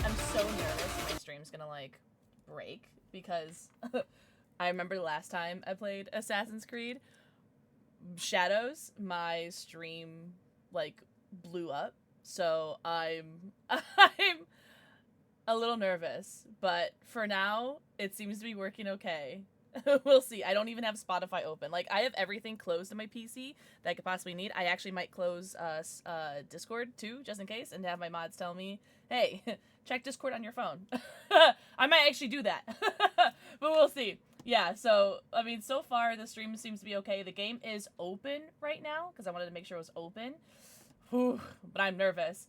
I'm so nervous my stream's gonna, like, break, because I remember the last time I played Assassin's Creed Shadows, my stream, like, blew up, so I'm a little nervous, but for now, it seems to be working okay. We'll see. I don't even have Spotify open. Like, I have everything closed on my PC that I could possibly need. I actually might close Discord, too, just in case, and have my mods tell me, hey, check Discord on your phone. I might actually do that. But we'll see. Yeah, so, I mean, so far, the stream seems to be okay. The game is open right now, because I wanted to make sure it was open. Whew, but I'm nervous.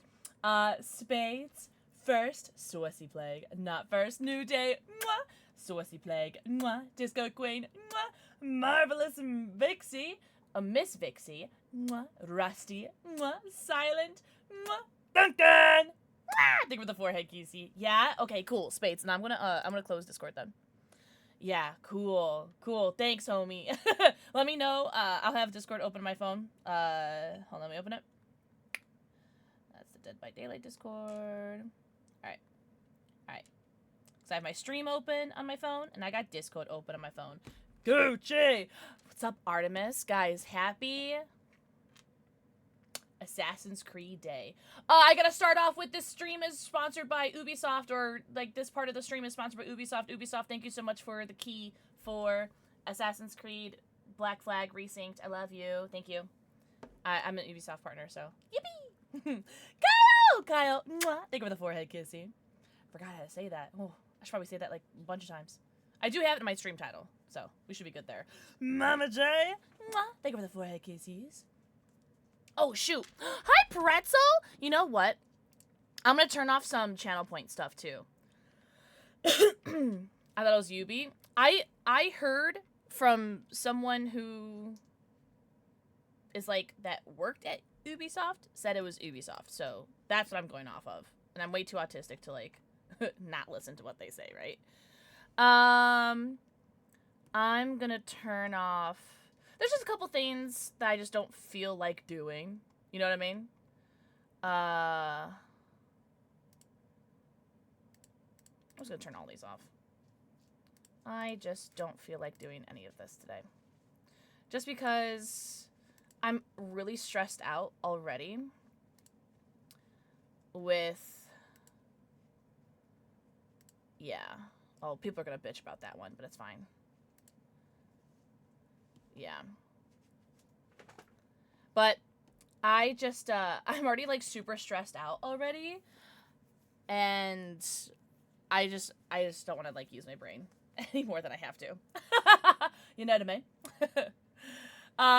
Spades. First, Saucy Plague. Not first, New Day. Mwah. Saucy Plague. Mwah. Disco Queen. Mwah. Marvelous Vixie. Miss Vixie. Mwah. Rusty. Mwah. Silent. Mwah. Duncan. Mwah. Think with the forehead, QC. Yeah? Okay, cool. Spades. Now I'm gonna close Discord then. Yeah, cool. Cool. Thanks, homie. Let me know. I'll have Discord open on my phone. Hold on, let me open it. That's the Dead by Daylight Discord. Alright. Alright. So I have my stream open on my phone, and I got Discord open on my phone. Gucci! What's up, Artemis? Guys, happy Assassin's Creed Day. I gotta start off with this stream is sponsored by Ubisoft, or, like, this part of the stream is sponsored by Ubisoft. Ubisoft, thank you so much for the key for Assassin's Creed Black Flag Resynced. I love you. Thank you. I'm an Ubisoft partner, so. Yippee! Kyle! Mwah. Thank you for the forehead, kissy. Forgot how to say that. Oh, I should probably say that, like, a bunch of times. I do have it in my stream title, so we should be good there. Mama J! Mwah. Thank you for the forehead, kisses. Oh, shoot. Hi, Pretzel! You know what? I'm gonna turn off some channel point stuff, too. I thought it was Ubi. I heard from someone who is, like, that worked at Ubisoft, said it was Ubisoft, so that's what I'm going off of. And I'm way too autistic to, like, not listen to what they say, right? I'm gonna turn off... There's just a couple things that I just don't feel like doing. You know what I mean? I'm just gonna turn all these off. I just don't feel like doing any of this today. Just because I'm really stressed out already with... Yeah. Oh, people are gonna bitch about that one, but it's fine. Yeah. But I just, I'm already, like, super stressed out already. And I just don't want to, like, use my brain any more than I have to. You know what I mean?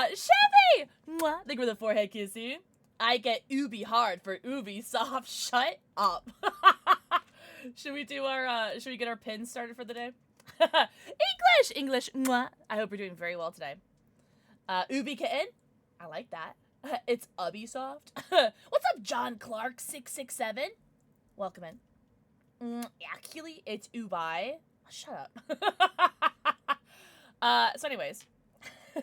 Chevy! Mwah! Thank you for the forehead, kissy. I get Ubi hard for Ubisoft. Shut up. Should we do our, should we get our pins started for the day? English! Mwah! I hope you're doing very well today. PixelxKitten? I like that. It's Ubisoft. What's up, John Clark 667? Welcome in. Actually, it's Ubi. Shut up. So anyways,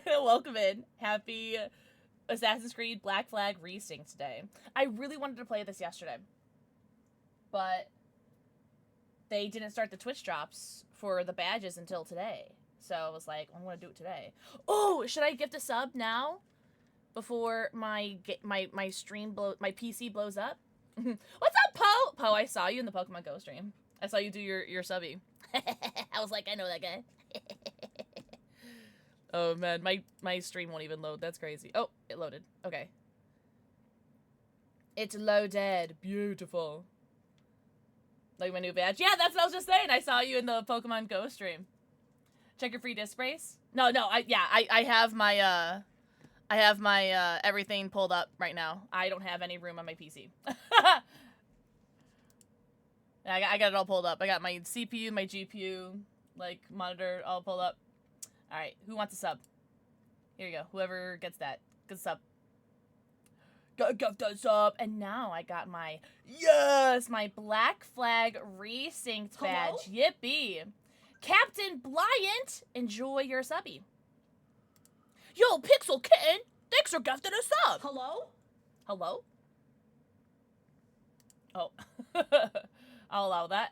welcome in. Happy Assassin's Creed Black Flag Resynced today. I really wanted to play this yesterday, but they didn't start the Twitch drops for the badges until today. So I was like, I want to do it today. Oh, should I gift a sub now? Before my stream my PC blows up? What's up, Poe? Poe, I saw you in the Pokemon Go stream. I saw you do your subby. I was like, I know that guy. Oh man, my stream won't even load. That's crazy. Oh, it loaded. Okay. It's loaded. Beautiful. Like my new badge. Yeah, that's what I was just saying. I saw you in the Pokemon Go stream. Check your free disc brace. No, I have my everything pulled up right now. I don't have any room on my PC. I got it all pulled up. I got my CPU, my GPU, like, monitor all pulled up. Alright, who wants a sub? Here you go. Whoever gets that. Good sub. Get that sub. And now I got my, yes, my Black Flag Resynced badge. Hello? Yippee. Captain Blyant, enjoy your subby. Yo, PixelxKitten, thanks for gifting a sub. Hello? Hello? Oh. I'll allow that.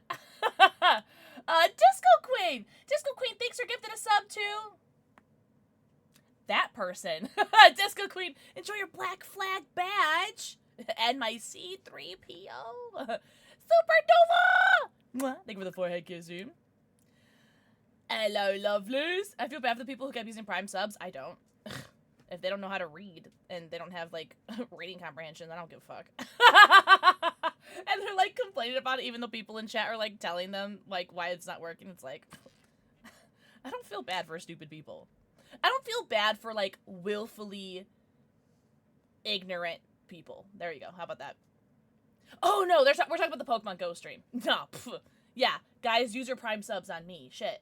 Disco Queen! Disco Queen, thanks for gifting a sub to that person. Disco Queen, enjoy your Black Flag badge. And my C3PO. Supernova! Thank you for the forehead kiss, you. Hello, lovelies. I feel bad for the people who kept using Prime subs. I don't. If they don't know how to read and they don't have, like, reading comprehension, I don't give a fuck. And they're, like, complaining about it, even though people in chat are, like, telling them, like, why it's not working. It's like, I don't feel bad for stupid people. I don't feel bad for, like, willfully ignorant people. There you go. How about that? Oh, no, we're talking about the Pokemon Go stream. No, yeah, guys, use your Prime subs on me. Shit.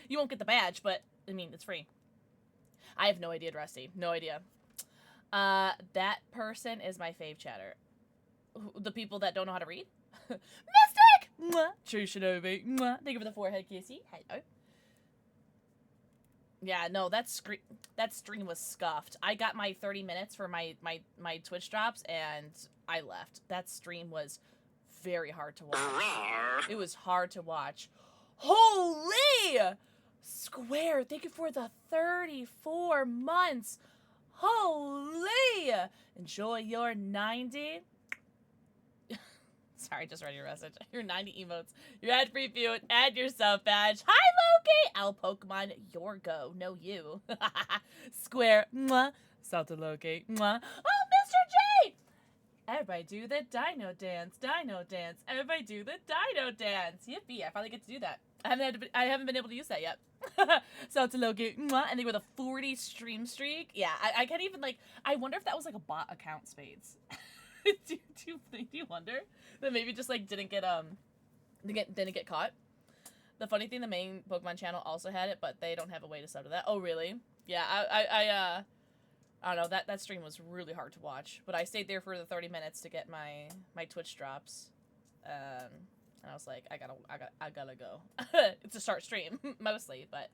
You won't get the badge, but, I mean, it's free. I have no idea, Rusty. No idea. That person is my fave chatter. The people that don't know how to read. Mystic! Mwah. True Shinobi. Mwah. Thank you for the forehead kissy. Hello. Yeah, no, that stream was scuffed. I got my 30 minutes for my Twitch drops, and I left. That stream was very hard to watch. It was hard to watch. Holy! Square, thank you for the 34 months. Holy! Enjoy your 90. Sorry, just read your message. Your 90 emotes. Your ad-free view. Add your sub badge. Hi, Loki! I'll Pokemon your go. No, you. Square. Mwah. Salta Loki. Mwah. Oh, Mr. J! Everybody do the dino dance. Dino dance. Everybody do the dino dance. Yippee. I finally get to do that. I haven't been able to use that yet. Salta Loki. Mwah. And they were the 40 stream streak. Yeah, I can't even, like, I wonder if that was, like, a bot account, Spades. do you wonder that maybe just like didn't get caught? The funny thing, the main Pokemon channel also had it, but they don't have a way to sub to that. Oh really? Yeah, I don't know, that stream was really hard to watch, but I stayed there for the 30 minutes to get my Twitch drops, and I was like, I gotta go. It's a short stream mostly, but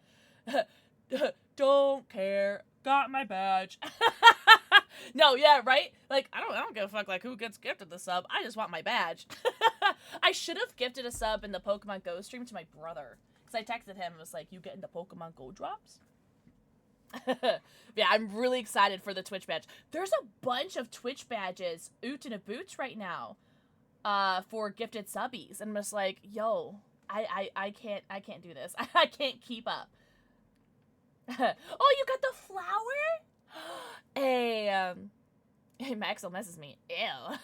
don't care, got my badge. No, yeah, right? Like, I don't give a fuck, like, who gets gifted the sub. I just want my badge. I should have gifted a sub in the Pokemon Go stream to my brother. Because I texted him and was like, you getting the Pokemon Go drops? Yeah, I'm really excited for the Twitch badge. There's a bunch of Twitch badges oot in a boots right now for gifted subbies. And I'm just like, yo, I can't do this. I can't keep up. Oh, you got the flower? Hey, Maxwell messes me. Ew.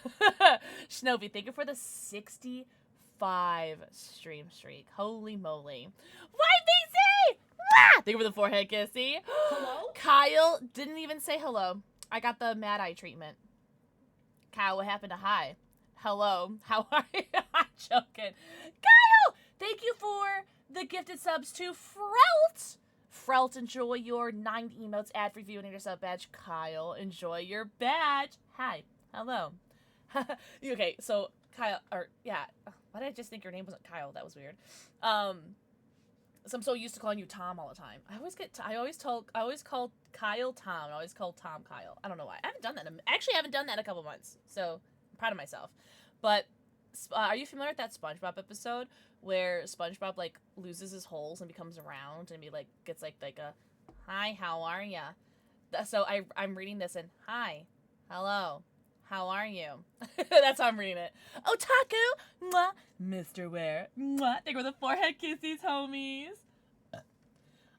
Shinobi, thank you for the 65 stream streak. Holy moly. YBC! Ah! Thank you for the forehead kissy. Hello? Kyle didn't even say hello. I got the Mad Eye treatment. Kyle, what happened to hi? Hello. How are you? I'm joking. Kyle! Thank you for the gifted subs to Frelt. Frelt, enjoy your 90 emotes, ad-free view, and your sub badge. Kyle, enjoy your badge. Hi. Hello. Okay, so Kyle, or, yeah. Why did I just think your name wasn't Kyle? That was weird. So I'm so used to calling you Tom all the time. I always call Kyle Tom. I always call Tom Kyle. I don't know why. I haven't done that. Actually, I haven't done that in a couple months. So I'm proud of myself. But are you familiar with that SpongeBob episode where SpongeBob like loses his holes and becomes round and gets like a hi, how are ya? So I'm reading this and hi, hello, how are you? That's how I'm reading it. Otaku, mwah, Mr. Ware, mwah. Thank you for the forehead kissies, homies.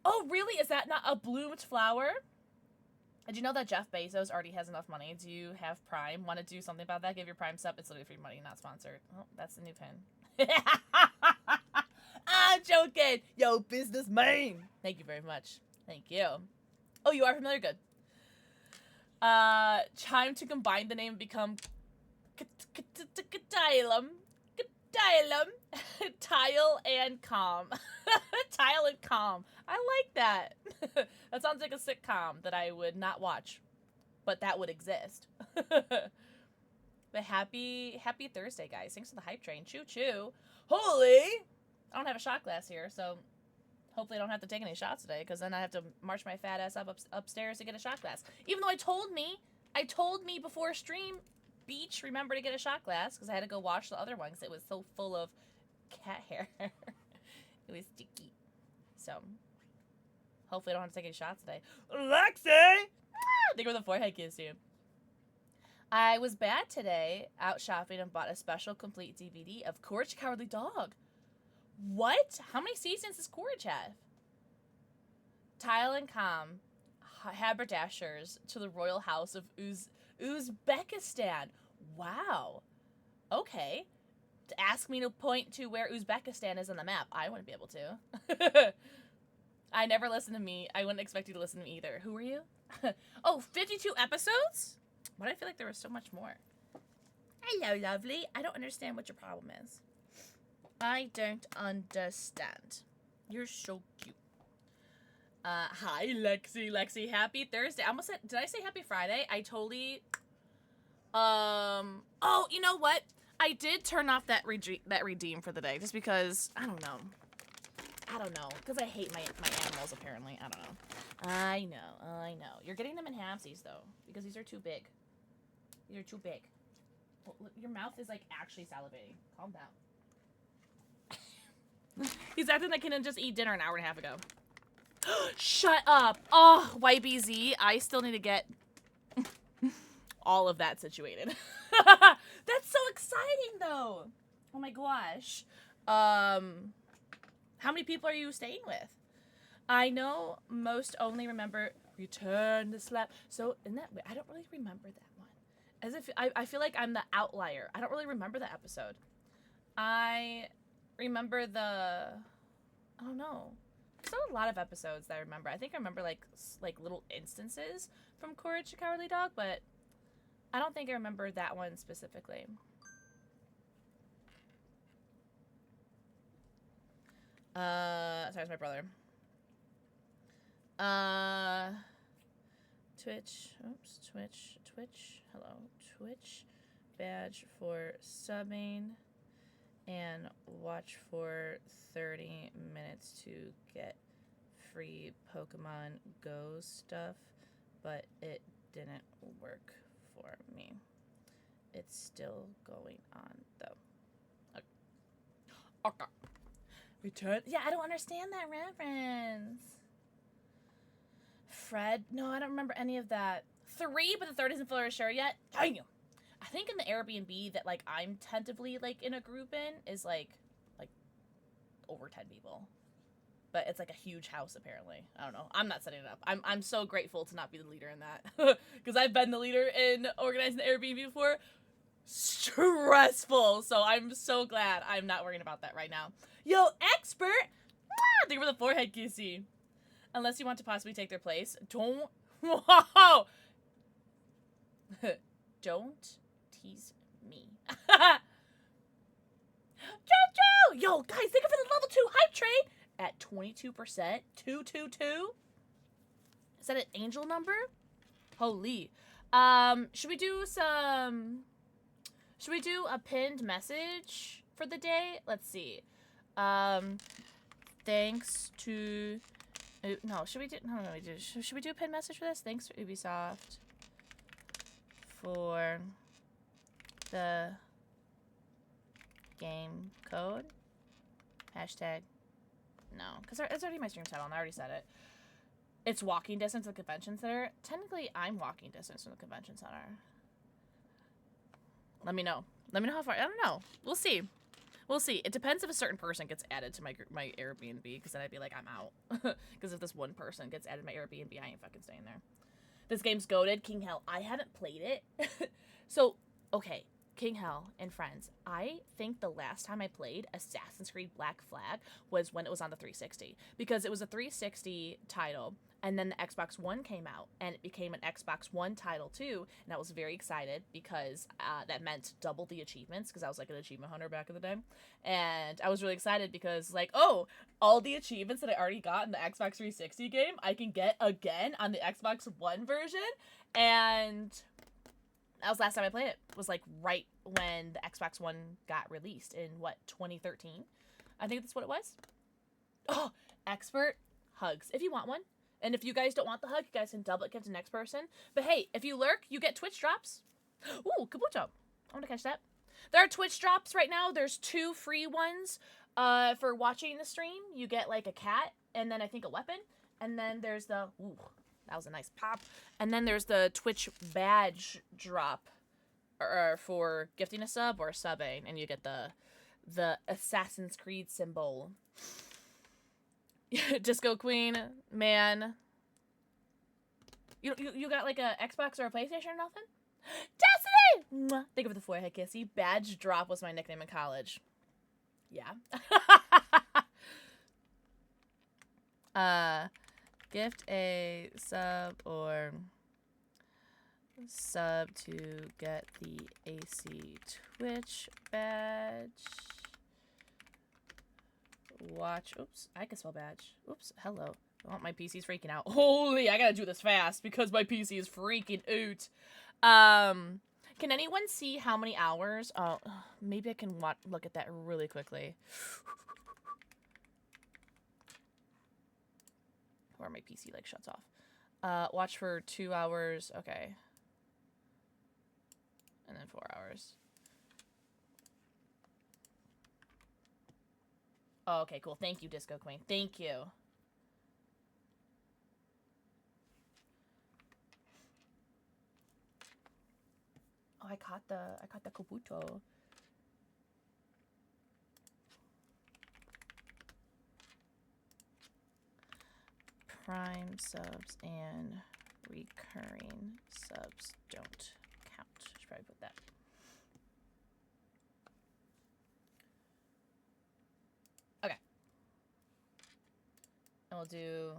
Oh, really? Is that not a bloomed flower? Did you know that Jeff Bezos already has enough money? Do you have Prime? Want to do something about that? Give your Prime sub. It's literally free money, not sponsored. Oh, that's the new pin. I'm joking. Yo, businessman. Thank you very much. Thank you. Oh, you are familiar? Good. Time to combine the name and become Dilum. Tile and Calm. Tile and Calm. I like that. That sounds like a sitcom that I would not watch, but that would exist. But happy Thursday, guys. Thanks for the hype train. Choo choo. Holy! I don't have a shot glass here, so hopefully I don't have to take any shots today, because then I have to march my fat ass upstairs to get a shot glass. Even though I told me before stream beach, remember to get a shot glass because I had to go wash the other one because it was so full of cat hair. It was sticky. So, hopefully I don't have to take any shots today. Lexi! Think of the forehead kiss, dude. I was bad today, out shopping, and bought a special complete DVD of Courage the Cowardly Dog. What? How many seasons does Courage have? Tile and Com, haberdashers to the royal house of Uzbekistan. Wow. Okay. To ask me to point to where Uzbekistan is on the map, I wouldn't be able to. I never listen to me. I wouldn't expect you to listen to me either. Who are you? Oh, 52 episodes? Why do I feel like there was so much more? Hello, lovely. I don't understand what your problem is. I don't understand. You're so cute. Hi, Lexi. Lexi, happy Thursday. I almost said, did I say happy Friday? I totally, oh, you know what? I did turn off that redeem for the day just because, I don't know. Because I hate my animals, apparently. I don't know. I know. You're getting them in halvesies, though, because these are too big. These are too big. Well, look, your mouth is, like, actually salivating. Calm down. He's acting like he didn't just eat dinner an hour and a half ago. Shut up. Oh, YBZ, I still need to get all of that situated. That's so exciting, though. Oh, my gosh. How many people are you staying with? I know most only remember Return the Slap. So in that way, I don't really remember that one. As if I feel like I'm the outlier. I don't really remember the episode. I remember I don't know. There's not a lot of episodes that I remember. I think I remember like little instances from Courage the Cowardly Dog, but I don't think I remember that one specifically. Sorry, it's my brother. Twitch. Hello. Twitch. Badge for subbing. And watch for 30 minutes to get free Pokemon Go stuff. But it didn't work for me. It's still going on, though. Okay. Return? Yeah, I don't understand that reference. Fred? No, I don't remember any of that. 3, but the third isn't fully sure yet. Dang. I think in the Airbnb that, like, I'm tentatively, like, in a group in is, like over 10 people. But it's, like, a huge house, apparently. I don't know. I'm not setting it up. I'm so grateful to not be the leader in that. Because I've been the leader in organizing the Airbnb before. Stressful. So I'm so glad I'm not worrying about that right now. Yo, expert! Think for the forehead kissy. Unless you want to possibly take their place. Don't. Whoa! Don't tease me. Jojo! Yo, guys, thank you for the level 2 hype train at 22%. 222. Is that an angel number? Holy. Should we do a pinned message for the day? Let's see. Thanks to... No, should we do... No, should we do a pinned message for this? Thanks to Ubisoft for the game code. Hashtag... No, because it's already my stream title, and I already said it. It's walking distance to the convention center. Technically, I'm walking distance from the convention center. Let me know. Let me know how far. I don't know. We'll see. We'll see. It depends if a certain person gets added to my Airbnb, because then I'd be like, I'm out. Because if this one person gets added to my Airbnb, I ain't fucking staying there. This game's goated. King Hell. I haven't played it. So, okay. King Hell and friends. I think the last time I played Assassin's Creed Black Flag was when it was on the 360. Because it was a 360 title. And then the Xbox One came out, and it became an Xbox One title too, and I was very excited because that meant double the achievements, because I was like an achievement hunter back in the day, and I was really excited because, like, oh, all the achievements that I already got in the Xbox 360 game, I can get again on the Xbox One version, and that was the last time I played it. It was, like, right when the Xbox One got released in, what, 2013? I think that's what it was. Oh, expert hugs, if you want one. And if you guys don't want the hug, you guys can double it, give it to the next person. But hey, if you lurk, you get Twitch drops. Ooh, Kabuto. I want to catch that. There are Twitch drops right now. There's 2 free ones for watching the stream. You get like a cat and then I think a weapon. And then there's the... Ooh, that was a nice pop. And then there's the Twitch badge drop for gifting a sub or subbing. And you get the Assassin's Creed symbol. Disco Queen, man. You got like a Xbox or a PlayStation or nothing? Destiny! Mwah. Think of the forehead kissy. Badge drop was my nickname in college. Yeah. Gift a sub or sub to get the AC Twitch badge. Watch. Oops, I can spell badge. Oops, hello. Oh, my PC's freaking out. Holy, I gotta do this fast because my PC is freaking out. Can anyone see how many hours? Oh, maybe I can look at that really quickly. Or my PC like shuts off. Watch for 2 hours. Okay. And then 4 hours. Oh, okay, cool. Thank you, Disco Queen. Thank you. Oh, I caught the Kabuto. Prime subs and recurring subs don't count. Should probably put that. Okay. And we'll do...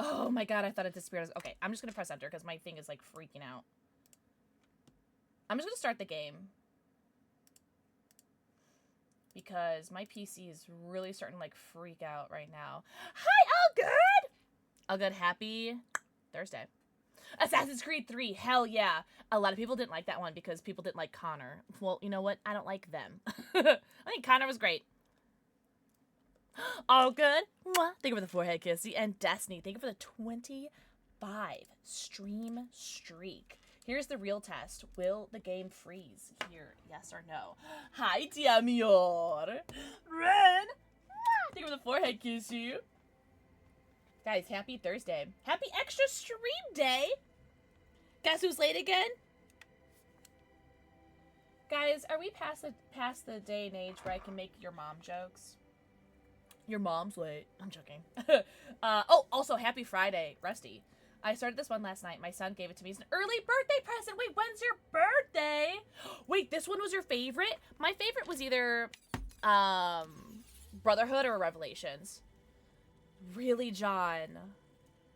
Oh my god, I thought it disappeared. Okay, I'm just gonna press enter because my thing is like freaking out. I'm just gonna start the game. Because my PC is really starting to like freak out right now. Hi, all good! All good, happy Thursday. Assassin's Creed 3, hell yeah. A lot of people didn't like that one because people didn't like Connor. Well, you know what? I don't like them. I think Connor was great. All good. Mwah. Thank you for the forehead kissy. And Destiny, thank you for the 25 stream streak. Here's the real test. Will the game freeze here? Yes or no? Hi, Diamior. Ren. Mwah. Thank you for the forehead kissy. Guys, happy Thursday. Happy extra stream day. Guess who's late again? Guys, are we past the day and age where I can make your mom jokes? Your mom's late. I'm joking. Oh, also, happy Friday, Rusty. I started this one last night. My son gave it to me as an early birthday present. Wait, when's your birthday? Wait, this one was your favorite? My favorite was either Brotherhood or Revelations. Really, John?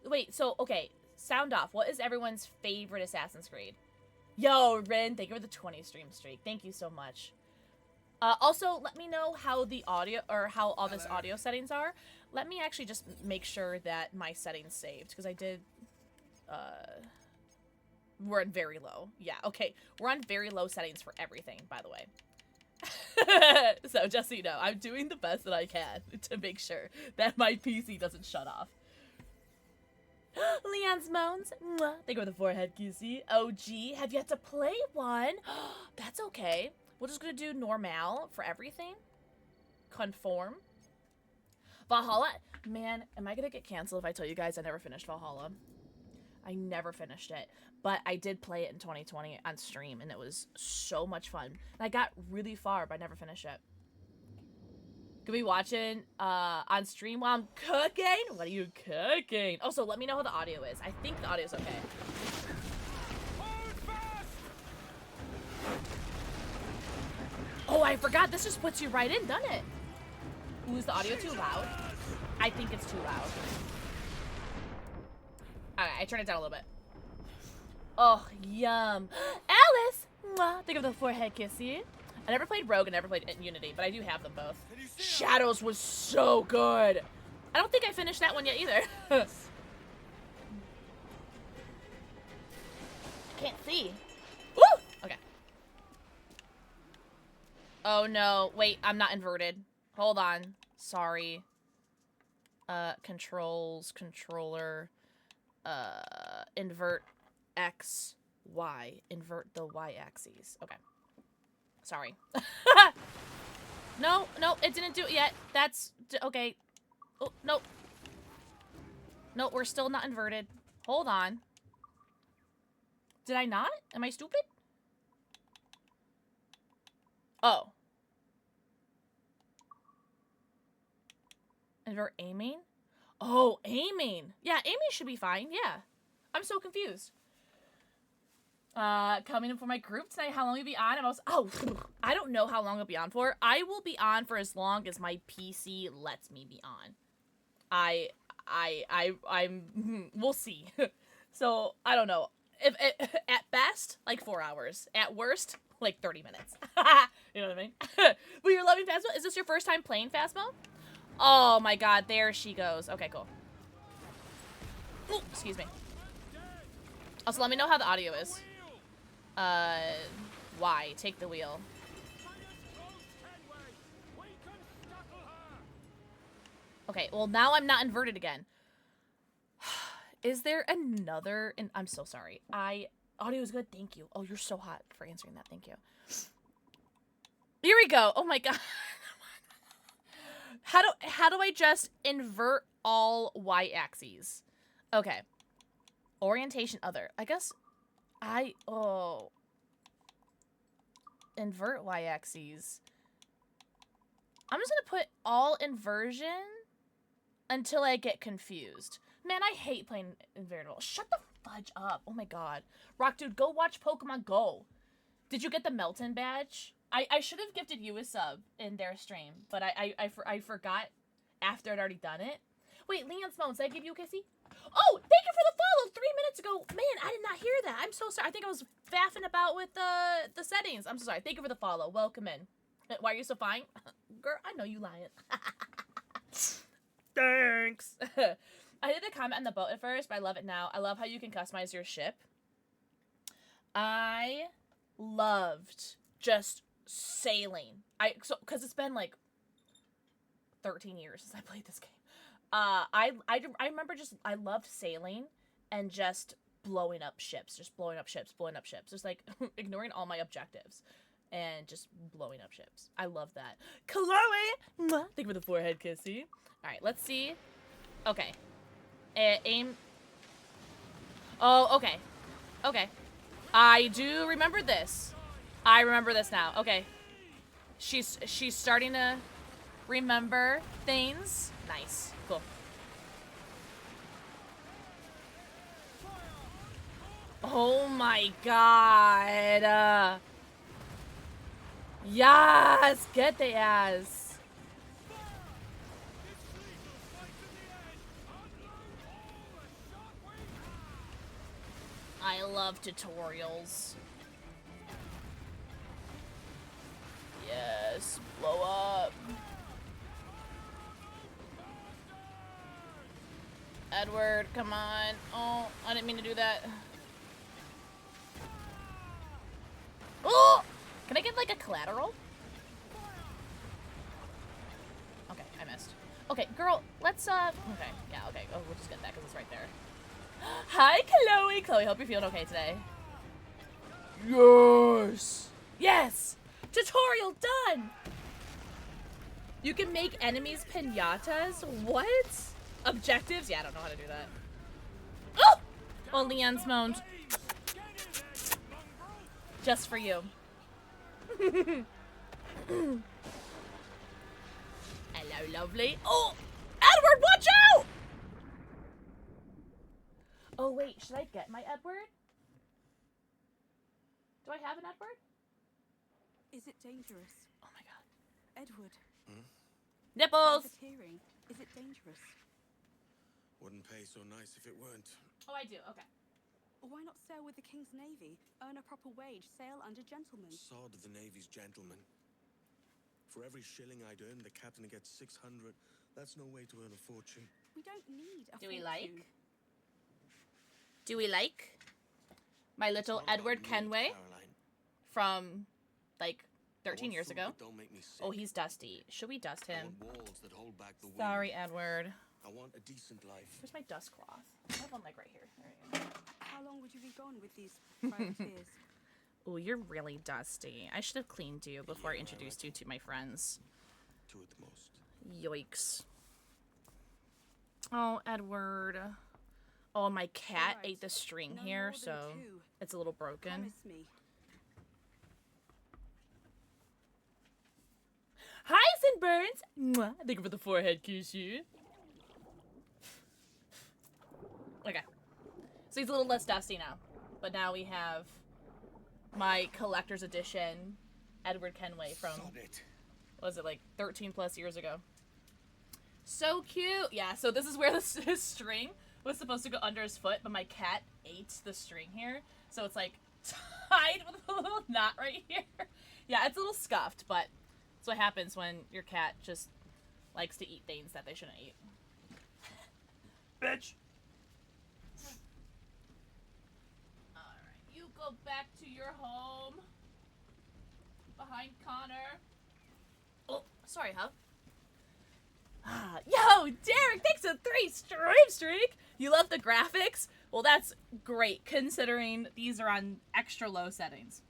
Wait, so, okay, sound off. What is everyone's favorite Assassin's Creed? Yo, Rin, thank you for the 20 stream streak. Thank you so much. Also, let me know how the audio, or how all this audio settings are. Let me actually just make sure that my settings saved, because I did, we're at very low. Yeah, okay. We're on very low settings for everything, by the way. So, just so you know, I'm doing the best that I can to make sure that my PC doesn't shut off. Leon's moans. Mwah. Thank you for the forehead, kissy. OG, have yet to play one. That's okay. We're just gonna do normal for everything. Conform. Valhalla. Man, am I gonna get canceled if I tell you guys I never finished Valhalla? I never finished it. But I did play it in 2020 on stream, and it was so much fun. And I got really far, but I never finished it. Could be watching on stream while I'm cooking? What are you cooking? Also, let me know how the audio is. I think the audio's okay. Oh, I forgot. This just puts you right in, doesn't it? Ooh, is the audio too loud? I think it's too loud. Alright, I turned it down a little bit. Oh, yum. Alice! Mwah. Think of the forehead kissy. I never played Rogue and never played Unity, but I do have them both. Shadows was so good. I don't think I finished that one yet either. Can't see. Woo! Okay. Oh no, wait, I'm not inverted. Hold on. Sorry. Controls, controller, invert X, Y. Invert the Y axes. Okay. Sorry. No, it didn't do it yet. That's... Okay. Oh, no. No, we're still not inverted. Hold on. Did I not? Am I stupid? Oh. Invert aiming? Oh, aiming. Yeah, aiming should be fine. Yeah. I'm so confused. Coming in for my group tonight. How long will you be on? I don't know how long I'll be on for. I will be on for as long as my PC lets me be on. I'm we'll see. So, I don't know. If at best, like 4 hours. At worst, like 30 minutes. You know what I mean? But you're loving Phasmo? Is this your first time playing Phasmo? Oh my god, there she goes. Okay, cool. Ooh, excuse me. Also, let me know how the audio is. Why? Take the wheel. Okay, well now I'm not inverted again. Is there another... I'm so sorry. Audio is good, thank you. Oh, you're so hot for answering that, thank you. Here we go. Oh my god. How do I just invert all y-axes? Okay. Orientation other. I guess invert y-axes. I'm just gonna put all inversion until I get confused. Man, I hate playing inverted. Shut the fudge up. Oh my god. Rock dude, go watch Pokemon Go. Did you get the Melton badge? I should have gifted you a sub in their stream, but I forgot after I'd already done it. Wait, Leon's Moans, did I give you a kissy? Oh, thank you for the follow 3 minutes ago. Man, I did not hear that. I'm so sorry. I think I was faffing about with the settings. I'm so sorry. Thank you for the follow. Welcome in. Why are you so fine? Girl, I know you lying. Thanks. I did a comment on the boat at first, but I love it now. I love how you can customize your ship. I loved just sailing. Because it's been like 13 years since I played this game. I remember I loved sailing and just blowing up ships. Just like ignoring all my objectives and just blowing up ships. I love that. Chloe! Thank you for the forehead kissy. Alright, let's see. Okay. Aim. Oh, okay. Okay. I do remember this. I remember this now. Okay. She's starting to remember things. Nice. Cool. Oh my god. Yes! Get the ass. I love tutorials. Yes, blow up. Edward, come on. Oh, I didn't mean to do that. Oh! Can I get like a collateral? Okay, I missed. Okay, girl, let's okay, yeah, okay. Oh, we'll just get that because it's right there. Hi, Chloe. Chloe, hope you're feeling okay today. Yes. Yes. Tutorial done. You can make enemies piñatas. What? Objectives? Yeah, I don't know how to do that. Oh! Oh, Leon's moaned. Just for you. Hello, lovely. Oh! Edward, watch out! Oh, wait. Should I get my Edward? Do I have an Edward? Is it dangerous? Oh my god. Edward. Hmm? Nipples! Profiteering. Is it dangerous? Wouldn't pay so nice if it weren't. Oh, I do. Okay. Why not sail with the King's Navy? Earn a proper wage, sail under gentlemen. Sod of the Navy's gentlemen. For every shilling I'd earn, the captain gets 600. That's no way to earn a fortune. We don't need a Do we fortune. like? Do we like? My little Edward Kenway from, like, 13 years ago. Oh, he's dusty. Should we dust him? Walls that hold back the Sorry, Edward. I want a decent life. Where's my dust cloth? I have one, like, right here. There you go. How long would you be gone with these privateers? Oh, you're really dusty. I should have cleaned you before I introduced you to my friends. 2 at the most. Yoicks. Oh, Edward. Oh, my cat Alright, ate the string no here, more than so 2. it's a little broken. Promise me. Hi, Burns. Mwah. Thank you for the forehead kiss you. Okay. So he's a little less dusty now. But now we have my collector's edition Edward Kenway from, what was it, like 13 plus years ago. So cute. Yeah, so this is where his string was supposed to go under his foot, but my cat ate the string here. So it's like tied with a little knot right here. Yeah, it's a little scuffed, but that's what happens when your cat just likes to eat things that they shouldn't eat. Bitch! Alright, you go back to your home. Behind Connor. Oh, sorry, Hub. Yo, Derek, thanks for 3 streak. You love the graphics? Well, that's great, considering these are on extra low settings.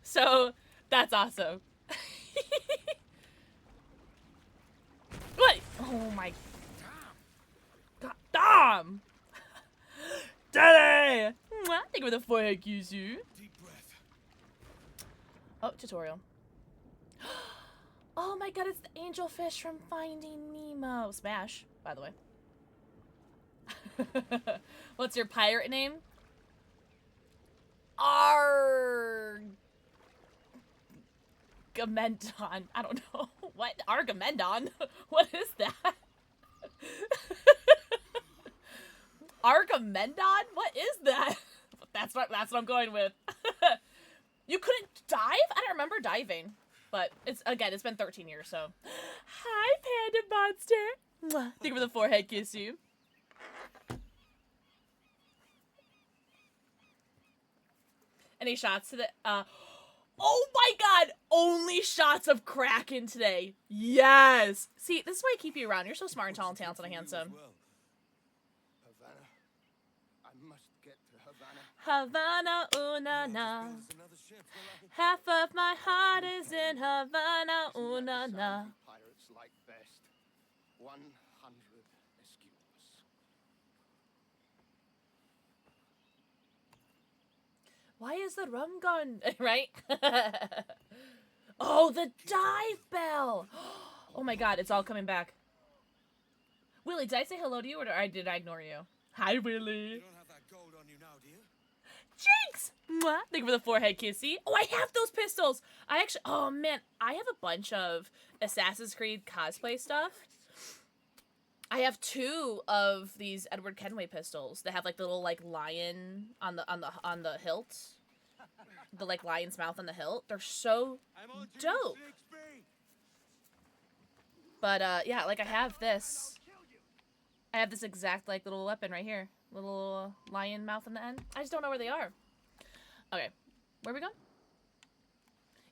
So, that's awesome. What? Oh my God. Damn! Daddy! Thank you for the forehead kiss you. Deep breath. Oh, tutorial. Oh my God, it's the angelfish from Finding Nemo. Smash, by the way. What's your pirate name? Argamendon. I don't know. What? Argamendon? What is that? Argamendon? What is that? That's what I'm going with. You couldn't dive? I don't remember diving. But it's been 13 years, so. Hi, Panda Monster. Mwah. Thank you for the forehead kiss you. Any shots to the oh my God! Only shots of Kraken today. Yes. See, this is why I keep you around. You're so smart and tall and talented and handsome. Havana. I must get to Havana. Havana, ooh na na. Half of my heart is in Havana, ooh na na. Pirates like best. 100 escudos. Why is the rum gone? Right? Oh, the dive bell. Oh my God, it's all coming back. Willie, did I say hello to you or did I ignore you? Hi, Willie. You don't have that gold on you now, do you? Jinx! Mwah. Thank you for the forehead kissy. Oh, I have those pistols. Oh man, I have a bunch of Assassin's Creed cosplay stuff. I have 2 of these Edward Kenway pistols that have like the little like lion on the hilt. The like lion's mouth on the hilt. They're so dope. But yeah, like I have this. I have this exact like little weapon right here. Little lion mouth on the end. I just don't know where they are. Okay, where are we going?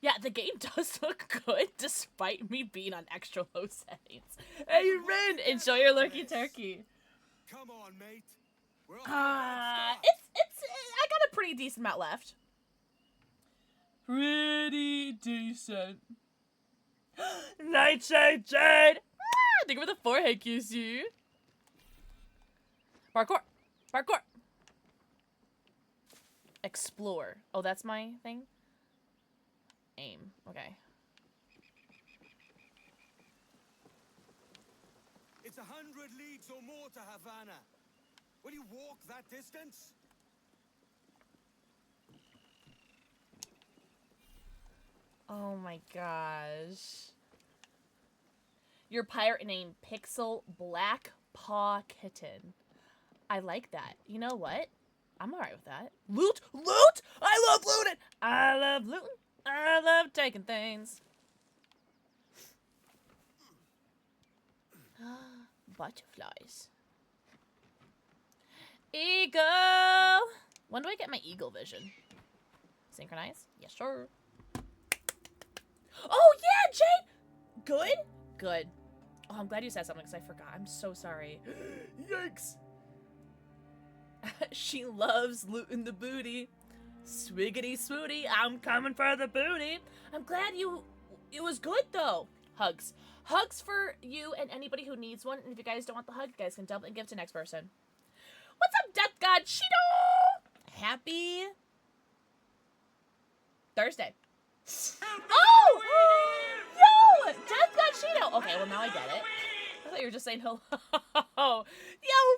Yeah, the game does look good despite me being on extra low settings. Hey, Rin, enjoy your lurky turkey. Come on, mate. We're off It's I got a pretty decent amount left. Pretty decent. Nightshade Jade. Think of the forehead kiss you. Parkour. Parkour. Explore. Oh, that's my thing? Aim. Okay. It's 100 leagues or more to Havana. Will you walk that distance? Oh my gosh. Your pirate name, PixelxKitten. I like that. You know what? I'm alright with that. Loot! Loot! I love looting! I love looting. I love taking things. Butterflies. Eagle! When do I get my eagle vision? Synchronize? Yes, sure. Oh, yeah, Jane! Good? Good. Oh, I'm glad you said something because I forgot. I'm so sorry. Yikes. She loves looting the booty. Swiggity swooty, I'm coming for the booty. I'm glad it was good though. Hugs. Hugs for you and anybody who needs one. And if you guys don't want the hug, you guys can double and give to the next person. What's up, Death God Cheeto? Happy Thursday. Oh! Yo! Death God Cheeto! Okay, well now I get it. I thought you were just saying hello. Yo,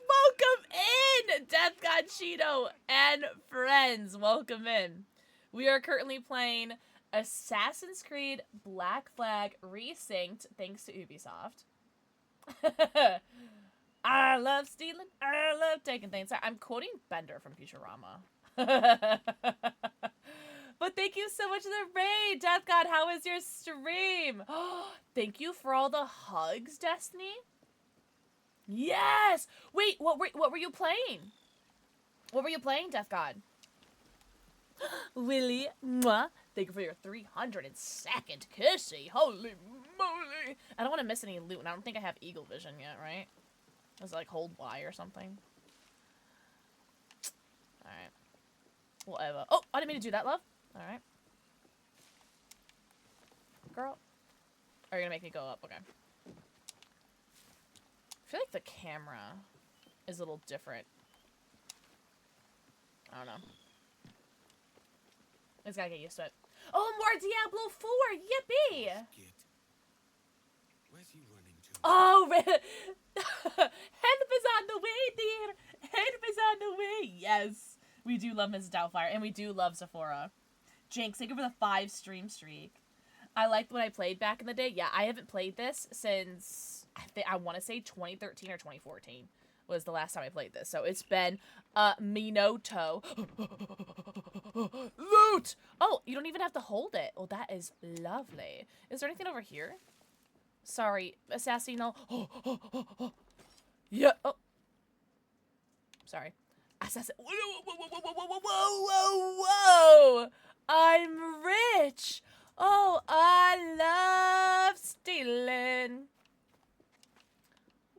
welcome in, Death God Cheeto and friends. Welcome in. We are currently playing Assassin's Creed Black Flag Resynced, thanks to Ubisoft. I love stealing, I love taking things. Sorry, I'm quoting Bender from Futurama. But thank you so much for the raid, Death God. How was your stream? Thank you for all the hugs, Destiny. Yes. Wait, what were you playing? What were you playing, Death God? Willie, mwah. Thank you for your 302nd kissy. Holy moly! I don't want to miss any loot, and I don't think I have Eagle Vision yet, right? Was it like hold Y or something? All right. Whatever. Oh, I didn't mean to do that, love. All right. Girl. Are you gonna make me go up? Okay. I feel like the camera is a little different. I don't know. I just gotta get used to it. Oh, more Diablo 4! Yippee! Where's he running to? Oh, help is on the way, dear! Help is on the way! Yes! We do love Mrs. Doubtfire, and we do love Sephora. Jinx, thank you for the 5 stream streak. I liked what I played back in the day. Yeah, I haven't played this since, I want to say 2013 or 2014 was the last time I played this. So it's been Minoto. Loot! Oh, you don't even have to hold it. Oh, that is lovely. Is there anything over here? Sorry, Assassino. Yeah. Oh. Sorry. Assassin. Whoa. I'm rich. Oh, I love stealing.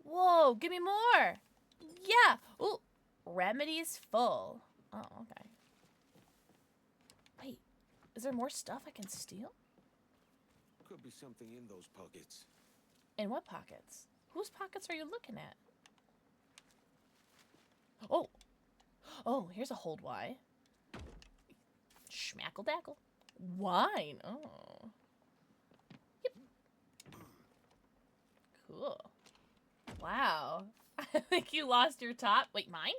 Whoa, give me more. Yeah. Ooh, remedy's full. Oh, okay. Wait, is there more stuff I can steal? Could be something in those pockets. In what pockets? Whose pockets are you looking at? Oh. Oh, here's a hold Y. Schmackle dackle. Wine. Oh. Yep. Cool. Wow. I think you lost your top. Wait, mine?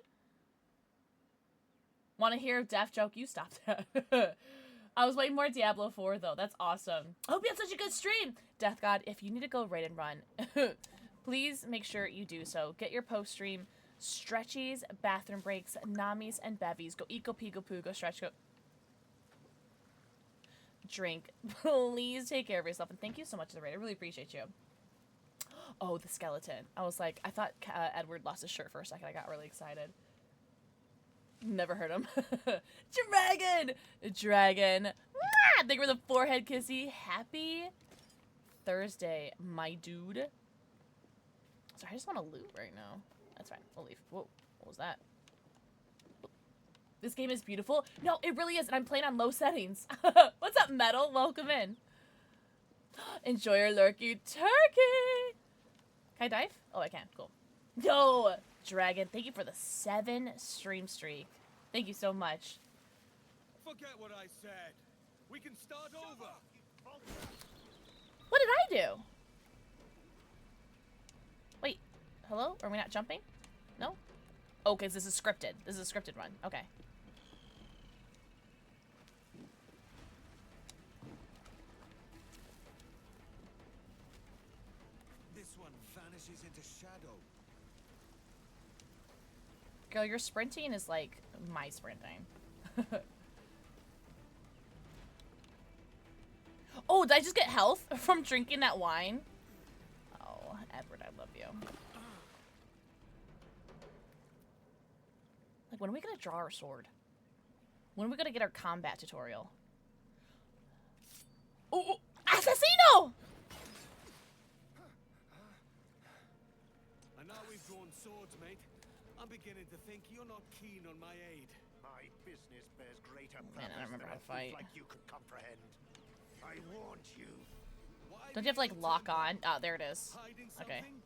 Want to hear a deaf joke? You stopped that. I was waiting more Diablo 4, though. That's awesome. I hope you had such a good stream. Death God, if you need to go raid and run, please make sure you do so. Get your post-stream stretchies, bathroom breaks, namis, and bevies. Go eat, go pee, go poo, go stretch, go drink. Please take care of yourself, and thank you so much for the raid. I really appreciate you. Oh, the skeleton. I was like, I thought Edward lost his shirt for a second. I got really excited. Never heard him. Dragon. Mwah! Thank you for the forehead kissy. Happy Thursday, my dude. Sorry, I just want to loot right now. That's fine. We'll leave. Whoa, what was that? This game is beautiful. No, it really is, and I'm playing on low settings. What's up, Metal? Welcome in. Enjoy your lurky turkey. Can I dive? Oh, I can. Cool. Yo, Dragon, thank you for the 7 stream streak. Thank you so much. Forget what I said. We can start over. What did I do? Wait, hello? Are we not jumping? No? Oh, because this is scripted. This is a scripted run. Okay. This one vanishes into shadow. Girl, your sprinting is like my sprinting. Oh, did I just get health from drinking that wine? Oh, Edward, I love you. Like, when are we gonna draw our sword? When are we gonna get our combat tutorial? Oh, Assassino! And now we've drawn swords, mate. I'm beginning to think you're not keen on my aid. My business bears greater Man, I don't remember how to fight. like you could comprehend. I warned you. Why Don't you have to, like, do lock temper? on? Oh, there it is. Hiding Okay. something?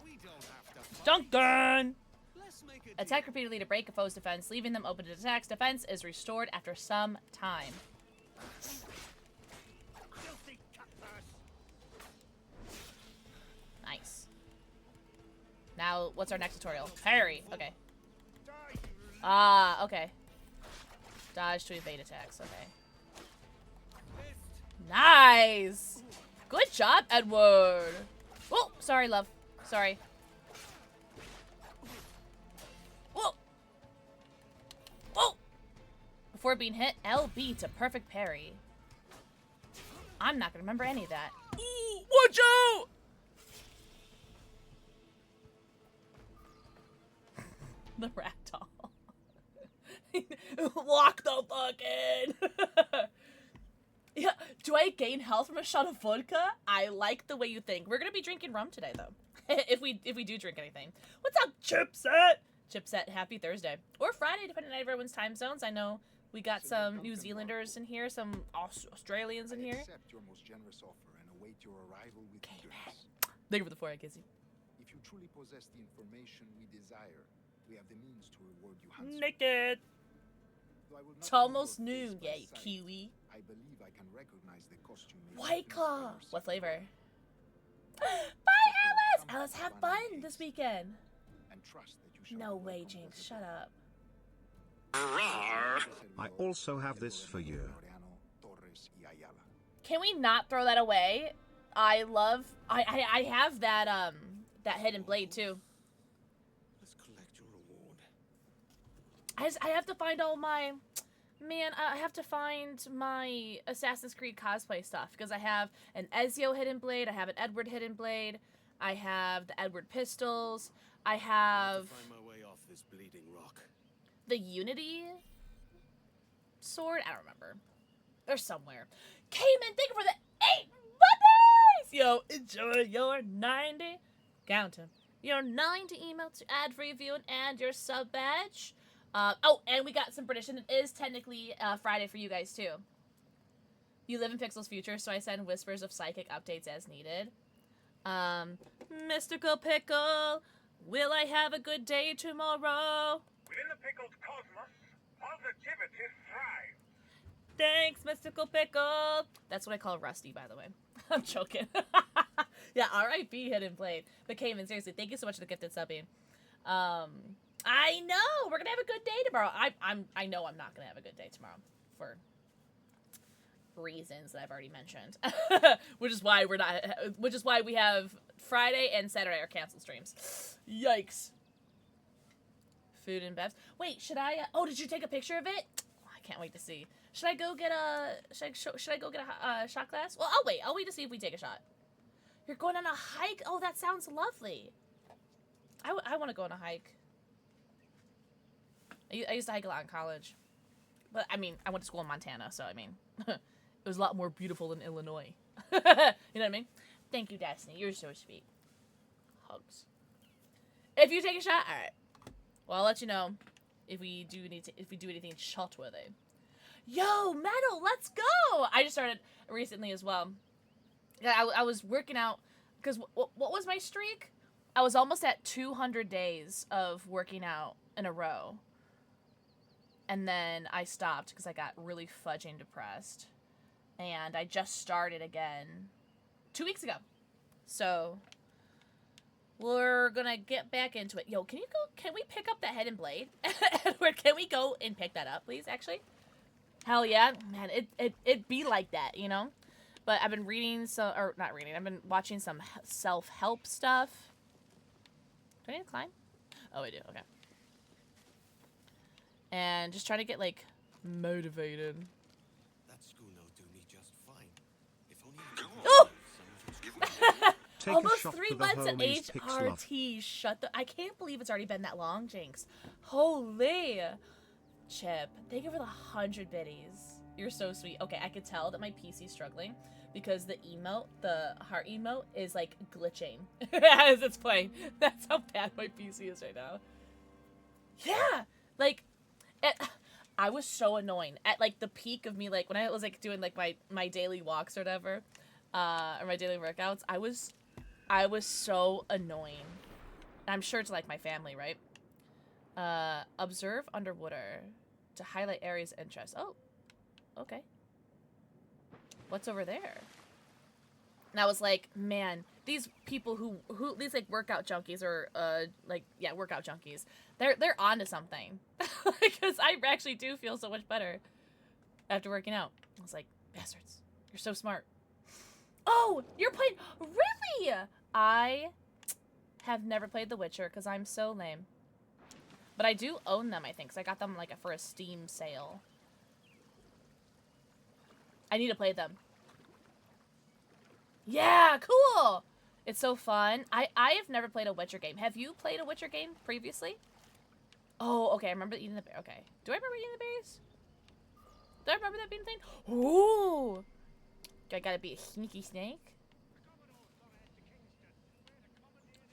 We don't have to fight. Duncan! Let's make a Attack deal. repeatedly to break a foe's defense, leaving them open to attacks. Defense is restored after some time. Filthy cutpurse. Nice. Now, what's our next tutorial? Parry. Okay. Die, you Ah, okay. Dodge to evade attacks. Okay. Nice! Good job, Edward! Oh, sorry, love. Sorry. Whoa! Whoa! Before being hit, LB to perfect parry. I'm not gonna remember any of that. Ooh, watch out! The ragdoll. Lock the fucking. Yeah. Do I gain health from a shot of vodka? I like the way you think. We're gonna be drinking rum today, though. if we do drink anything. What's up, Chipset? Chipset, happy Thursday or Friday, depending on everyone's time zones. I know we got some New Zealanders in here, some Australians in here. Accept your most generous offer and await your arrival with eagerness. Thank you for the 4, Kizzy. If you truly possess the information we desire, we have the means to reward you handsomely. Naked. Though I will not It's know almost your face noon, by yeah, you sight, kiwi. I believe I can recognize the costume. made White of Claw. these What feathers. flavor? Bye, Alice. Alice, have fun this weekend. And trust that you shall No be way, welcomed Jinx. as a Shut brother. up. I also have this for you. Can we not throw that away? I love. I have that that hidden blade too. Let's collect your reward. I have to find all my. Man, I have to find my Assassin's Creed cosplay stuff because I have an Ezio hidden blade, I have an Edward hidden blade, I have the Edward pistols, I I have have to find my way off this bleeding rock. the Unity sword. I don't remember. They're somewhere. Cayman, thank you for the 8 buddies! Yo, enjoy your 90. Count 'em. Your 90 email to ad free viewing and your sub badge. Oh, and we got some prediction. It is technically Friday for you guys, too. You live in Pixel's future, so I send whispers of psychic updates as needed. Mystical Pickle, will I have a good day tomorrow? Within the Pickled cosmos, positivity thrives. Thanks, Mystical Pickle. That's what I call Rusty, by the way. I'm joking. Yeah, R.I.P. Hidden Blade. But Cayman, seriously, thank you so much for the gifted subbing. I know we're gonna have a good day tomorrow. I know I'm not gonna have a good day tomorrow for reasons that I've already mentioned, which is why we're not. Which is why we have Friday and Saturday are canceled streams. Yikes. Food and bevs. Wait, should I? Oh, did you take a picture of it? Oh, I can't wait to see. Should I go get a? Should I go get a shot glass? Well, I'll wait. I'll wait to see if we take a shot. You're going on a hike? Oh, that sounds lovely. I want to go on a hike. I used to hike a lot in college. But, I mean, I went to school in Montana, so, I mean, it was a lot more beautiful than Illinois. You know what I mean? Thank you, Destiny. You're so sweet. Hugs. If you take a shot, alright. Well, I'll let you know if we do anything shot-worthy. Yo, Metal, let's go! I just started recently as well. I was working out, because what was my streak? I was almost at 200 days of working out in a row. And then I stopped because I got really fudging depressed. And I just started again 2 weeks ago. So we're gonna get back into it. Yo, can we pick up that hidden blade? Edward, can we go and pick that up, please, actually? Hell yeah. Man, it be like that, you know? But I've been reading I've been watching some self-help stuff. Do I need to climb? Oh, I do, okay. And just trying to get, like, motivated. That schooner'll do me just fine. If only Oh! Take Almost a shot 3 for the months at homies, Pixel. HRT. Shut the... I can't believe it's already been that long, Jinx. Holy. Chip, thank you for the 100 biddies. You're so sweet. Okay, I could tell that my PC's struggling because the emote, the heart emote, is like glitching as it's playing. That's how bad my PC is right now. Yeah, like, I was so annoying at like the peak of me, like when I was like doing like my daily walks or whatever, or my daily workouts. I was so annoying. I'm sure it's like my family, right? Observe underwater to highlight areas of interest. Oh, okay. What's over there? And I was like, man, these people who these like workout junkies or like yeah, workout junkies, they're onto something. Because I actually do feel so much better after working out. I was like, bastards, you're so smart. Oh, you're playing, really? I have never played The Witcher because I'm so lame. But I do own them, I think, because I got them like for a Steam sale. I need to play them. Yeah, cool! It's so fun. I have never played a Witcher game. Have you played a Witcher game previously? Oh, okay, I remember eating the bear. Okay. Do I remember eating the berries? Do I remember that being a thing? Ooh! I gotta be a sneaky snake?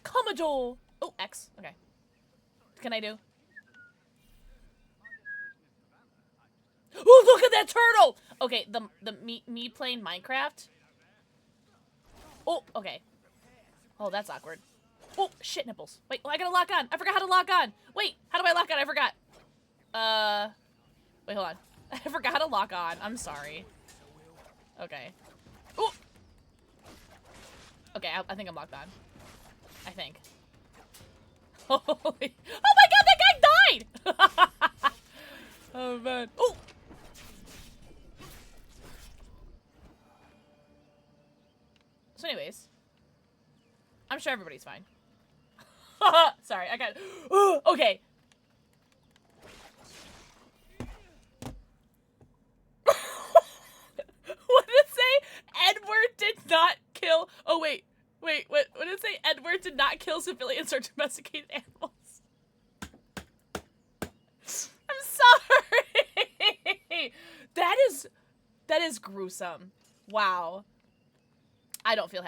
Commodore! Oh, X. Okay. Can I do? Oh, look at that turtle! Okay, me playing Minecraft. Oh, okay. Oh, that's awkward. Oh, shit nipples. Wait, oh, I gotta lock on. I forgot how to lock on. Wait, how do I lock on? I forgot. Wait, hold on. I forgot how to lock on. I'm sorry. Okay. Oh! Okay, I think I'm locked on. I think. Holy. Oh my god, that guy died! Oh, man. Oh! So anyways, I'm sure everybody's fine. Sorry, I got okay. What did it say? Edward did not kill. Oh wait. What did it say? Edward did not kill civilians or domesticated animals. I'm sorry. That is gruesome. Wow. I don't feel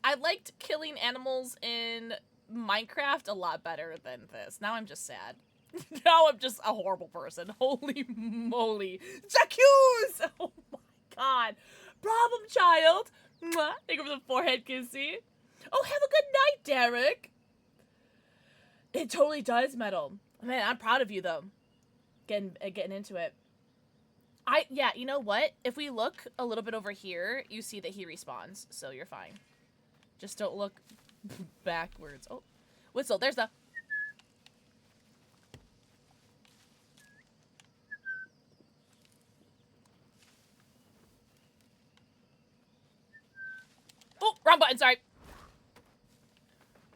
I liked killing animals in Minecraft a lot better than this. Now I'm just sad. Now I'm just a horrible person. Holy moly. J'accuse! Oh my god. Problem child. Mwah. Thank you for the forehead kissy. Oh, have a good night, Derek. It totally does metal. Man, I'm proud of you though. Getting into it. Yeah, you know what? If we look a little bit over here, you see that he respawns, so you're fine. Just don't look backwards. Oh, whistle, there's the... Oh, wrong button, sorry.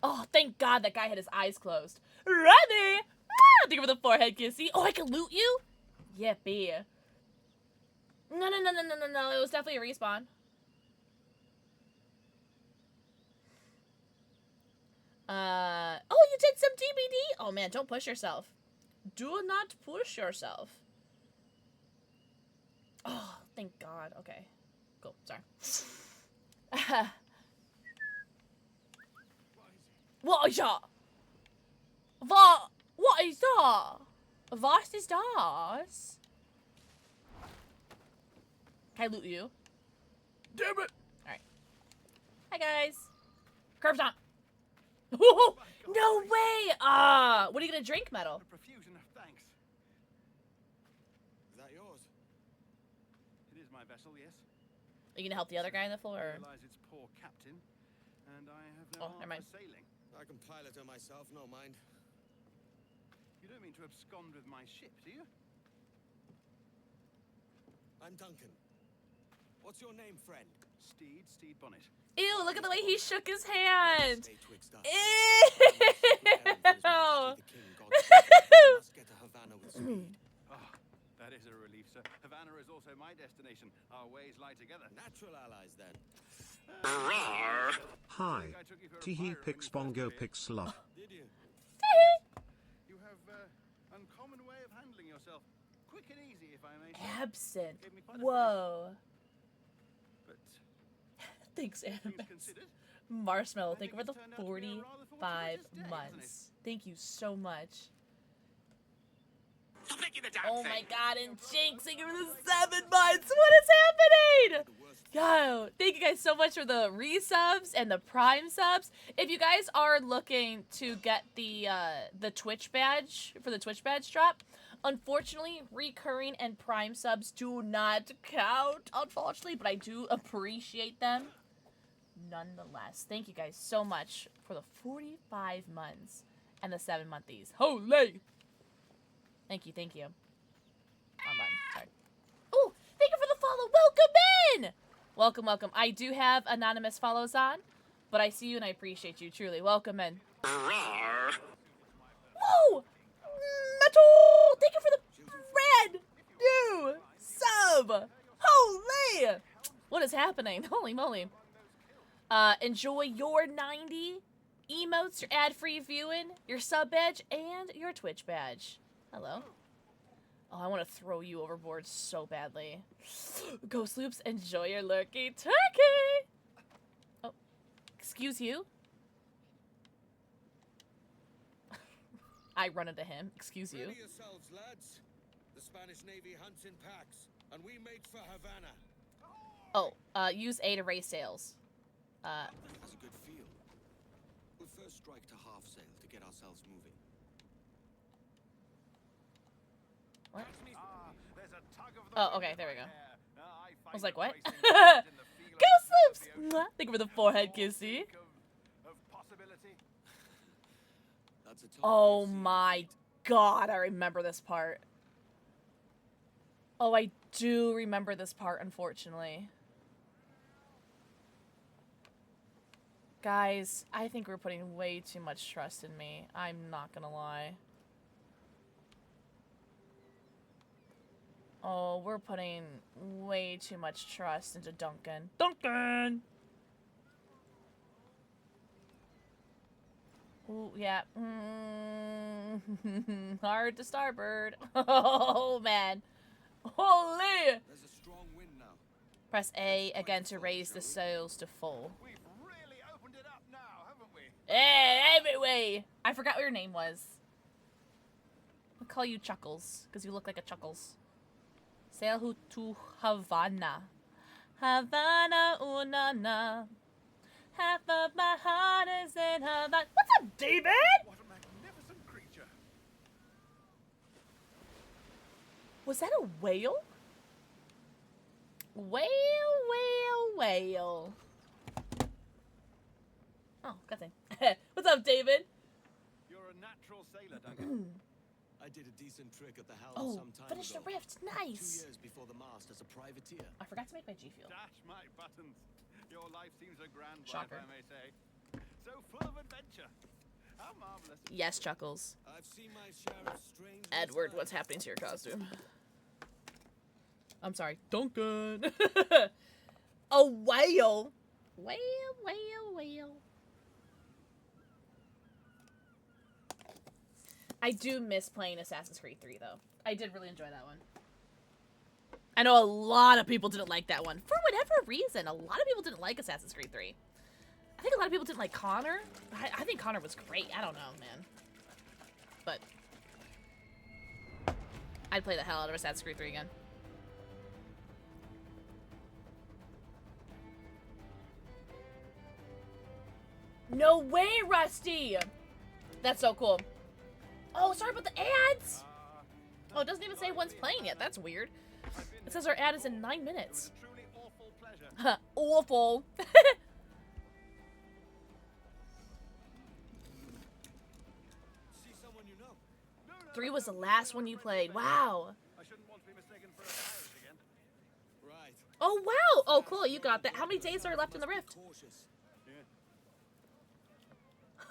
Oh, thank God that guy had his eyes closed. Ready? Ah, thank you for the forehead kissy. Oh, I can loot you? Yippee. No. It was definitely a respawn. Oh, you did some DBD? Oh, man, don't push yourself. Do not push yourself. Oh, thank God. Okay. Cool. Sorry. What is that? What is that? Was ist das? Can I loot you? Damn it! Alright. Hi, guys. Curves on. No way! What are you gonna drink, Metal? A profusion of thanks. Is that yours? It is my vessel, yes. Are you gonna help the other guy on the floor? I Or? realize it's poor captain, and I have no Oh, heart never mind. for sailing. I can pilot her myself, no mind. You don't mean to abscond with my ship, do you? I'm Duncan. What's your name, friend? Steed Bonnet. Ew, look at the way he shook his hand! Stay twixt us. Ew! The king, God must get to Havana with speed. Oh, that is a relief, sir. Havana is also my destination. Our ways lie together. Natural allies, then. Hi. Teehee Pixbongo Pixlove. Did you? You have uncommon way of handling yourself. quick and easy, if I may say. Absinthe. Gave me quite a Whoa. But Thanks, things Animus. considered, Marshmallow, I thank you think for the it's turned out to be a rather 45 fortuitous day, hasn't months. Thank you so much. Stop making the damn Oh thing. my god, and Jinx, thank you for the 7 months. What is happening? Yo, thank you guys so much for the resubs and the Prime subs. If you guys are looking to get the Twitch badge for the Twitch badge drop, unfortunately, recurring and Prime subs do not count, unfortunately, but I do appreciate them nonetheless. Thank you guys so much for the 45 months and the 7 monthlies. Holy! Thank you, thank you. Wrong button, sorry. Oh, thank you for the follow. Welcome in! Welcome, welcome. I do have anonymous follows on, but I see you and I appreciate you, truly. Welcome in. Rawr. Whoa! Metal! Thank you for the red new sub! Holy! What is happening? Holy moly. Enjoy your 90 emotes, your ad-free viewing, your sub badge, and your Twitch badge. Hello. Oh, I want to throw you overboard so badly. Ghost Loops, enjoy your lurky turkey! Oh, excuse you? I run into him. Excuse you. Ready yourselves, lads. The Spanish Navy hunts in packs, and we make for Havana. Oh, use A to raise sails. Has a good feel. We'll first strike to half sail to get ourselves moving. What? there's a tug of the Oh, wind okay, in there we my go. hair. I find was like, that what? racing in the feel Ghost of Loops! the ocean. Mwah. Thank you for the forehead More kissy. think of possibility. That's a tough Oh way of seeing my god, I remember this part. Oh, I do remember this part, unfortunately. Guys, I think we're putting way too much trust in me. I'm not gonna lie. Oh, we're putting way too much trust into Duncan. Duncan! Ooh, yeah. Hard to starboard. Oh, man. Holy! There's a strong wind now. Press A again to raise the sails to full. We've really opened it up now, haven't we? Hey, anyway! I forgot what your name was. I'll call you Chuckles, because you look like a Chuckles. Sail to Havana. Havana, ooh, na, na. Half of my heart is in Havana. What's up, David? What a magnificent creature. Was that a whale? Whale, whale, whale. Oh, good thing. What's up, David? You're a natural sailor, Duncan. I did a decent trick at the helm Oh, some time finish the ago. rift. 2 Nice. years before the mast as a privateer. I forgot to make my G Fuel. Dash my buttons. Your life seems a grand one, Shocker. if I may say. So full of adventure. How marvelous. Yes, Chuckles. I've seen my share of strange. Edward, what's happening to your costume? I'm sorry. Duncan. A whale. Whale, whale, whale. I do miss playing Assassin's Creed 3, though. I did really enjoy that one. I know a lot of people didn't like that one. For whatever reason, a lot of people didn't like Assassin's Creed 3. I think a lot of people didn't like Connor. I think Connor was great. I don't know, man. But I'd play the hell out of Assassin's Creed 3 again. No way, Rusty! That's so cool. Oh, sorry about the ads! Oh, it doesn't even say one's playing yet. That's weird. It says our ad is in 9 minutes. It was a truly awful pleasure. Huh, awful. See someone you know. No, no, 3 no, was the no, last no, one you no, played. no, no. Wow. I shouldn't want to be mistaken for a pirate again. Right. Oh, wow. Oh, cool. You got that. How many days are left in the Must be rift? cautious. Yeah.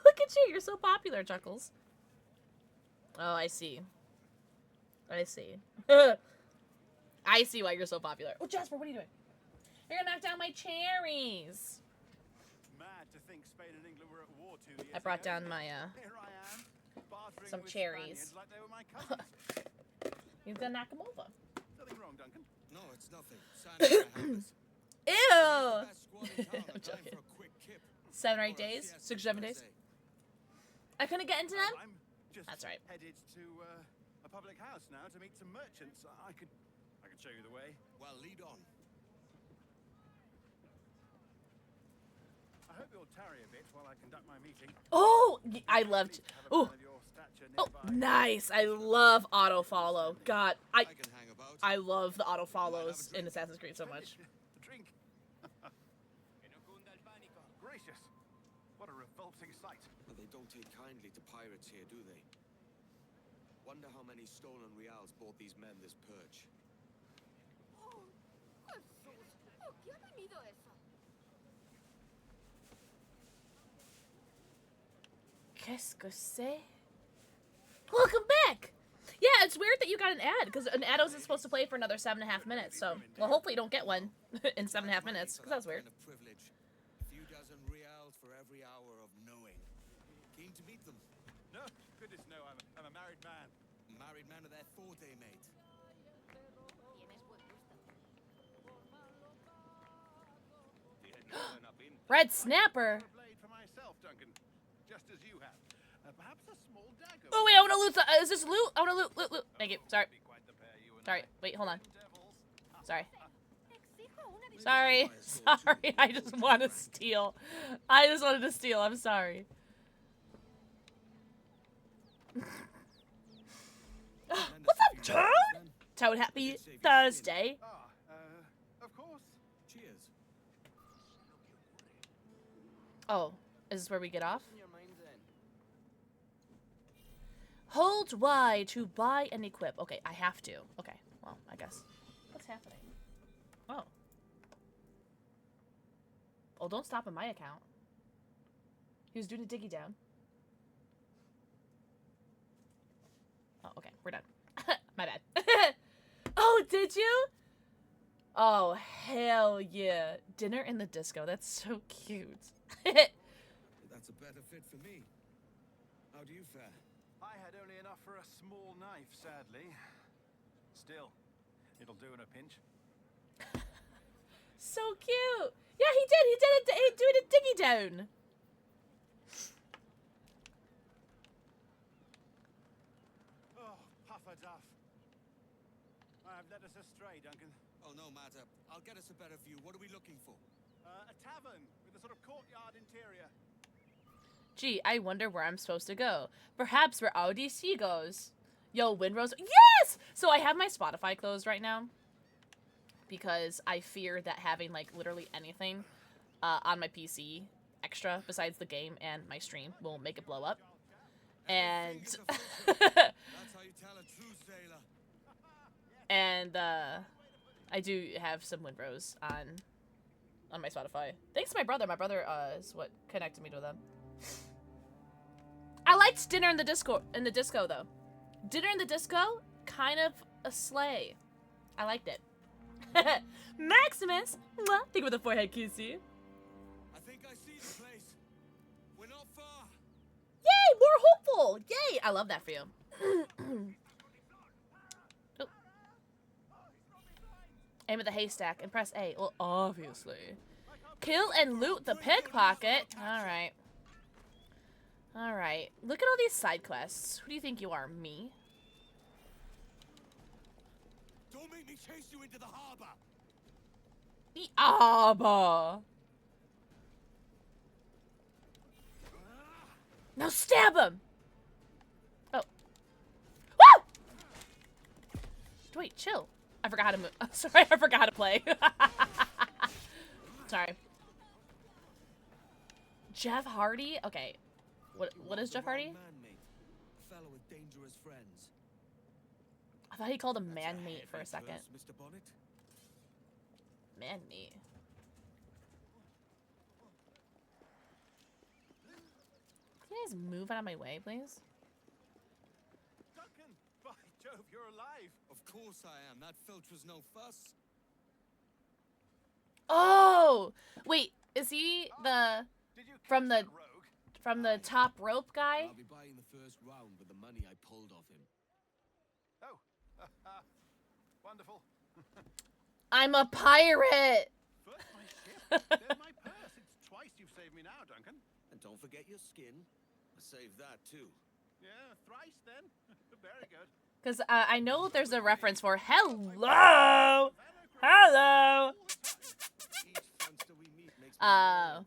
Look at you. You're so popular, Chuckles. Oh, I see. I see. I see why you're so popular. Oh, Jasper, what are you doing? You're gonna knock down my cherries. Mad to think Spain and England were at war 2 years I brought ago. down my, Here I am, bartering some with cherries. Spaniards like they were my cousins. He's gonna knock him over. Nothing wrong, Duncan. No, it's nothing. Sandy, I have this. Ew! Best squad in town. I'm I'm dying joking. for a quick kip. 7 or 8 Or a days? siesta, 6 or 7 should I days? say. I couldn't get into them? I'm just That's right. headed to a public house now to meet some merchants. I could show you the way. Well, lead on. I hope you'll tarry a bit while I conduct my meeting. Oh! I loved. Have a Oh! man of your stature Oh, nearby. nice! I love auto follow. God, I can hang about. I love the auto follows in Assassin's Creed so much. A drink. Gracious. What a revolting sight. But they don't take kindly to pirates here, do they? Wonder how many stolen reals bought these men this purge. Oh, Jesús. ¿Por qué ha venido eso? Qu'est-ce que c'est? Welcome back! Yeah, it's weird that you got an ad, because an ad wasn't supposed to play for another 7.5 minutes, so... Well, hopefully you don't get one in 7.5 minutes, because that was weird. Kind of privilege. A few dozen reals for every hour of knowing. Keen to meet them. No, goodness no, I'm a married man. Married man of their forte, mate. Tienes buen gusto. Red Snapper! A blade for myself, Duncan. Just as you have. Perhaps a small dagger. Oh wait, I want to loot the, is this loot? I want to loot. Thank you, sorry. Be quite the pair, you and Sorry, I. wait, hold on. Devils. Sorry. Exijo una disculpa. Sorry, sorry, I just want to steal. I just wanted to steal, I'm sorry. What's up, Toad? Toad, happy Thursday. Of course. Cheers. Oh, is this where we get off? In your mind then. Hold Y to buy and equip. Okay, I have to. Okay, well, I guess. What's happening? Oh. Oh, don't stop in my account. He was doing a diggy down. Oh, okay, we're done. My bad. Oh, did you? Oh, hell yeah. Dinner in the disco. That's so cute. That's a better fit for me. How do you fare? I had only enough for a small knife, sadly. Still, it'll do in a pinch. So cute. Yeah, he did. He did it. He did a diggy down. Oh, puffer duff. I have led us astray, Duncan. Oh, no matter. I'll get us a better view. What are we looking for? A tavern with a sort of courtyard interior. Gee, I wonder where I'm supposed to go. Perhaps where ODC goes. Yo, Windrose. Yes! So I have my Spotify closed right now. Because I fear that having, like, literally anything on my PC extra besides the game and my stream will make it blow up. And... That's how you tell a true sailor. and, I do have some Windrose on my Spotify. Thanks to my brother. My brother, is what connected me to them. I liked Dinner in the Disco, though. Dinner in the Disco, kind of a sleigh. I liked it. Maximus! Mwah. Think with the forehead kissy. I think I see the place. We're not far. Yay! More hopeful! Yay! I love that for you. Oh. Aim at the haystack and press A. Well, obviously. Kill and loot the pickpocket. Alright. Alright. Look at all these side quests. Who do you think you are? Me? Don't make me chase you into the harbor. The Abba. Now stab him! Oh. Woo! Wait, chill. I forgot how to move. Sorry, I forgot how to play. Sorry. Jeff Hardy? Okay. What is Jeff Hardy? Man, mate. A fellow with dangerous friends. I thought he called him That's man-meat for a heavy second. verse, Mr. Bonnet. Man-meat. Can you guys move out of my way, please? Duncan! By Jove, you're alive! Of course I am. That filch was no fuss. Oh! Wait, is he the... Did you From catch the- that rogue? from the top rope guy? I'll be buying the first round with the money I pulled off him. Oh, Wonderful. I'm a pirate! First my ship, then my purse. It's twice you've saved me now, Duncan. And don't forget your skin. I saved that too. Yeah, thrice then. Very good. Because I know there's a reference for hello! Hello! Each funster we meet makes me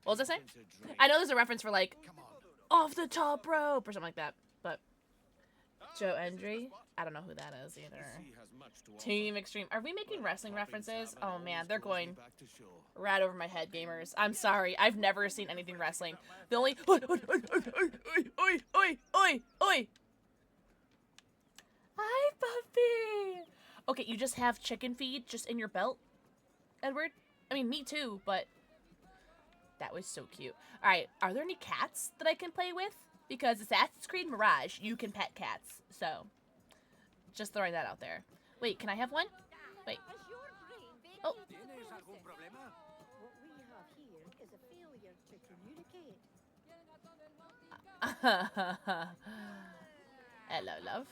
What was I saying? more tempted to drink. I know there's a reference for, like, off the top rope or something like that, but Joe Endry? I don't know who that is either. The sea has much to offer, Team Extreme. Are we making but wrestling popping references? salmon Oh man, always they're draws me going back to shore. right over my head, gamers. I'm sorry. I've never seen anything wrestling. The only... Oi, oi, oi, oi, oi, oi, oi, oi. Hi, Puppy! Okay, you just have chicken feed just in your belt, Edward? I mean, me too, but... That was so cute. Alright, are there any cats that I can play with? Because Assassin's Creed Mirage, you can pet cats, so... Just throwing that out there. Wait, can I have one? Wait. Oh. What we have here is a failure to communicate. Hello, love.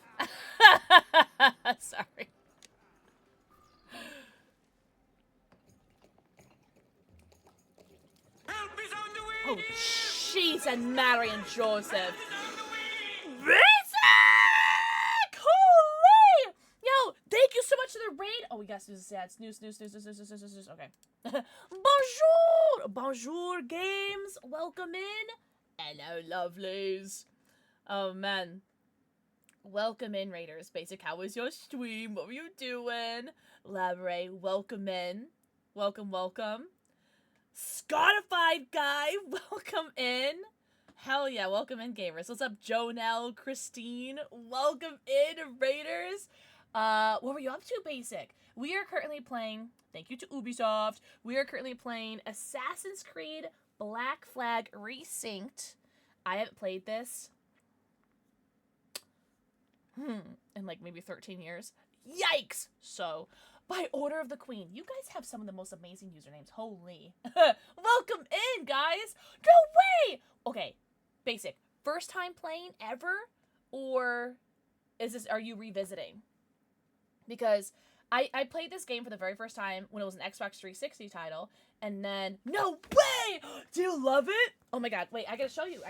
Sorry. Oh, jeez, and Mary and Joseph. Holy! Yo, thank you so much for the raid. Oh, we got snooze, sad. Snooze. Okay. Bonjour! Bonjour, games. Welcome in. Hello, lovelies. Oh, man. Welcome in, Raiders. Basic, how was your stream? What were you doing? Labre, welcome in. Welcome. Scottified guy, welcome in. Hell yeah, welcome in, gamers. What's up, Jonelle, Christine? Welcome in, Raiders. What were you up to, Basic? We are currently playing, thank you to Ubisoft, we are currently playing Assassin's Creed Black Flag Resynced. I haven't played this in like maybe 13 years. Yikes! So, by order of the Queen, you guys have some of the most amazing usernames. Holy. Welcome in, guys! No way! Okay, Basic. First time playing ever? Or are you revisiting? Because I played this game for the very first time when it was an Xbox 360 title, and then, no way! Do you love it? Oh my god, wait, I gotta show you.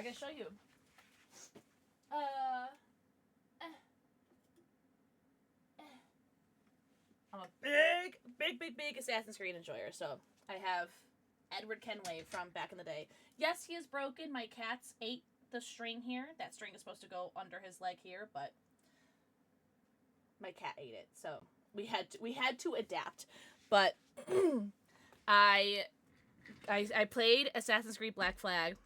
I'm a big Assassin's Creed enjoyer, so I have Edward Kenway from back in the day. Yes, he is broken. My cats ate the string here. That string is supposed to go under his leg here, but my cat ate it, so we had to adapt. But I played Assassin's Creed Black Flag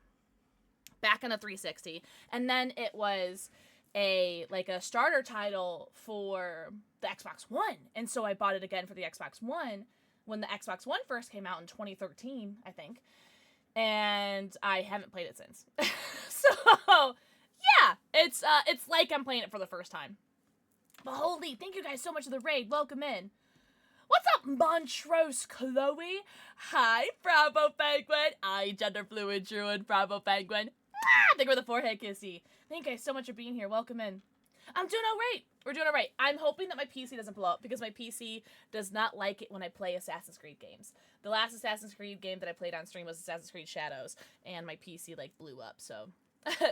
back on the 360, and then it was a starter title for the Xbox One, and so I bought it again for the Xbox One when the Xbox One first came out in 2013, I think, and I haven't played it since. So yeah, it's like I'm playing it for the first time. But holy, thank you guys so much for the raid. Welcome in. What's up, Montrose Chloe? Hi, Bravo Penguin. I gender fluid druid, Bravo Penguin. Thank you for the forehead kissy. Thank you guys so much for being here. Welcome in. I'm doing alright. We're doing alright. I'm hoping that my PC doesn't blow up because my PC does not like it when I play Assassin's Creed games. The last Assassin's Creed game that I played on stream was Assassin's Creed Shadows, and my PC blew up, so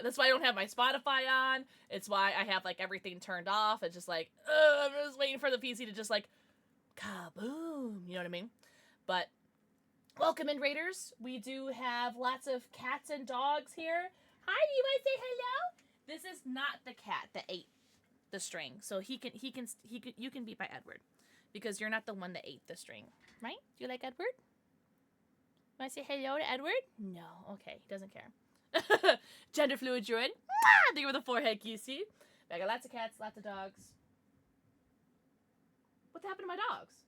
that's why I don't have my Spotify on. It's why I have everything turned off. It's just I'm just waiting for the PC to just kaboom, you know what I mean? But welcome in, Raiders. We do have lots of cats and dogs here. Hi, do you want to say hello? This is not the cat that ate the string, so you can be by Edward, because you're not the one that ate the string, right? Do you like Edward? Want to say hello to Edward? No, okay, he doesn't care. Gender fluid druid. Thank you for the forehead, kissy. I got lots of cats, lots of dogs. What happened to my dogs?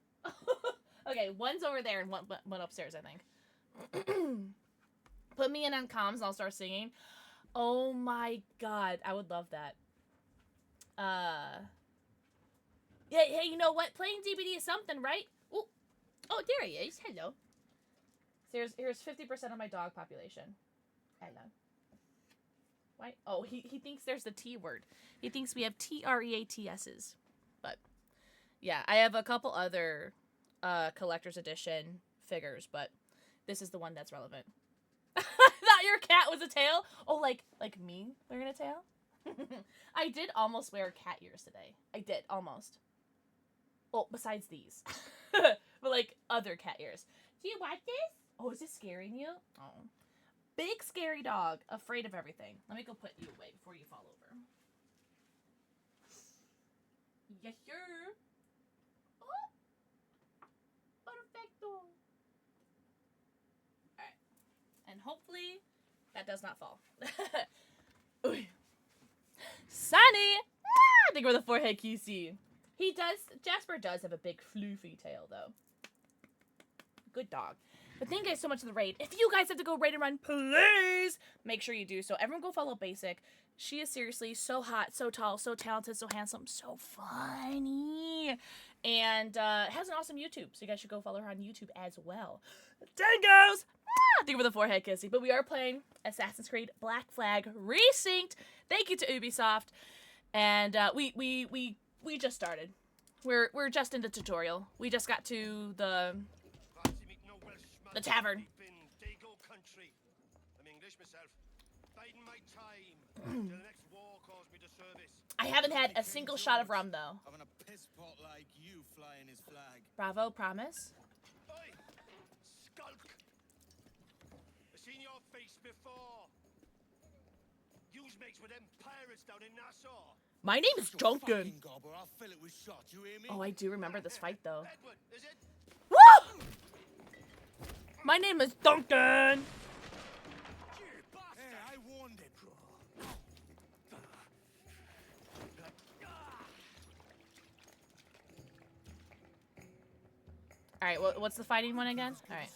Okay, one's over there and one upstairs, I think. Put me in on comms and I'll start singing. Oh my god, I would love that. Yeah, hey, you know what? Playing DBD is something, right? Ooh. Oh, there he is. Hello. So here's 50% of my dog population. Hello. Why? Oh, he thinks there's the T word. He thinks we have TREATS's. But Yeah, I have a couple other collector's edition figures, but this is the one that's relevant. I thought your cat was a tail. Oh, like me wearing a tail? I did almost wear cat ears today. I did, almost. Well, besides these. But, like, other cat ears. Do you want this? Oh, is it scaring you? Oh. Big scary dog, afraid of everything. Let me go put you away before you fall over. Yes, sir. Oh. Perfecto. Alright. And hopefully, that does not fall. Ooh. Sunny! Ah, I think we're the forehead QC. Jasper does have a big floofy tail, though. Good dog. But thank you guys so much for the raid. If you guys have to go raid and run, please make sure you do so. Everyone go follow Basic. She is seriously so hot, so tall, so talented, so handsome, so funny. And has an awesome YouTube, so you guys should go follow her on YouTube as well. Dangos! Ah, thank you for the forehead kissy. But we are playing Assassin's Creed Black Flag Resynced. Thank you to Ubisoft. And we just started. We're just in the tutorial. We just got to the tavern. I haven't had a single shot of rum though. Having a piss pot like you flying his flag. Bravo, promise. Oi! Skulk! I've seen your face before. Yous makes with them pirates down in Nassau. My name is Duncan. Gobber, I'll fill it with shot, you hear me? Oh, I do remember this fight though. Edward, is it? Woo! My name is Duncan. Hey, I warned him. All right, what's the fighting one again? All right.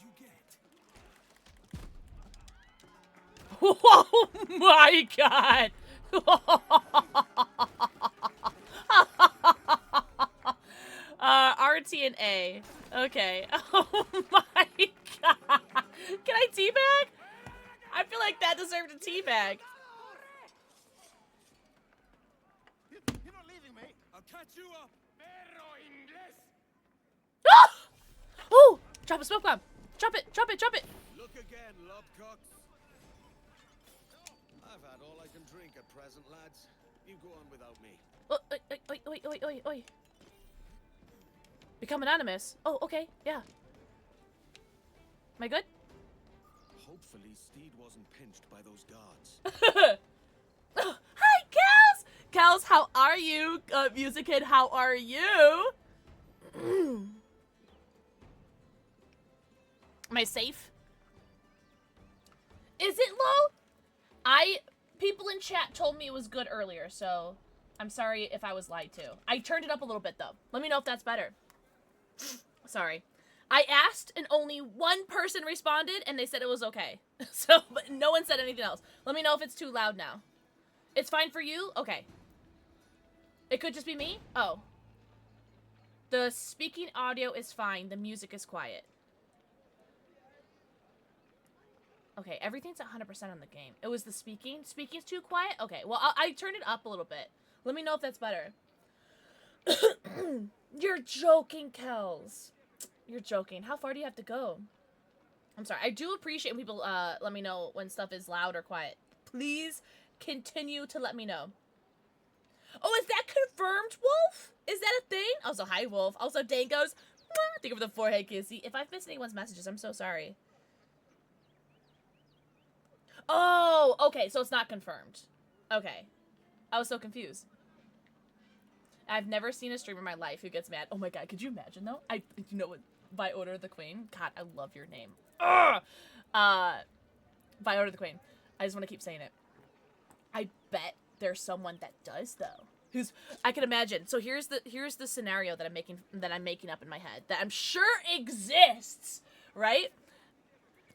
Oh my god! RT and A. Okay. Oh my god. Can I teabag? I feel like that deserved a teabag. You're not leaving me. I'll catch you up. Pero inglés. Ah! Oh! Drop a smoke bomb. Drop it, drop it, drop it. Look again, lobcocks. I've had all I can drink at present, lads. You go on without me. Oh, oi. Become anonymous. Oh, okay, yeah. Am I good? Hopefully Steed wasn't pinched by those guards. Oh, hi, Kels! Kels, how are you? Music Kid, how are you? Am I safe? Is it low? People in chat told me it was good earlier, so I'm sorry if I was lied to. I turned it up a little bit, though. Let me know if that's better. Sorry. I asked, and only one person responded, and they said it was okay. So, but no one said anything else. Let me know if it's too loud now. It's fine for you? Okay. It could just be me? Oh. The speaking audio is fine. The music is quiet. Okay, everything's 100% on the game. It was the speaking. Speaking's too quiet? Okay, well, I turned it up a little bit. Let me know if that's better. You're joking, Kels. You're joking. How far do you have to go? I'm sorry. I do appreciate when people let me know when stuff is loud or quiet. Please continue to let me know. Oh, is that confirmed, Wolf? Is that a thing? Also, hi, Wolf. Also, Dane goes, thank you for the forehead kissy. If I've missed anyone's messages, I'm so sorry. Oh, okay, so it's not confirmed. Okay. I was so confused. I've never seen a streamer in my life who gets mad. Oh my god, could you imagine, though? You know what? By Order of the Queen? God, I love your name. Ugh! By Order of the Queen. I just want to keep saying it. I bet there's someone that does, though. Who's, I can imagine. So here's the scenario that I'm making up in my head. That I'm sure exists, right?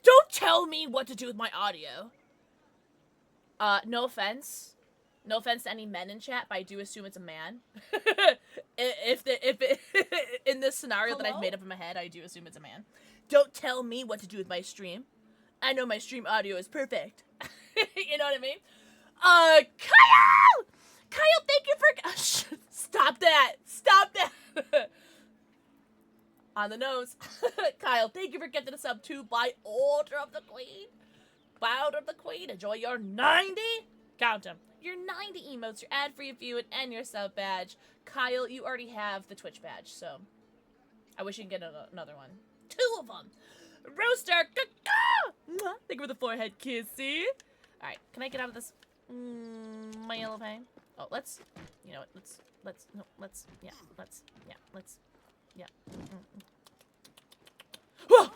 Don't tell me what to do with my audio. No offense. No offense to any men in chat, but I do assume it's a man. In this scenario that I've made up in my head, I do assume it's a man. Don't tell me what to do with my stream. I know my stream audio is perfect. You know what I mean? Kyle! Kyle, thank you for... Stop that. Stop that. On the nose. Kyle, thank you for getting us up to by order of the queen. By order of the queen, enjoy your 90. Count them. Your 90 emotes, your ad-free viewing, and your sub badge. Kyle, you already have the Twitch badge, so I wish you could get another one. 2 of them. Rooster, thank you for the forehead kissy. All right, can I get out of this? My yellow pain. Oh, let's. You know what? Let's. Yeah. Whoa!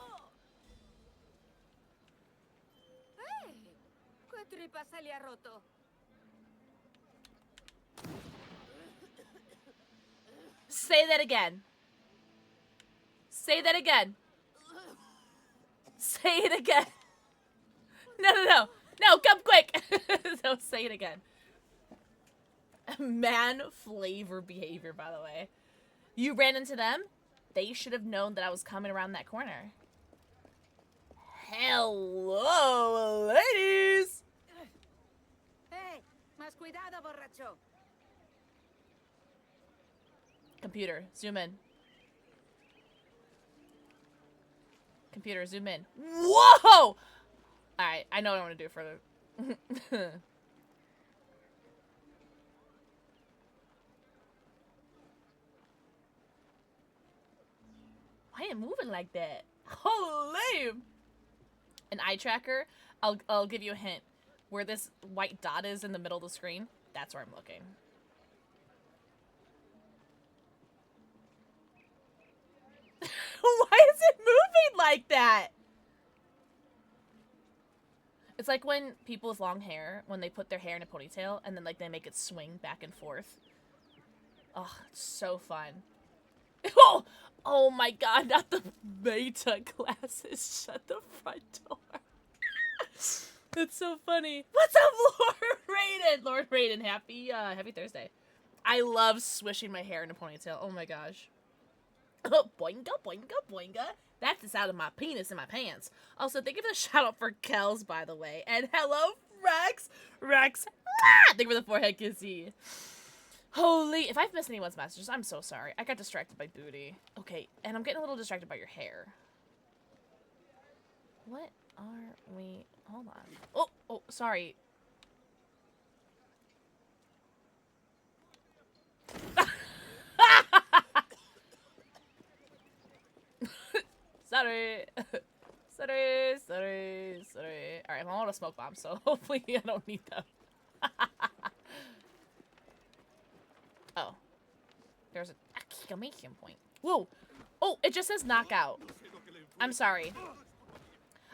Hey, ¿qué tripa se le ha roto? Say that again. Say that again. Say it again. No, come quick. No, say it again. Man flavor behavior, by the way. You ran into them? They should have known that I was coming around that corner. Hello, ladies. Hey, más cuidado, borracho. Computer, zoom in. Computer, zoom in. Whoa! Alright, I know what I want to do further. Why am I moving like that? Holy! An eye tracker? I'll give you a hint. Where this white dot is in the middle of the screen, that's where I'm looking. Why is it moving like that? It's like when people with long hair, when they put their hair in a ponytail and then like they make it swing back and forth. Oh, it's so fun. Oh! Oh my god, not the beta classes. Shut the front door. That's so funny. What's up, Lord Raiden? Lord Raiden, happy Thursday. I love swishing my hair in a ponytail. Oh my gosh. Boinga, boinga, boinga. That's the sound of my penis in my pants. Also, thank you for the shout out for Kels, by the way. And hello, Rex. Rex. Thank you for the forehead kissy. Holy, if I've missed anyone's messages, I'm so sorry. I got distracted by booty. Okay, and I'm getting a little distracted by your hair. What are we... Hold on. Oh, sorry. Sorry. Sorry. Alright, I'm on a smoke bomb, so hopefully I don't need them. Oh. There's an exclamation point. Whoa! Oh, it just says knockout. I'm sorry.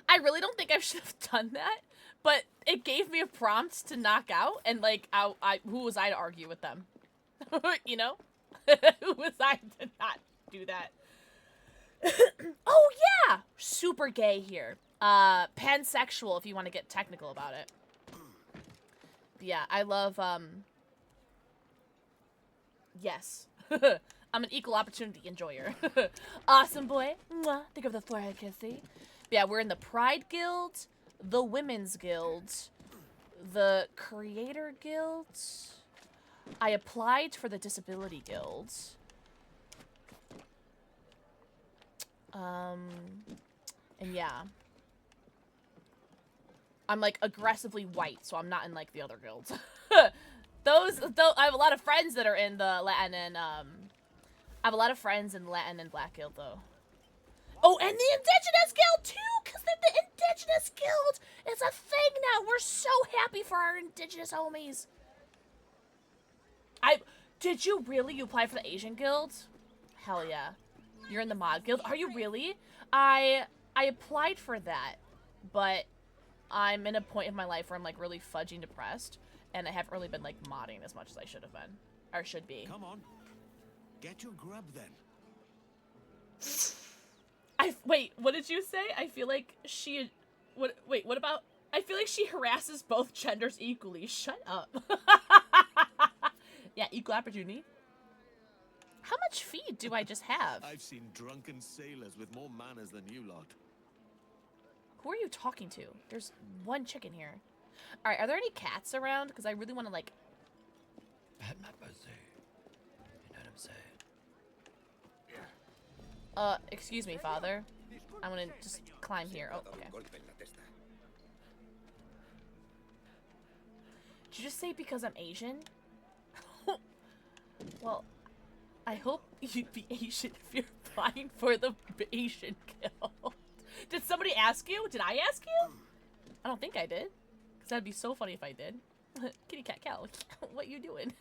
I really don't think I should have done that, but it gave me a prompt to knock out, and like, who was I to argue with them? You know? Who was I to not do that? Oh yeah! Super gay here. Pansexual if you want to get technical about it. But yeah, I love, yes. I'm an equal opportunity enjoyer. Awesome boy. Mwah. Think of the forehead kissy. But yeah, we're in the Pride Guild, the Women's Guild, the Creator Guild. I applied for the Disability Guild. And yeah. I'm like aggressively white, so I'm not in like the other guilds. Those I have a lot of friends that are in the Latin and I have a lot of friends in Latin and Black Guild though. Oh, and the Indigenous Guild too, because the Indigenous Guild is a thing now. We're so happy for our Indigenous homies. Did you really? You applied for the Asian Guild? Hell yeah. You're in the Mod Guild? Are you really? I applied for that, but I'm in a point in my life where I'm like really fudging depressed, and I haven't really been like modding as much as I should have been, or should be. Come on, get your grub then. Wait, what did you say? I feel like she, wait, what about, I feel like she harasses both genders equally. Shut up. Yeah, equal opportunity. How much feed do I just have? I've seen drunken sailors with more manners than you lot. Who are you talking to? There's one chicken here. All right, are there any cats around? Because I really want to like... Pet my pussy. You know what I'm saying? Excuse me, father. I'm gonna just climb here. Oh, okay. Did you just say because I'm Asian? Well, I hope you'd be Asian if you're applying for the Asian Guild. Did somebody ask you? Did I ask you? I don't think I did. Because that'd be so funny if I did. Kitty cat cow, what you doing?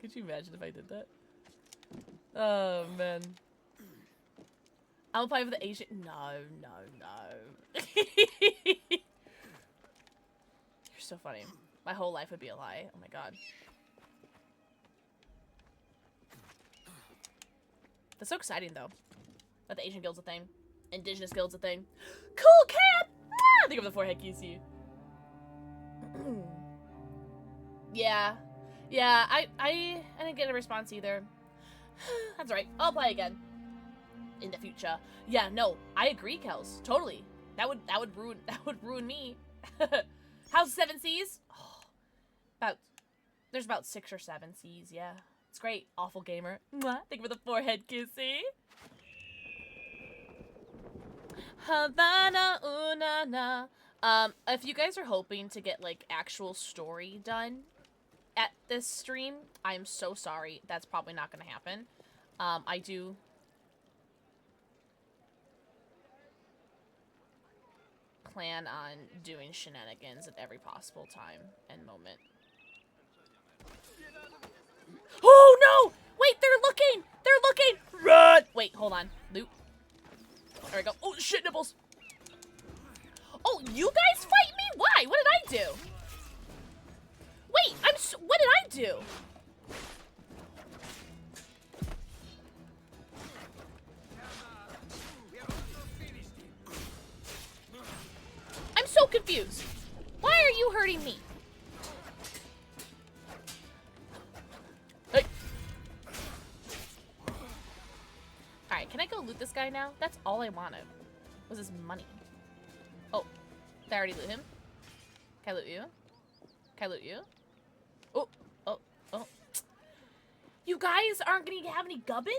Could you imagine if I did that? Oh, man. I'll apply for the Asian. No, no, no. You're so funny. My whole life would be a lie. Oh my god. That's so exciting, though. That the Asian Guild's a thing. Indigenous Guild's a thing. Cool cat! Ah! Think of the forehead QC. Yeah. Yeah, I didn't get a response either. That's right. I'll play again. In the future. Yeah, no, I agree, Kels. Totally. That would ruin me. How's 7 C's? Oh, there's about 6 or 7 C's, yeah. It's great. Awful gamer. Mwah. Thank you for the forehead kissy. Havana Unana. If you guys are hoping to get like actual story done at this stream, I'm so sorry. That's probably not gonna happen. I do plan on doing shenanigans at every possible time and moment. Oh no! Wait, they're looking! They're looking! Run! Wait, hold on. Loot. There we go. Oh shit, nipples! Oh, you guys fight me? Why? What did I do? Wait, what did I do? I'm so confused. Why are you hurting me? Hey. Alright, can I go loot this guy now? That's all I wanted. Was his money. Oh, did I already loot him? Can I loot you? Can I loot you? Oh, oh, oh. You guys aren't gonna have any gubbins?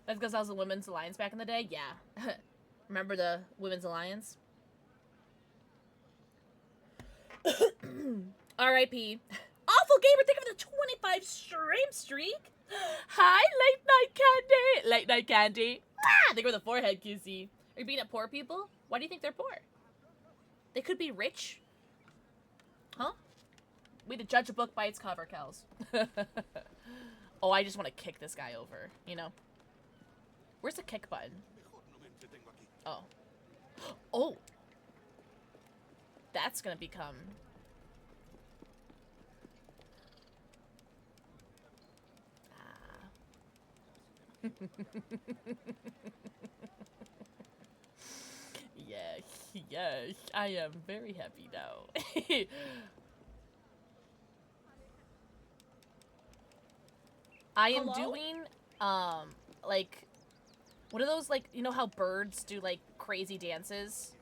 That's because I was a Women's Alliance back in the day? Yeah. Remember the Women's Alliance? R.I.P. Awful Gamer, thank you for the 25 stream streak. Hi, Late Night Candy. Late Night Candy. Ah, thank you for the forehead kissy. Are you being at poor people? Why do you think they're poor? They could be rich. Huh? We to judge a book by its cover, Kels. Oh, I just want to kick this guy over, you know? Where's the kick button? Oh. Oh! That's gonna become... Yes, yes, I am very happy now. I am doing, like, what are those, like, you know how birds do, like, crazy dances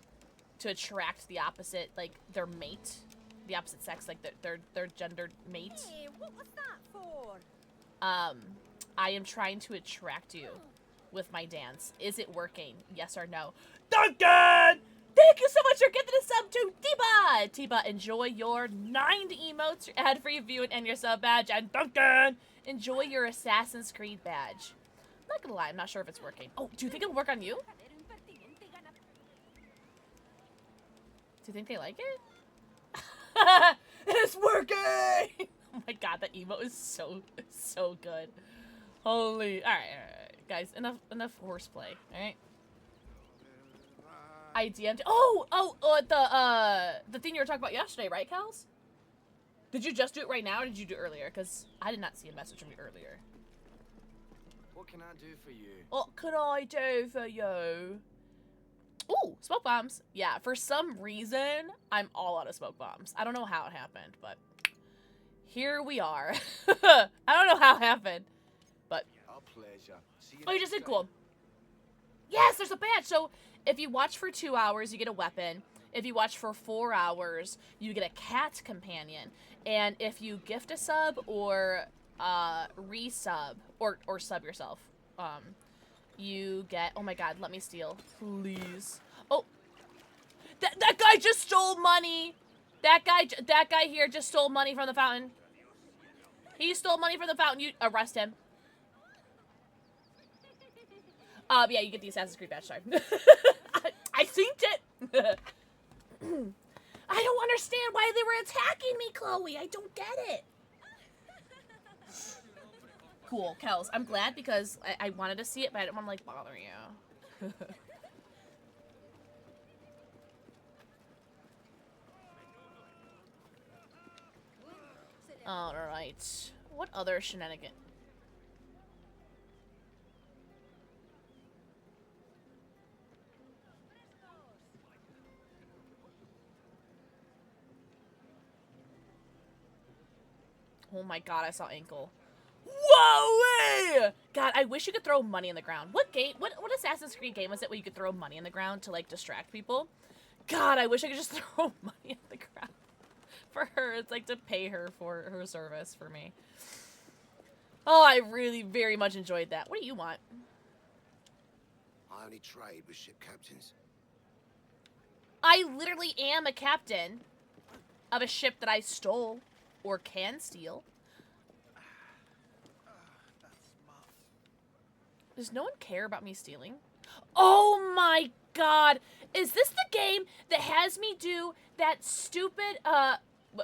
to attract the opposite, like, their mate? The opposite sex, like, their gendered mate? Hey, what was that for? I am trying to attract you with my dance. Is it working? Yes or no? Duncan! Thank you so much for getting a sub to Tiba! Tiba, enjoy your 9 emotes, your ad-free viewing, and your sub badge. And Duncan, enjoy your Assassin's Creed badge. I'm not gonna lie, I'm not sure if it's working. Oh, do you think it'll work on you? Do you think they like it? It's working! Oh my god, that emote is so good. Holy, all right, guys, enough horseplay, all right? I DM'd. The thing you were talking about yesterday, right, Kels? Did you just do it right now, or did you do it earlier? Because I did not see a message from you earlier. What can I do for you? What can I do for you? Ooh, smoke bombs. Yeah, for some reason, I'm all out of smoke bombs. I don't know how it happened, but here we are. I don't know how it happened, but... Our pleasure. Oh, you just did cool. Yes, there's a badge. So if you watch for 2 hours, you get a weapon. If you watch for 4 hours, you get a cat companion. And if you gift a sub or resub or sub yourself, you get, oh my god, let me steal, please. Oh, that guy just stole money. That guy here just stole money from the fountain. He stole money from the fountain. You arrest him. Yeah, you get the Assassin's Creed badge. Sorry. I synced it. I don't understand why they were attacking me, Chloe. I don't get it. Cool, Kels. I'm glad because I wanted to see it, but I didn't want to, like, bother you. Alright. What other shenanigan? Oh my god, I saw ankle. Whoa! God, I wish you could throw money in the ground. What game? What Assassin's Creed game was it where you could throw money in the ground to, like, distract people? God, I wish I could just throw money in the ground for her. It's like to pay her for her service for me. Oh, I really very much enjoyed that. What do you want? I only trade with ship captains. I literally am a captain of a ship that I stole or can steal. Does no one care about me stealing? Oh my god! Is this the game that has me do that stupid,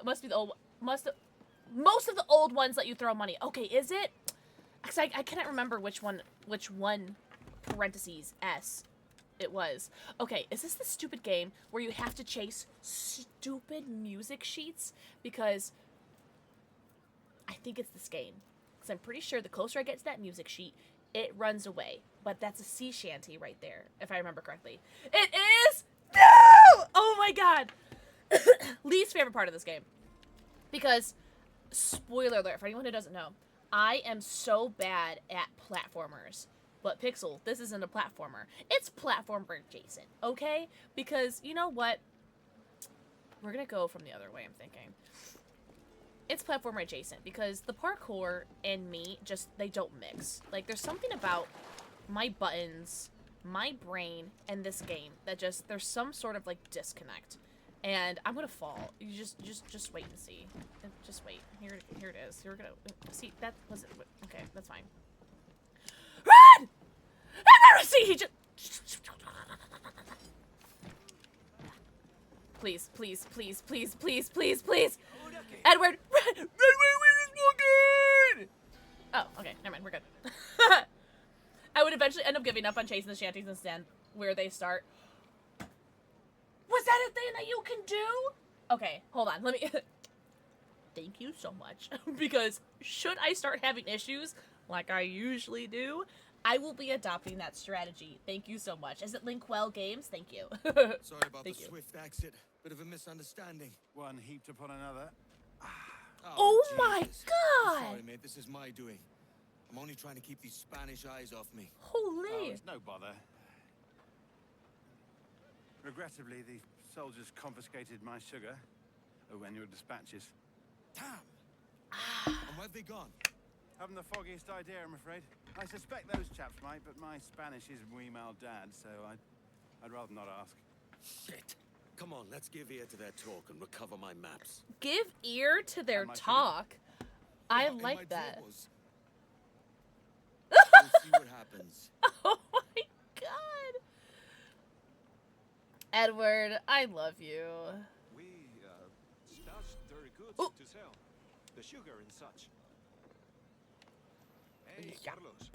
must be the old, most of the old ones let you throw money. Okay, is it? Cause I cannot remember which one, parentheses, S, it was. Okay, is this the stupid game where you have to chase stupid music sheets? Because I think it's this game. Because I'm pretty sure the closer I get to that music sheet, it runs away. But that's a sea shanty right there, if I remember correctly. It is? No! Oh my god! Least favorite part of this game. Because, spoiler alert, for anyone who doesn't know, I am so bad at platformers. But Pixel, this isn't a platformer. It's platformer adjacent, okay? Because, you know what? We're gonna go from the other way, I'm thinking. It's platformer adjacent because the parkour and me just, they don't mix. Like, there's something about my buttons, my brain, and this game that just, there's some sort of, like, disconnect. And I'm gonna fall. You just wait and see. Just wait. Here it is. You're gonna see. That was it. Okay, that's fine. Run! See, he just. Please, please, please, please, please, please, please. Edward, run! Oh, okay. Never mind. We're good. I would eventually end up giving up on chasing the shanties instead, where they start. Was that a thing that you can do? Okay, hold on. Let me... Thank you so much. Because should I start having issues, like I usually do, I will be adopting that strategy. Thank you so much. Is it Linkwell Games? Thank you. Sorry about the swift exit. Bit of a misunderstanding. One heaped upon another. Oh my Jesus. god! I'm sorry, mate. This is my doing. I'm only trying to keep these Spanish eyes off me. Holy. Oh, it's no bother. Regrettably, the soldiers confiscated my sugar when your dispatches. Damn! And where've they gone? Haven't the foggiest idea, I'm afraid. I suspect those chaps might, but my Spanish is muy mal dad, so I'd rather not ask. Shit. Come on, let's give ear to their talk and recover my maps. Give ear to their talk? I like that. We'll see what happens. Oh my god. Edward, I love you. We stashed their goods to sell. The sugar and such. Hey, Carlos.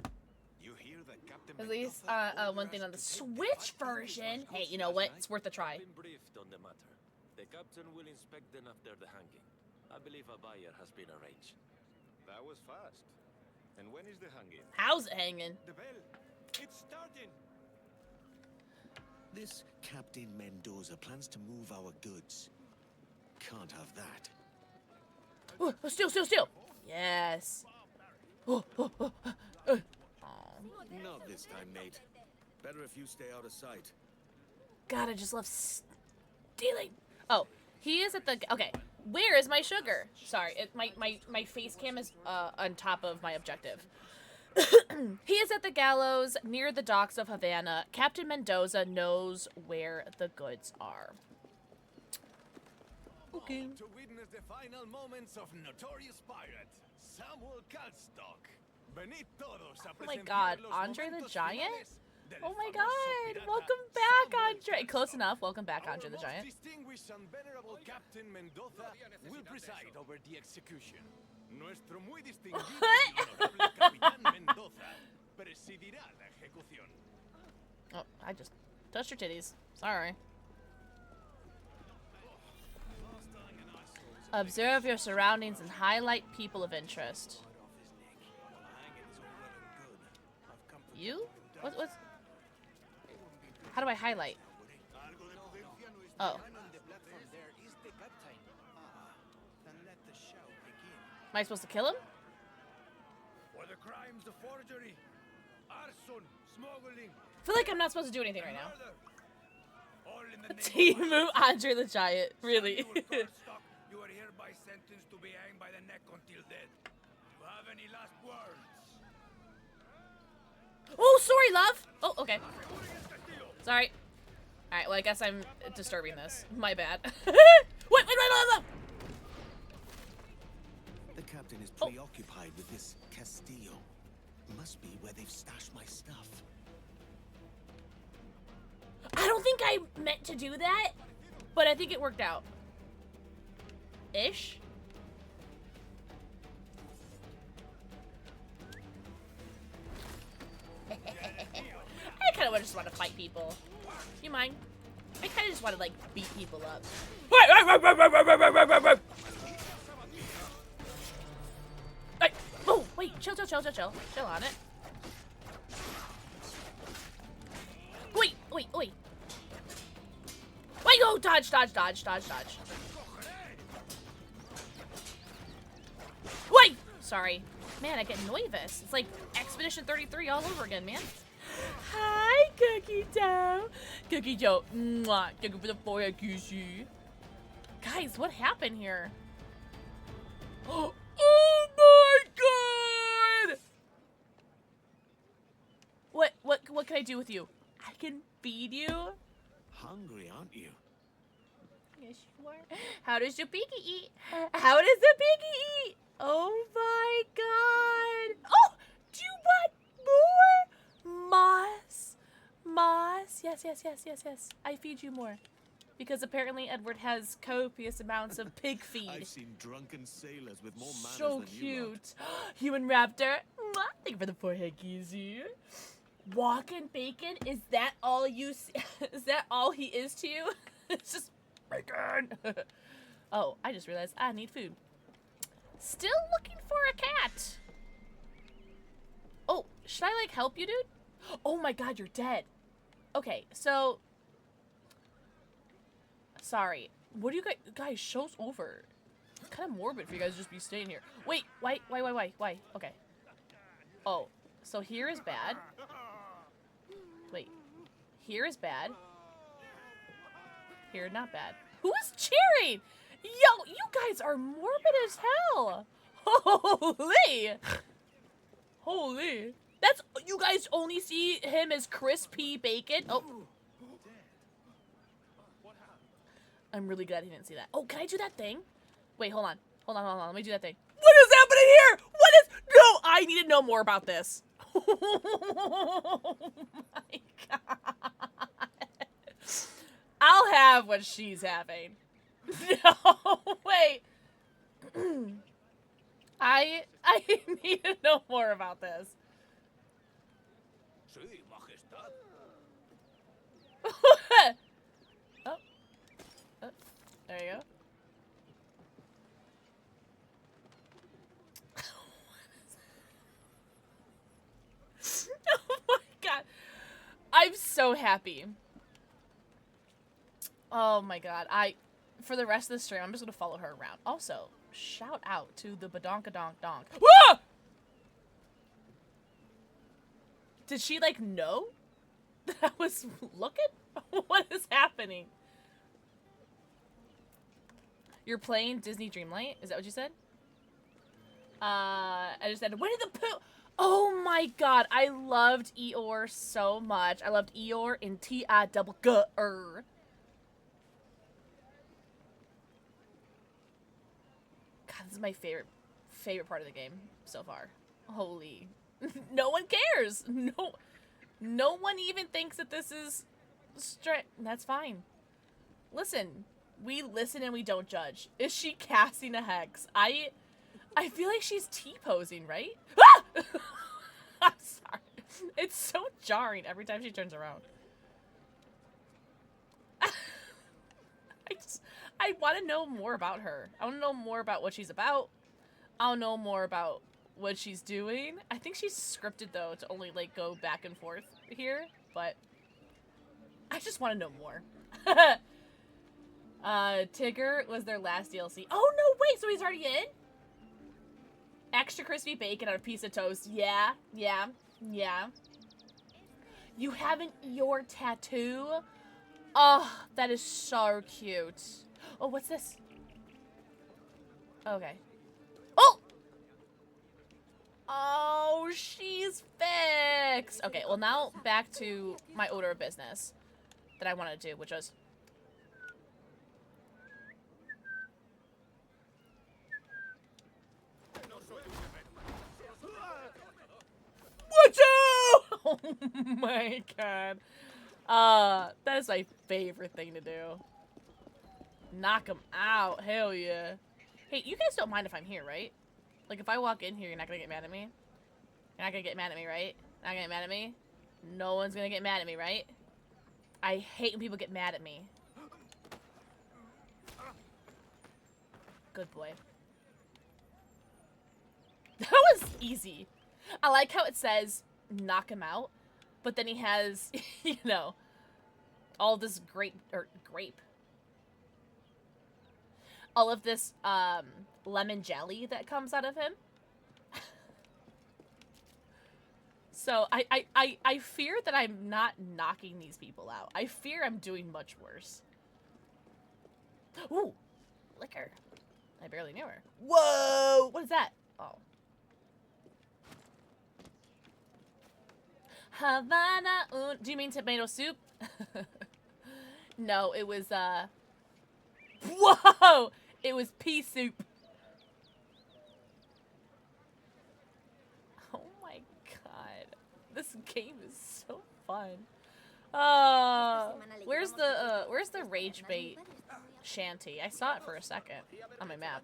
You hear that Captain At least one thing on the Switch version. Hey, you know what? It's worth a try. I've been briefed on the matter. The captain will inspect them after the hanging. I believe a buyer has been arranged. That was fast. And when is the hanging? How's it hanging? The bell. It's starting. This Captain Mendoza plans to move our goods. Can't have that. Oh, steal! Yes. Not this time, mate. Better if you stay out of sight. God, I just love stealing. Oh, he is at the... Okay, where is my sugar? Sorry, my face cam is on top of my objective. He is at the gallows near the docks of Havana. Captain Mendoza knows where the goods are. Okay. To witness the final moments of notorious pirate Samuel Kalstock. Oh my god, Andre the Giant? Oh my god, welcome back, Andre. Close enough, welcome back, Andre the Giant. Distinguished and venerable Captain Mendoza will preside over the execution. Nuestro muy distinguido y honorable Capitán Mendoza presidirá la ejecución. Oh, I just touched your titties. Sorry. Observe your surroundings and highlight people of interest. You? What's... How do I highlight? Oh. Am I supposed to kill him? For the crimes of forgery, arson, smuggling. I feel like I'm not supposed to do anything right now. All in the Timu Andre the Giant, really. You are hereby sentenced to be hanged by the neck until dead. You have any last words? Oh, sorry, love. Oh, okay. Sorry. All right. Well, I guess I'm disturbing this. My bad. Wait. The captain is preoccupied with this Castillo. Must be where they've stashed my stuff. I don't think I meant to do that, but I think it worked out. Ish. I kind of just want to fight people. You mind? I kind of just want to like beat people up. Hey, oh, wait, chill on it. Wait, oh, dodge. Wait! Sorry. Man, I get nervous. It's like Expedition 33 all over again, man. Hi, Cookie Dough. Cookie Dough. Mwah. Thank you for the forehead, Kissy. Guys, what happened here? Oh my god! What can I do with you? I can feed you? Hungry, aren't you? Yes, you are. How does your piggy eat? How does the piggy eat? Oh my god. Oh, do you want more? Moss. Yes. I feed you more. Because apparently Edward has copious amounts of pig feed. I've seen drunken sailors with more manners so than you lot. cute. Human raptor. Mwah. Thank you for the forehead, Kizzy. Walking bacon? Is that all you see? Is that all he is to you? It's just bacon. Oh, I just realized I need food. Still looking for a cat. Oh, should I like help you, dude? Oh my god, you're dead. Okay, so sorry. What do you guys show's over? It's kind of morbid for you guys to just be staying here. Wait, why? Okay. Oh, so here is bad. Wait, here is bad. Here, not bad. Who is cheering? Yo, you guys are morbid as hell. Holy. That's, you guys only see him as crispy bacon. Oh. I'm really glad he didn't see that. Oh, can I do that thing? Wait, hold on. Let me do that thing. What is happening here? No, I need to know more about this. Oh my god. I'll have what she's having. No, wait. I need to know more about this. Sí, Majestad. Oh, there you go. Oh my god. I'm so happy. Oh my god. For the rest of the stream, I'm just gonna follow her around. Also, shout out to the badonkadonk-donk. Whoa! Did she, like, know that I was looking? What is happening? You're playing Disney Dreamlight? Is that what you said? I just said, Winnie the Pooh! Oh my god, I loved Eeyore so much. I loved Eeyore in T-I-double-G-R. God, this is my favorite part of the game so far. Holy. No one cares! No one even thinks that this is straight. That's fine. Listen. We listen and we don't judge. Is she casting a hex? I feel like she's T-posing, right? Ah! I'm sorry. It's so jarring every time she turns around. I want to know more about her. I want to know more about what she's about. I want to know more about what she's doing. I think she's scripted, though, to only, like, go back and forth here. But I just want to know more. Tigger was their last DLC. Oh, no, wait, so he's already in? Extra crispy bacon on a piece of toast. Yeah. You have an Eeyore tattoo? Oh, that is so cute. Oh, what's this? Okay. Oh! Oh, she's fixed. Okay, well now back to my order of business that I wanted to do, which was... What's up? Oh my god. That is my favorite thing to do. Knock him out. Hell yeah. Hey, you guys don't mind if I'm here, right? Like, if I walk in here, you're not gonna get mad at me? You're not gonna get mad at me, right? Not gonna get mad at me? No one's gonna get mad at me, right? I hate when people get mad at me. Good boy. That was easy. I like how it says, knock him out, but then he has, you know, all this grape. All of this, lemon jelly that comes out of him. So, I fear that I'm not knocking these people out. I fear I'm doing much worse. Ooh, liquor. I barely knew her. Whoa! What is that? Oh. Havana, do you mean tomato soup? No, it was, whoa! It was pea soup. Oh my god. This game is so fun. Where's the rage bait shanty? I saw it for a second on my map.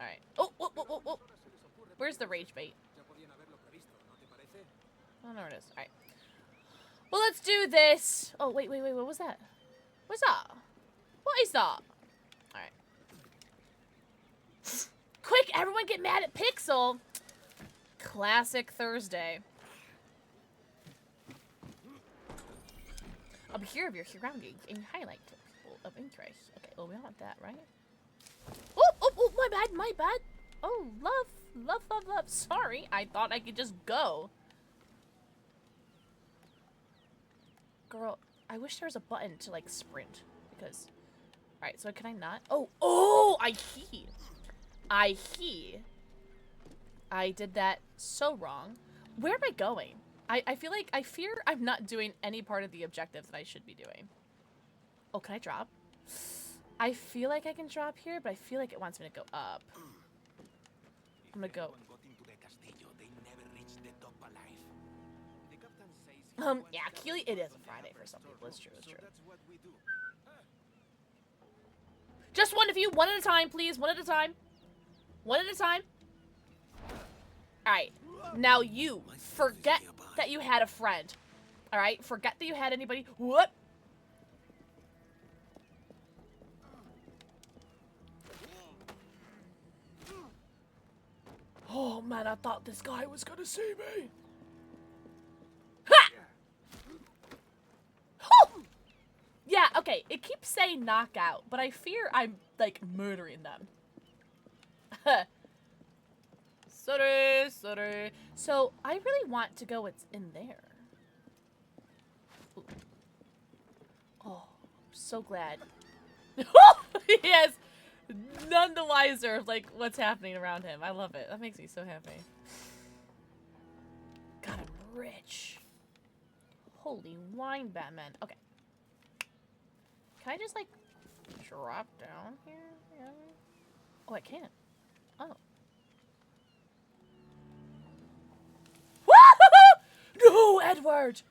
Alright. Oh! Where's the rage bait? Oh, there it is. Alright. Well, let's do this. Oh, wait. What was that? What's that? What is that? Alright. Quick, everyone get mad at Pixel. Classic Thursday. Observe your surroundings and highlight people of interest. Okay, well, we don't want that, right? Oh, my bad. Oh, love. Sorry, I thought I could just go. Girl, I wish there was a button to, like, sprint. Because... Alright, so can I not? Oh! I did that so wrong. Where am I going? I fear I'm not doing any part of the objective that I should be doing. Oh, can I drop? I feel like I can drop here, but I feel like it wants me to go up. I'm gonna go. Yeah, Keely, it is a Friday for some people. It's true. Just one of you, one at a time, please. One at a time. Alright. Now you, forget that you had a friend. Alright? Forget that you had anybody. What? Oh, man, I thought this guy was gonna see me. Ha! Oh! Yeah, okay, it keeps saying knockout, but I fear I'm, like, murdering them. Sorry. So, I really want to go what's in there. Ooh. Oh, I'm so glad. He has none the wiser of like what's happening around him. I love it. That makes me so happy. God, I'm rich. Holy wine, Batman. Okay. Can I just like drop down here? Yeah. Oh, I can't. Oh. No, Edward!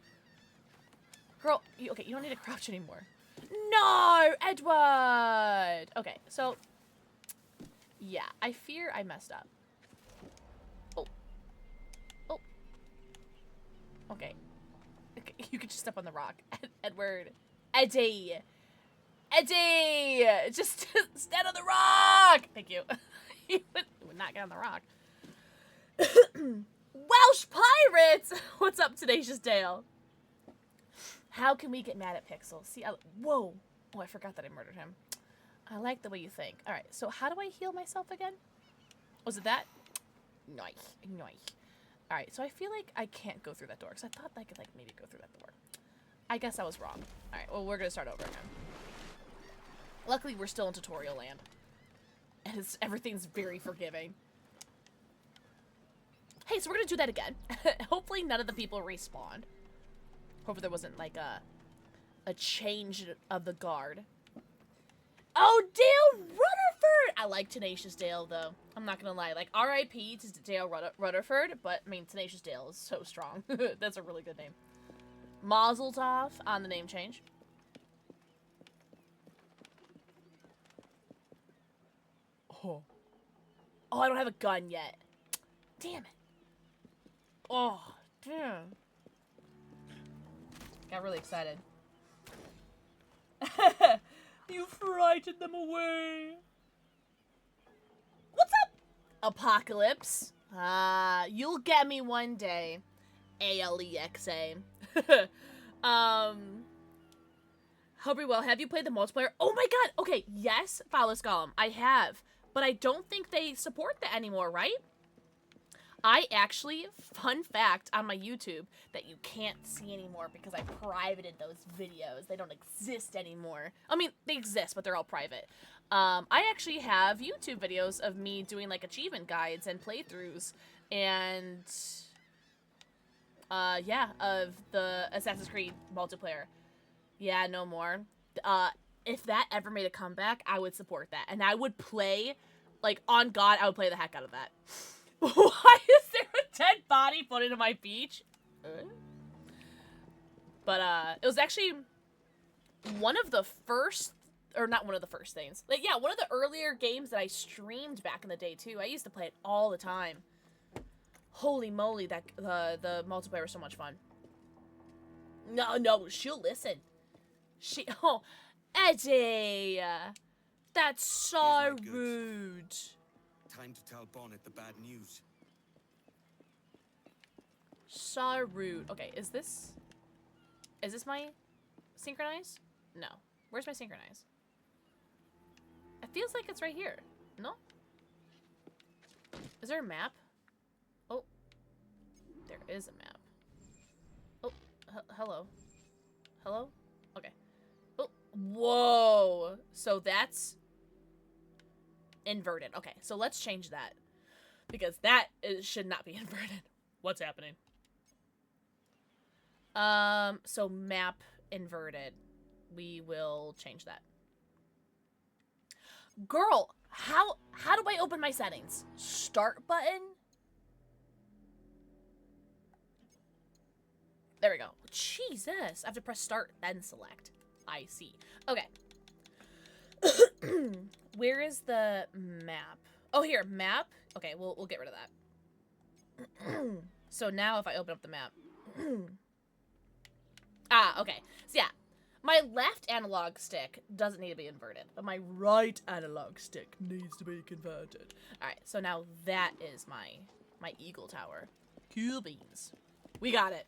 Girl, okay, you don't need to crouch anymore. No, Edward! Okay, so... yeah, I fear I messed up. Oh. Oh. Okay. You could just step on the rock. Edward. Eddie! Eddie! Just stand on the rock! Thank you. He would not get on the rock. Welsh pirates! What's up, Tenacious Dale? How can we get mad at Pixel? See, whoa. Oh, I forgot that I murdered him. I like the way you think. Alright, so how do I heal myself again? Was it that? Nice. Nice. Alright, so I feel like I can't go through that door, because I thought I could, like, maybe go through that door. I guess I was wrong. Alright, well, we're gonna start over again. Luckily, we're still in tutorial land. And everything's very forgiving. Hey, so we're gonna do that again. Hopefully none of the people respawned. Hopefully there wasn't, like, a change of the guard. Oh, Dale Rutherford! I like Tenacious Dale, though. I'm not gonna lie. Like, R.I.P. to Dale Rutherford, but, I mean, Tenacious Dale is so strong. That's a really good name. Mazel tov on the name change. Oh. Oh, I don't have a gun yet. Damn it. Oh, damn. Got really excited. You frightened them away. What's up, Apocalypse? You'll get me one day. Alexa. Hope you're well. Have you played the multiplayer? Oh my god. Okay, yes, Phallus Golem. I have. But I don't think they support that anymore, right? I actually, fun fact on my YouTube that you can't see anymore because I privated those videos. They don't exist anymore. I mean, they exist, but they're all private. I actually have YouTube videos of me doing, like, achievement guides and playthroughs. And, yeah, of the Assassin's Creed multiplayer. Yeah, no more. If that ever made a comeback, I would support that. And I would play, like, on God, I would play the heck out of that. Why is there a dead body floating to my beach? But, it was actually one of the first, or not one of the first things. Like, yeah, one of the earlier games that I streamed back in the day, too. I used to play it all the time. Holy moly, that, the multiplayer was so much fun. No, she'll listen. Oh, Eddie! That's so rude. Time to tell Bonnet the bad news. So rude. Okay, is this my synchronize? No. Where's my synchronize? It feels like it's right here. No? Is there a map? Oh. There is a map. Oh, hello. Hello? Okay. Oh, whoa. So that's inverted. Okay, so let's change that. Because that should not be inverted. What's happening? So map inverted. We will change that. Girl, how do I open my settings? Start button? There we go. Jesus. I have to press start, then select. I see. Okay. Where is the map? Oh, here. Map. Okay, we'll get rid of that. So now if I open up the map. Okay. So yeah. My left analog stick doesn't need to be inverted, but my right analog stick needs to be converted. Alright, so now that is my Eagle Tower. Cool beans. We got it.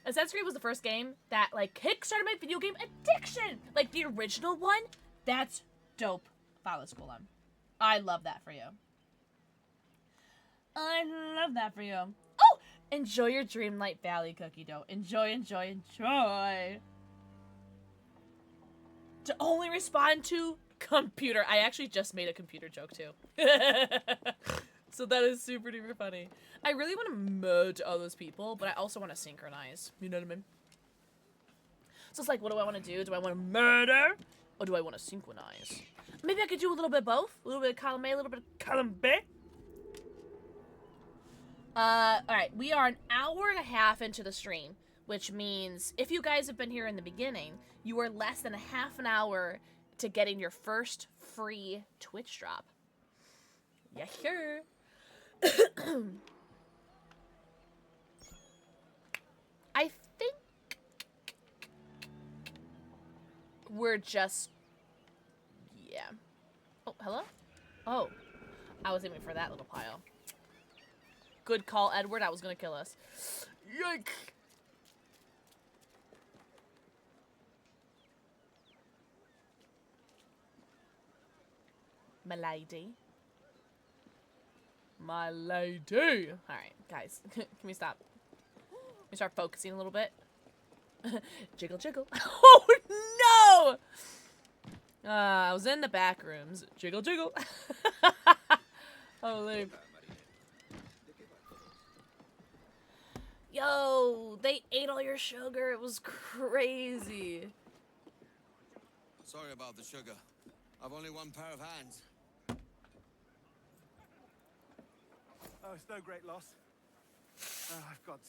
Assassin's Creed was the first game that, like, kickstarted my video game addiction! Like, the original one? That's dope. Phallus Golem. I love that for you. I love that for you. Oh! Enjoy your Dreamlight Valley cookie dough. Enjoy, enjoy, enjoy! To only respond to Computer. I actually just made a computer joke too. So that is super duper funny. I really want to merge all those people, but I also want to synchronize. You know what I mean? So it's like, what do I want to do? Do I want to murder? Or do I want to synchronize? Maybe I could do a little bit of both. A little bit of column A, a little bit of column B. Alright, we are an hour and a half into the stream, which means if you guys have been here in the beginning, you are less than a half an hour to getting your first free Twitch drop. Yeah, sure. I think we're just... Yeah. Oh, hello? Oh. I was aiming for that little pile. Good call, Edward. I was gonna kill us. Yikes! My lady. My lady! Alright, guys. Can we stop? Can we start focusing a little bit? Jiggle, jiggle. Oh, no! I was in the back rooms. Jiggle, jiggle. Holy. Yo, they ate all your sugar. It was crazy. Sorry about the sugar. I've only one pair of hands. Oh, it's no great loss. I've got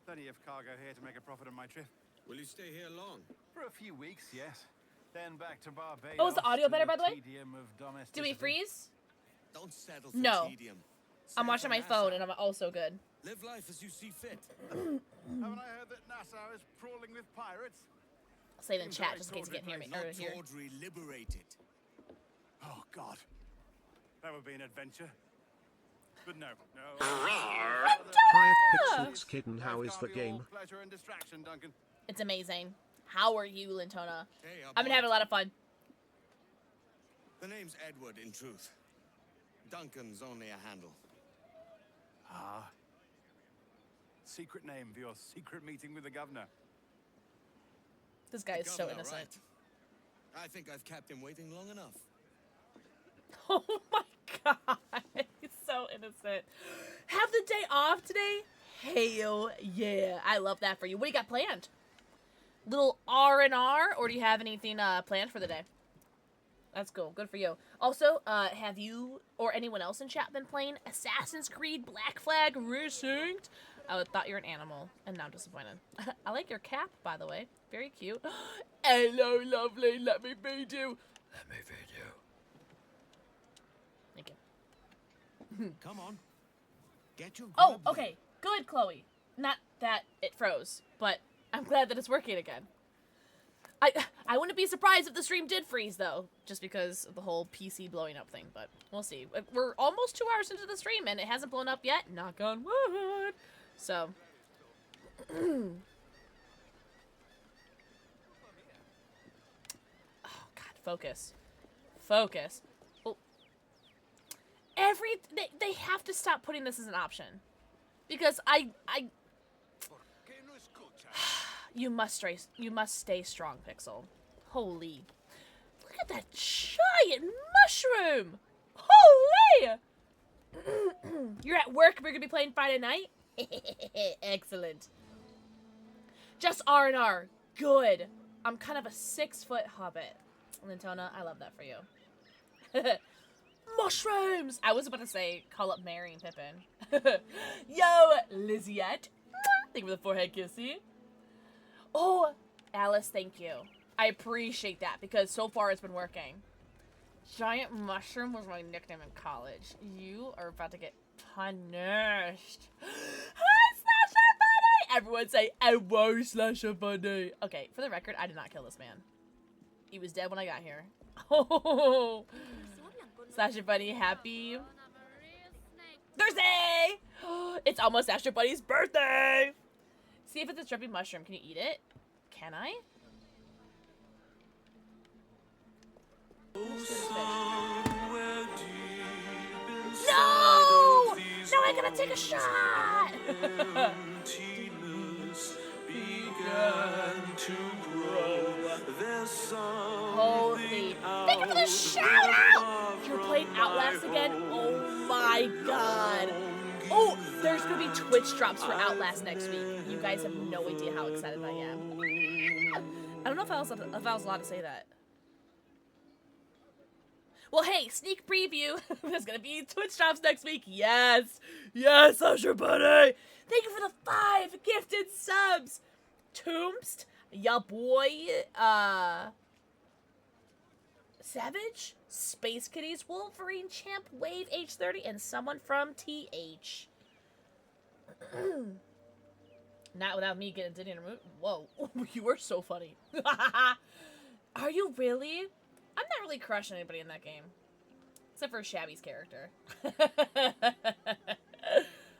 plenty of cargo here to make a profit on my trip. Will you stay here long? For a few weeks, yes. Then back to Barbados. Oh, is the audio better, by the way? Of Do we freeze? Don't settle for No. tedium. I'm watching my phone and I'm also good. Live life as you see fit. Haven't I heard that Nassau is crawling with pirates? I'll say it in chat just in case you can't hear me. Or hear. Tawdry liberated. Oh, God. That would be an adventure. But no. Hi, PixelxKitten, how is the game? Pleasure and distraction, Duncan. It's amazing. How are you, Lintona? Hey, I've been having a lot of fun. The name's Edward, in truth. Duncan's only a handle. Ah. Secret name for your secret meeting with the governor. This guy is so Governor, innocent. right. I think I've kept him waiting long enough. Oh my god. He's so innocent. Have the day off today? Hell yeah. I love that for you. What do you got planned? Little R&R? Or do you have anything planned for the day? That's cool. Good for you. Also, have you or anyone else in chat been playing Assassin's Creed Black Flag Resynced? I thought you were an animal, and now I'm disappointed. I like your cap, by the way. Very cute. Hello, lovely. Let me feed you. Let me feed you. Thank you. Come on. Get your Oh, grub okay. Good, Chloe. Not that it froze, but I'm glad that it's working again. I wouldn't be surprised if the stream did freeze, though, just because of the whole PC blowing up thing, but we'll see. We're almost 2 hours into the stream, and it hasn't blown up yet. Knock on wood. So. Oh, God. Focus. Focus. Oh. They have to stop putting this as an option. Because You must stay strong, Pixel. Holy. Look at that giant mushroom! Holy! You're at work, we're gonna be playing Friday night? Excellent. Just R&R. Good. I'm kind of a 6-foot hobbit. Lintona, I love that for you. Mushrooms! I was about to say, call up Mary and Pippin. Yo, Liziette. Thank you for the forehead kissy. Oh, Alice, thank you. I appreciate that because so far it's been working. Giant mushroom was my nickname in college. You are about to get punished. Hi, Slasher Bunny! Everyone say, "Hello, Slasher Bunny." Okay, for the record, I did not kill this man. He was dead when I got here. Oh, Slasher Bunny, happy Thursday! It's almost Slasher Bunny's birthday! See if it's a dripping mushroom. Can you eat it? Can I? No! No, I gotta take a shot! Began to grow Holy. Thank you for the shout out! You're playing Outlast again? Oh my god. Oh, there's gonna be Twitch drops for Outlast next week. You guys have no idea how excited I am. I don't know if I was allowed to say that. Well, hey, sneak preview. There's gonna be Twitch drops next week. Yes. Yes, Usher Buddy. Thank you for the 5 gifted subs. Tombst, ya boy, Savage, Space Kitties, Wolverine, Champ, Wave, H30, and someone from TH. Not without me getting Diddy removed. Whoa, you are so funny. Are you really? I'm not really crushing anybody in that game. Except for Shabby's character.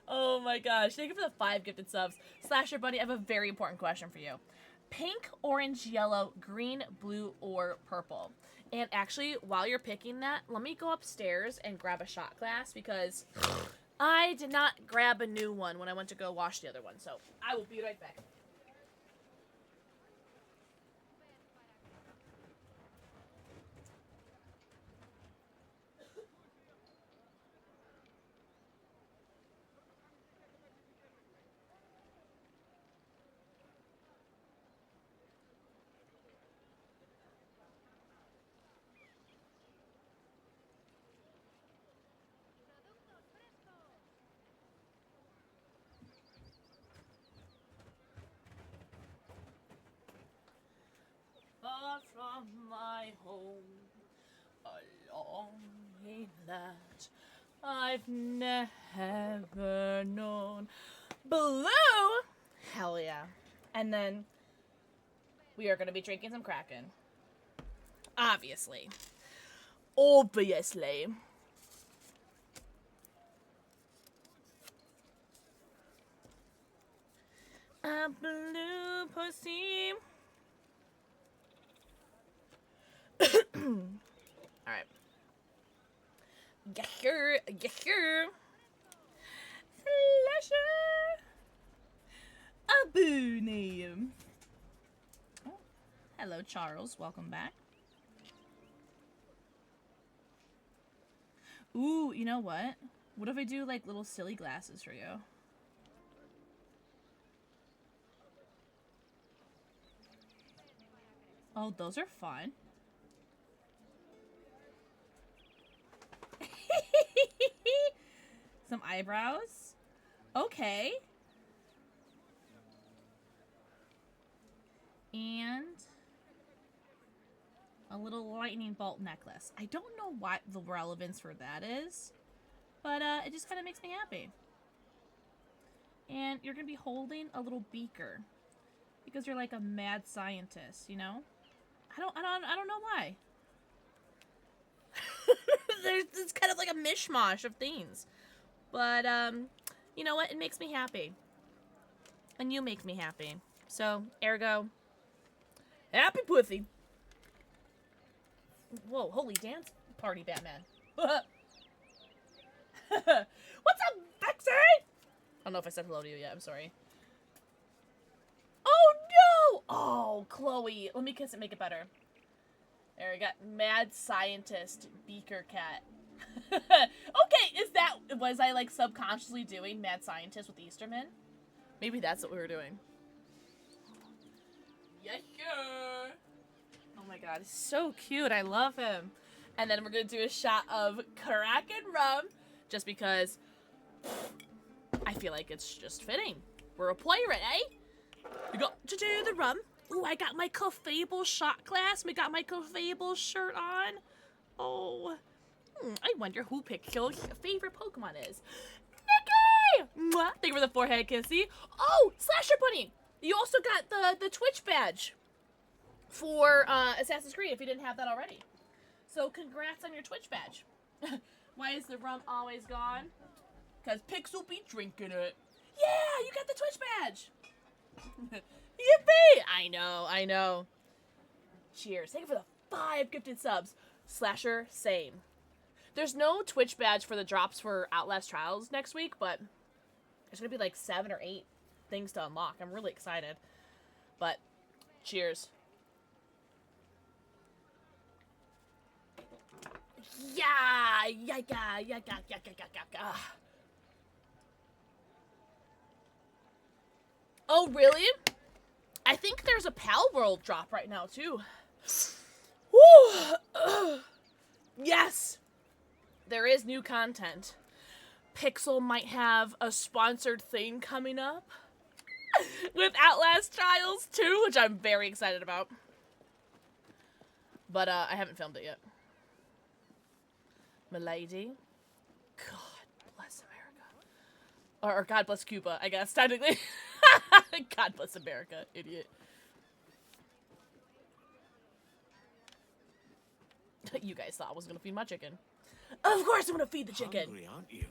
Oh my gosh. Thank you for the 5 gifted subs. Slasher Bunny, I have a very important question for you. Pink, orange, yellow, green, blue, or purple? And actually, while you're picking that, let me go upstairs and grab a shot glass because I did not grab a new one when I went to go wash the other one. So I will be right back. Far from my home, a longing that I've never known. Blue? Hell yeah. And then we are going to be drinking some Kraken. Obviously. Obviously. A blue pussy. Alright. Slasher. A boonie. Oh, hello, Charles. Welcome back. Ooh, you know what? What if I do, like, little silly glasses for you? Oh, those are fun. Some eyebrows. Okay. And a little lightning bolt necklace. I don't know what the relevance for that is, but it just kind of makes me happy. And you're gonna be holding a little beaker because you're like a mad scientist, you know? I don't know why. It's kind of like a mishmash of things. But, you know what? It makes me happy. And you make me happy. So, ergo, happy pussy. Whoa, holy dance party, Batman. What's up, Vexy? I don't know if I said hello to you yet. I'm sorry. Oh, no! Oh, Chloe. Let me kiss it, make it better. There, we got Mad Scientist Beaker Cat. Okay, was I like subconsciously doing Mad Scientist with Easterman? Maybe that's what we were doing. Yes, sure. Oh my god, he's so cute. I love him. And then we're gonna do a shot of Kraken rum, just because I feel like it's just fitting. We're a pirate, eh? We got to do the rum. Ooh, I got my Clefable shot glass. We got my Clefable shirt on. Oh. I wonder who Pixel's favorite Pokemon is. Nikki! Mwah! Thank you for the forehead kissy. Oh, Slasher Bunny! You also got the Twitch badge for Assassin's Creed if you didn't have that already. So congrats on your Twitch badge. Why is the rum always gone? Because Pixel be drinking it. Yeah, you got the Twitch badge. Yippee! I know. Cheers. Thank you for the 5 gifted subs. Slasher, same. There's no Twitch badge for the drops for Outlast Trials next week, but there's going to be like 7 or 8 things to unlock. I'm really excited. But, cheers. Yeah, yeah, yeah, yeah, yeah, yeah, yeah, yeah. Oh, really? I think there's a Pal World drop right now, too. Woo! Yes! There is new content. Pixel might have a sponsored thing coming up with Outlast Trials 2, which I'm very excited about. But I haven't filmed it yet. Milady. God bless America. Or God bless Cuba, I guess, technically. God bless America, idiot. You guys thought I was gonna feed my chicken. Of course I'm gonna feed the chicken. Hungry, aren't you?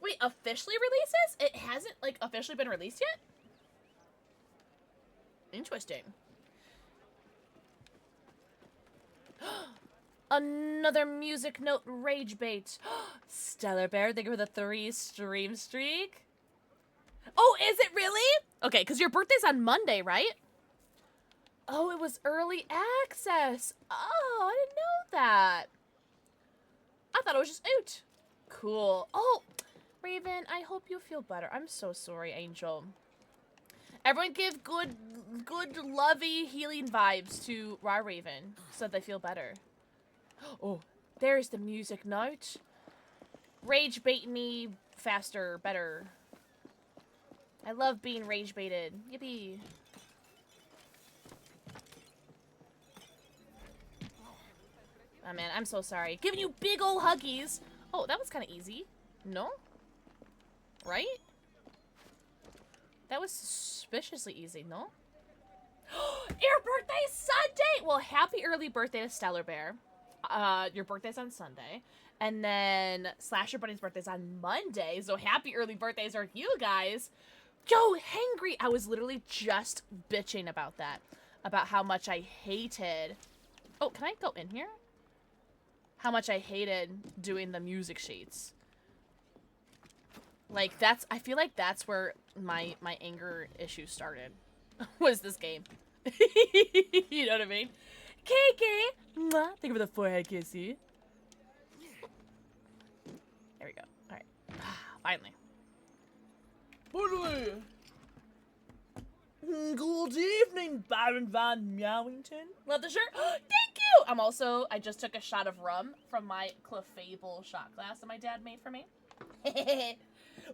Wait, officially releases? It hasn't, like, officially been released yet? Interesting. Another music note rage bait. Stellar Bear, thank you for the 3 stream streak. Oh, is it really? Okay, because your birthday's on Monday, right? Oh, it was early access. Oh, I didn't know that. I thought it was just out. Cool. Oh, Raven, I hope you feel better. I'm so sorry, Angel. Everyone give good, lovey, healing vibes to Raven so that they feel better. Oh, there's the music note. Rage bait me faster, better. I love being rage baited. Yippee. Oh man, I'm so sorry. Giving you big ol' huggies. Oh, that was kind of easy. No? Right? That was suspiciously easy, no? Your birthday's Sunday! Well, happy early birthday to Stellar Bear. Your birthday's on Sunday. And then Slasher Bunny's birthday's on Monday. So happy early birthdays are you guys. Yo, Hangry! I was literally just bitching about that. About how much I hated... Oh, can I go in here? How much I hated doing the music sheets. Like, that's... I feel like that's where my anger issue started. Was this game. You know what I mean? KK! Mwah. Thank you for the forehead kissy. There we go. Alright. Finally. Finally! Good evening, Baron Von Meowington. Love the shirt. Thank you! I just took a shot of rum from my Clefable shot glass that my dad made for me.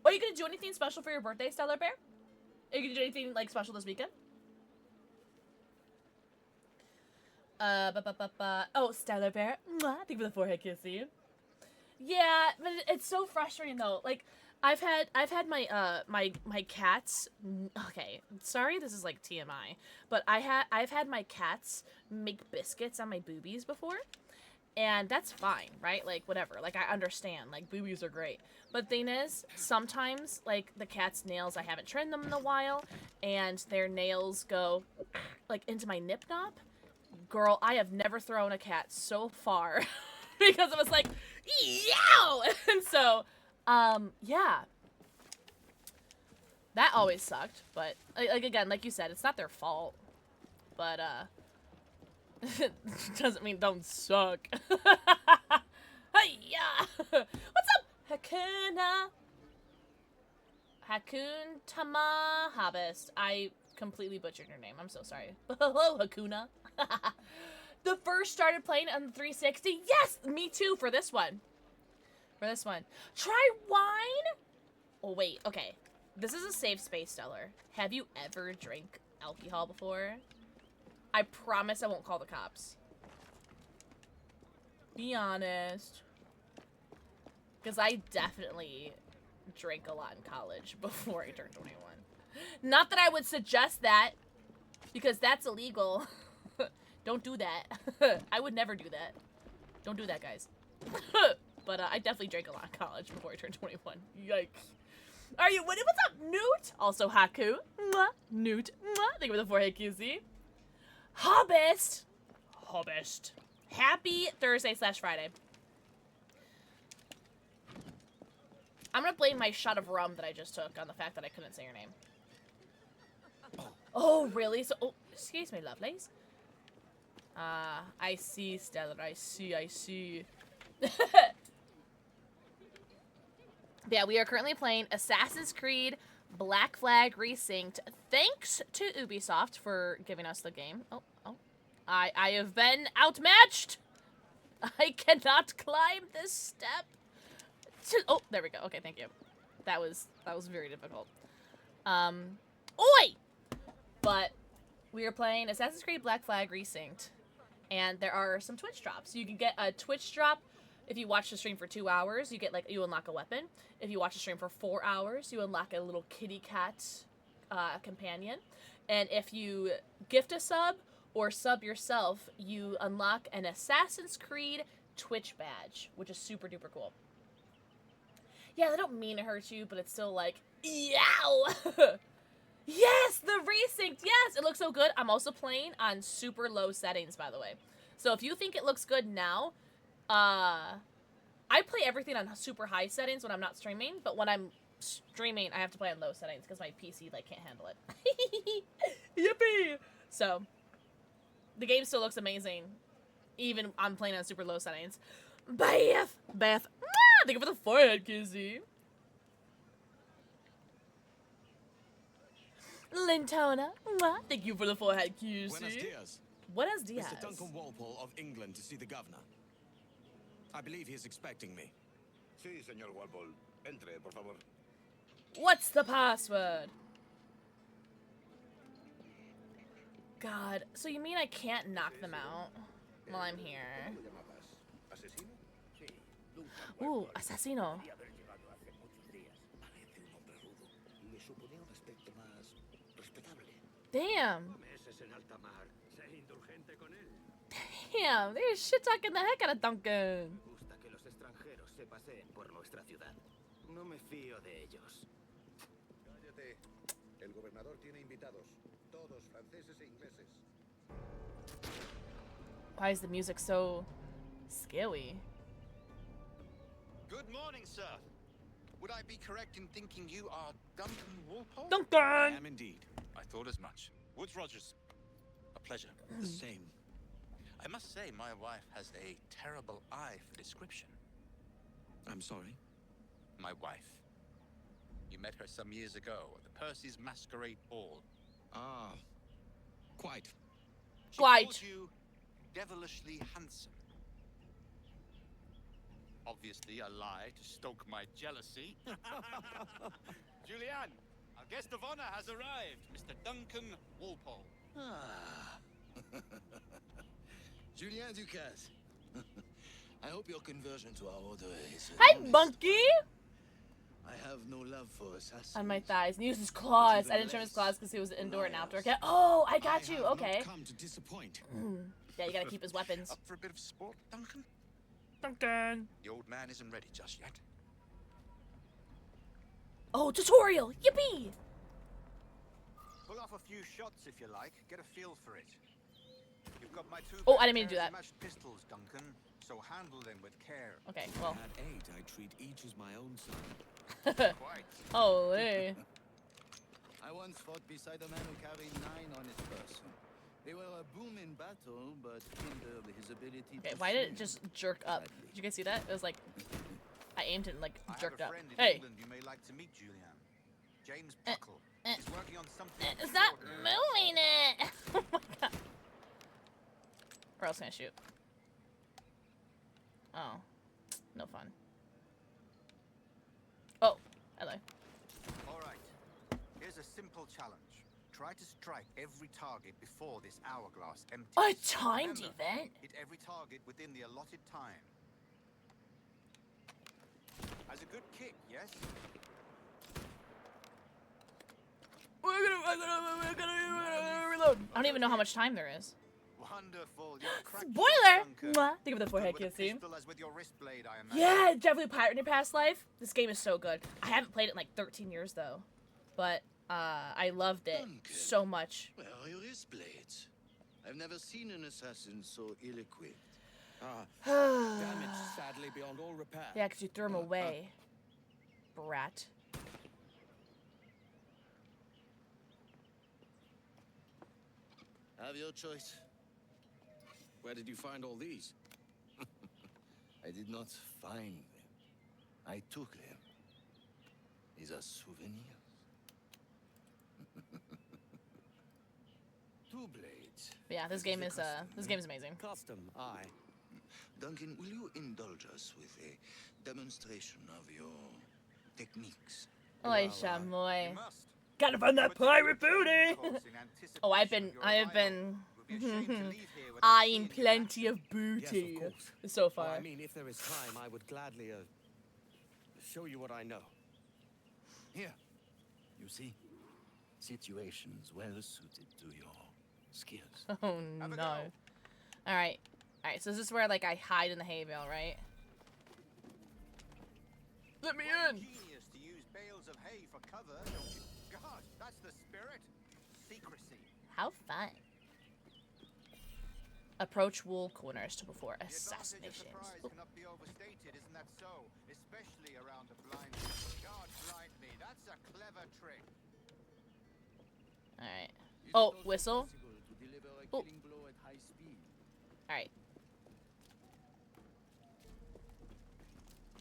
Are you gonna do anything special for your birthday, Stellar Bear? Are you gonna do anything, like, special this weekend? Oh, Stellar Bear. Mwah. Thank you for the forehead kissy. Yeah, but it's so frustrating though. Like, I've had my my cats. Okay, sorry, this is like TMI, but I've had my cats make biscuits on my boobies before, and that's fine, right? Like, whatever. Like, I understand. Like, boobies are great, but thing is, sometimes like the cat's nails, I haven't trimmed them in a while, and their nails go like into my nip knop. Girl, I have never thrown a cat so far because it was like, yow! And so, yeah. That always sucked, but, like, again, like you said, it's not their fault. But, doesn't mean don't suck. Hi-ya! What's up, Hakuna? Hakun Tama Habist. I completely butchered your name. I'm so sorry. Hello, Hakuna. The first started playing on the 360. Yes, me too for this one. Try wine? Oh, wait. Okay. This is a safe space, Stellar. Have you ever drank alcohol before? I promise I won't call the cops. Be honest. Because I definitely drank a lot in college before I turned 21. Not that I would suggest that, because that's illegal. Don't do that. I would never do that. Don't do that, guys. But I definitely drank a lot in college before I turned 21. Yikes. Are you winning? What's up, Newt? Also, Haku. Mwah. Newt. Mwah. Thank you for the forehead QC. Hobbist. Happy Thursday/Friday. I'm gonna blame my shot of rum that I just took on the fact that I couldn't say your name. Oh, really? So, oh, excuse me, lovelies. I see, Stellar. I see. Yeah, we are currently playing Assassin's Creed Black Flag Resynced. Thanks to Ubisoft for giving us the game. Oh. I have been outmatched. I cannot climb this step. Oh, there we go. Okay, thank you. That was very difficult. Oi! But we are playing Assassin's Creed Black Flag Resynced, and there are some Twitch drops. You can get a Twitch drop if you watch the stream for 2 hours. You unlock a weapon. If you watch the stream for 4 hours, you unlock a little kitty cat companion. And if you gift a sub or sub yourself, you unlock an Assassin's Creed Twitch badge, which is super duper cool. Yeah, they don't mean to hurt you, but it's still like, yow! Yes, the Resynced, yes! It looks so good. I'm also playing on super low settings, by the way. So if you think it looks good now, I play everything on super high settings when I'm not streaming, but when I'm streaming, I have to play on low settings because my PC, like, can't handle it. Yippee! So, the game still looks amazing, even I'm playing on super low settings. Beth! Thank you for the forehead, Kizzy. Lintona, thank you for the forehead, Kizzy. Buenos dias. Buenos dias. Mr. Duncan Walpole of England to see the governor. I believe he is expecting me. Sí, señor Walpole. Entre, por favor. What's the password? God, so you mean I can't knock them out while I'm here? Ooh, asesino. Damn. Damn, they're shit talking the heck out of Duncan. No me fío de ellos. Cállate. El gobernador tiene invitados, todos franceses e ingleses. Why is the music so scary? Good morning, sir. Would I be correct in thinking you are Duncan Walpole? Duncan! I am indeed. I thought as much. Woods Rogers. A pleasure. The same. I must say, my wife has a terrible eye for description. I'm sorry. My wife. You met her some years ago at the Percy's Masquerade Ball. Ah, quite. She called you devilishly handsome. Obviously a lie to stoke my jealousy. Julianne, our guest of honor has arrived, Mr. Duncan Walpole. Julien Ducasse. I hope your conversion to our order is... Hi, Bunky! I have no love for assassins. On my thighs. And he used his claws. I didn't show his claws because he was indoor and outdoor. Oh, I got you. Okay. Come to disappoint. Yeah, you gotta keep his weapons. Up for a bit of sport, Duncan? Duncan. The old man isn't ready just yet. Oh, tutorial! Yippee! Pull off a few shots if you like. Get a feel for it. You've got my 2 Oh, I didn't mean to do that. matched pistols, Duncan. So handle them with care. Okay, well. At 8, I treat each as my own son. Quite. Holy. I once fought beside a man who carried 9 on his person. They were a boom in battle, but hindered his ability Okay, to why did it swing. just jerk up? Did you guys see that? It was like, I aimed and like jerked I up. have a friend in Hey! England you may like to meet, Julian. James Puckle. He's working on something. It's not moving it! Oh my god. Where else can I shoot? Oh. No fun. Oh, hello. All right. Here's a simple challenge. Try to strike every target before this hourglass empties. A timed Remember, event? hit every target within the allotted time. Has a good kick, yes? We're gonna reload. I don't even know how much time there is. Wonderful. You're a crack shot, Spoiler! Duncan. Mwah. Think of the forehead Good with a kissing. pistol as with your wrist blade, I imagine. Yeah, definitely Pirate in Your Past Life. This game is so good. I haven't played it in like 13 years though. But I loved it so much. Where are your wrist blades? I've never seen an assassin so ill-equipped. Damage sadly beyond all repair. Yeah, because you threw him away. Brat. Have your choice. Where did you find all these? I did not find them. I took them. These are souvenirs. Two blades. Yeah, this game is amazing. Custom, aye. Duncan, will you indulge us with a demonstration of your techniques? Oi, Chamoy. Gotta find that pirate booty! Oh, I have been eyeing plenty of booty so far. Well, I mean, if there is time, I would gladly show you what I know. Here, you see, situations well suited to your skills. Oh no. Alright. Alright, so this is where like I hide in the hay bale, right? Let me in! Genius to use bales of hay for cover, don't you? God, that's the spirit. Secrecy. How fun. Approach wool corners to perform assassinations. Surprise cannot be overstated, isn't that so? Especially around a blind. God blind me, that's a clever trick. Alright. Oh, whistle. Oh. Alright.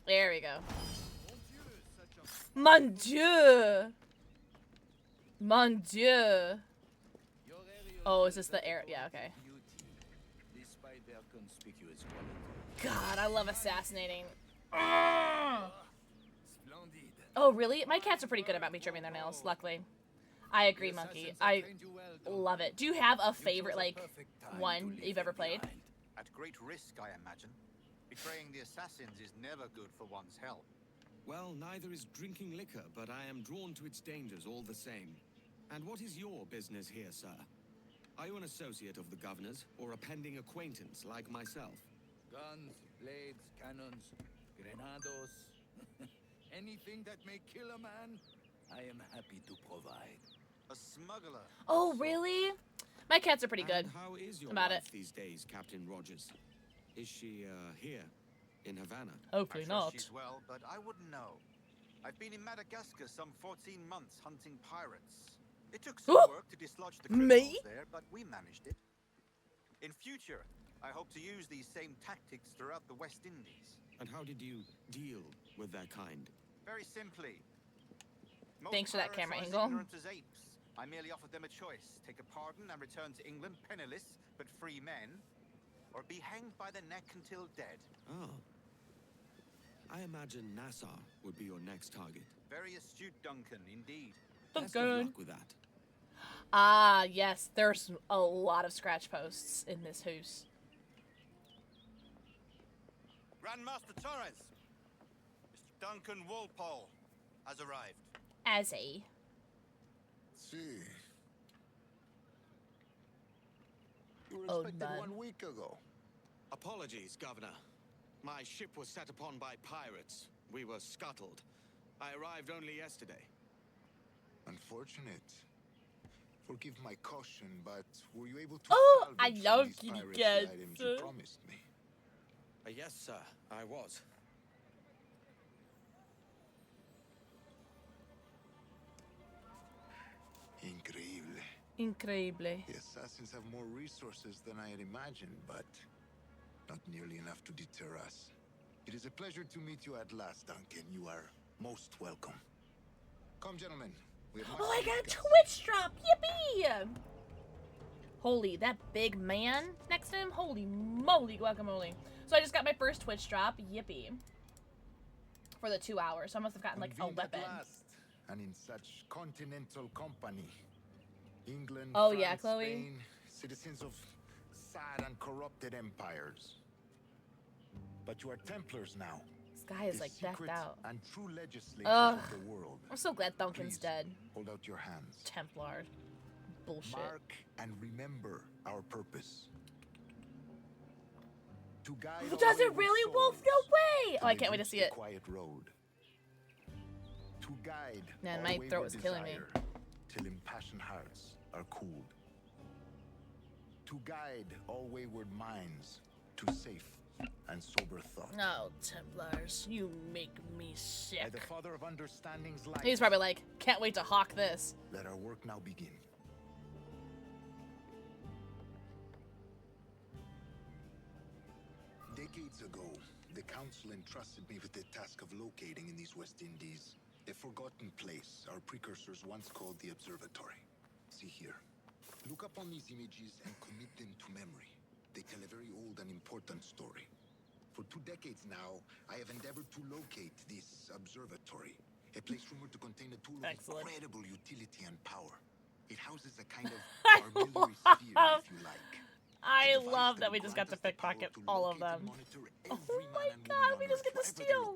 There we go. Mon Dieu! Mon Dieu! Oh, is this the air? Yeah, okay. God, I love assassinating. Oh, really? My cats are pretty good about me trimming their nails, luckily. I agree, Monkey. I love it. Do you have a favorite, like, one you've ever played? At great risk, I imagine. Betraying the assassins is never good for one's health. Well, neither is drinking liquor, but I am drawn to its dangers all the same. And what is your business here, sir? Are you an associate of the governor's, or a pending acquaintance like myself? Guns, blades, cannons, grenados, anything that may kill a man, I am happy to provide. A smuggler. Oh, really? My cats are pretty good And how is your about wife it. these days, Captain Rogers? Is she, here, in Havana? Hopefully I'm sure not. she's well, but I wouldn't know. I've been in Madagascar some 14 months hunting pirates. It took some work to dislodge the criminals there, but we managed it. In future, I hope to use these same tactics throughout the West Indies. And how did you deal with their kind? Very simply. Thanks for that Most camera pirates angle. are as ignorant as apes. I merely offered them a choice: take a pardon and return to England penniless but free men, or be hanged by the neck until dead. Oh. I imagine Nassau would be your next target. Very astute, Duncan, indeed. Best of luck with that. Ah, yes. There's a lot of scratch posts in this house. Grandmaster Torres, Mr. Duncan Walpole has arrived. As a. See. You were Oh, expected man. 1 week ago. Apologies, Governor. My ship was set upon by pirates. We were scuttled. I arrived only yesterday. Unfortunate. Forgive my caution, but were you able to Oh, I salvage love these kitty pirates cats. the items you promised me? Yes, sir, I was. Increíble. Increíble. The assassins have more resources than I had imagined, but not nearly enough to deter us. It is a pleasure to meet you at last, Duncan. You are most welcome. Come, gentlemen. We have much Oh, I to got a discuss. Twitch drop! Yippee! Holy, that big man next to him? Holy moly guacamole. So I just got my first Twitch drop. Yippee. For the 2 hours. So I must have gotten like a Convened at weapon. last, and in such continental company. England, Oh, France, yeah, Chloe. Spain, citizens of sad and corrupted empires. But you are Templars now. This guy is the like decked secret out. and true legislators Ugh. of the world. I'm so glad Duncan's Please, dead. Hold out your hands. Templar. Bullshit. Mark and remember our purpose. To guide Does our it wayward really, Wolf? souls No way! Oh, I till can't wait they to see reach it. the quiet road. To guide Man, our my throat wayward was killing me. desire till impassioned hearts are cooled. To guide all wayward minds to safe and sober thought. No, Templars, you make me By sick. the Father of Understanding's light, He's probably like, can't wait to hawk this. let our work now begin. Decades ago, the Council entrusted me with the task of locating in these West Indies a forgotten place our precursors once called the Observatory. See here. Look up on these images and commit them to memory. They tell a very old and important story. For 2 decades now, I have endeavored to locate this observatory, a place rumored to contain a tool of incredible utility and power. It houses a kind of armillary sphere, if you like. I love that we just got to pickpocket all of them. Oh my god, we just get to steal!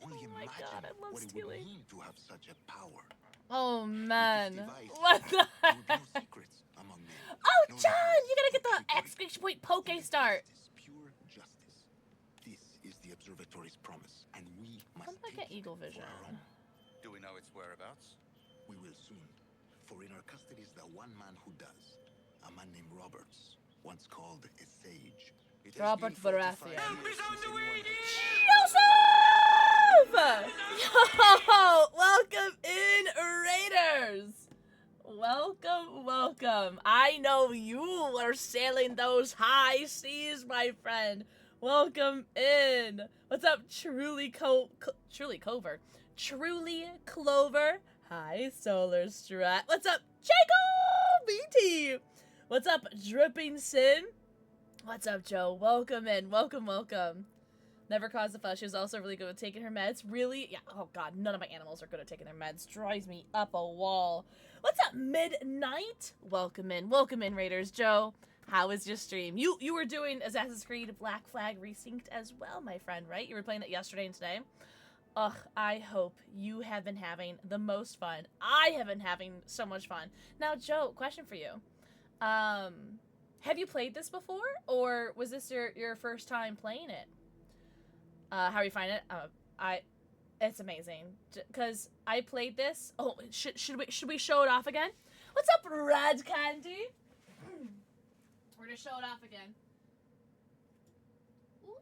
Oh my god, I love stealing. To have such a power. Oh man, what the heck? Oh, John, you gotta get the exclamation point poke start. Pure justice. This is the observatory's promise, and we must How do I get Eagle Vision? Do we know its whereabouts? We will soon. For in our custody is the one man who does. A man named Roberts, once called a sage. Robert Baratheon. Joseph! Yo! Welcome in, Raiders! Welcome, welcome. I know you are sailing those high seas, my friend. Welcome in. What's up, Truly Clover? Hi, Solar Strat. What's up, Jacob BT? What's up, Dripping Sin? What's up, Joe? Welcome in. Welcome, welcome. Never caused a fuss. She was also really good at taking her meds. Really? Yeah. Oh, God. None of my animals are good at taking their meds. Drives me up a wall. What's up, Midnight? Welcome in. Welcome in, Raiders. Joe, how was your stream? You were doing Assassin's Creed Black Flag Resynced as well, my friend, right? You were playing it yesterday and today. Ugh, I hope you have been having the most fun. I have been having so much fun. Now, Joe, question for you. Have you played this before? Or was this your first time playing it? How are you finding it? It's amazing. Cause I played this. Oh, should we show it off again? What's up, Red Candy? We're gonna show it off again. Ooh.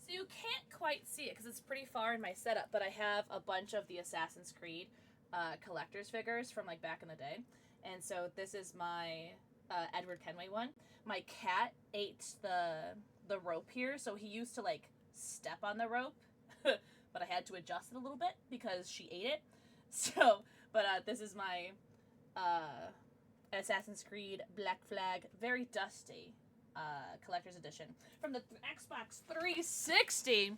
So you can't quite see it because it's pretty far in my setup, but I have a bunch of the Assassin's Creed collector's figures from like back in the day, and so this is my Edward Kenway one. My cat ate the rope here, so he used to like step on the rope, but I had to adjust it a little bit because she ate it. So, but this is my Assassin's Creed Black Flag, very dusty collector's edition from the Xbox 360,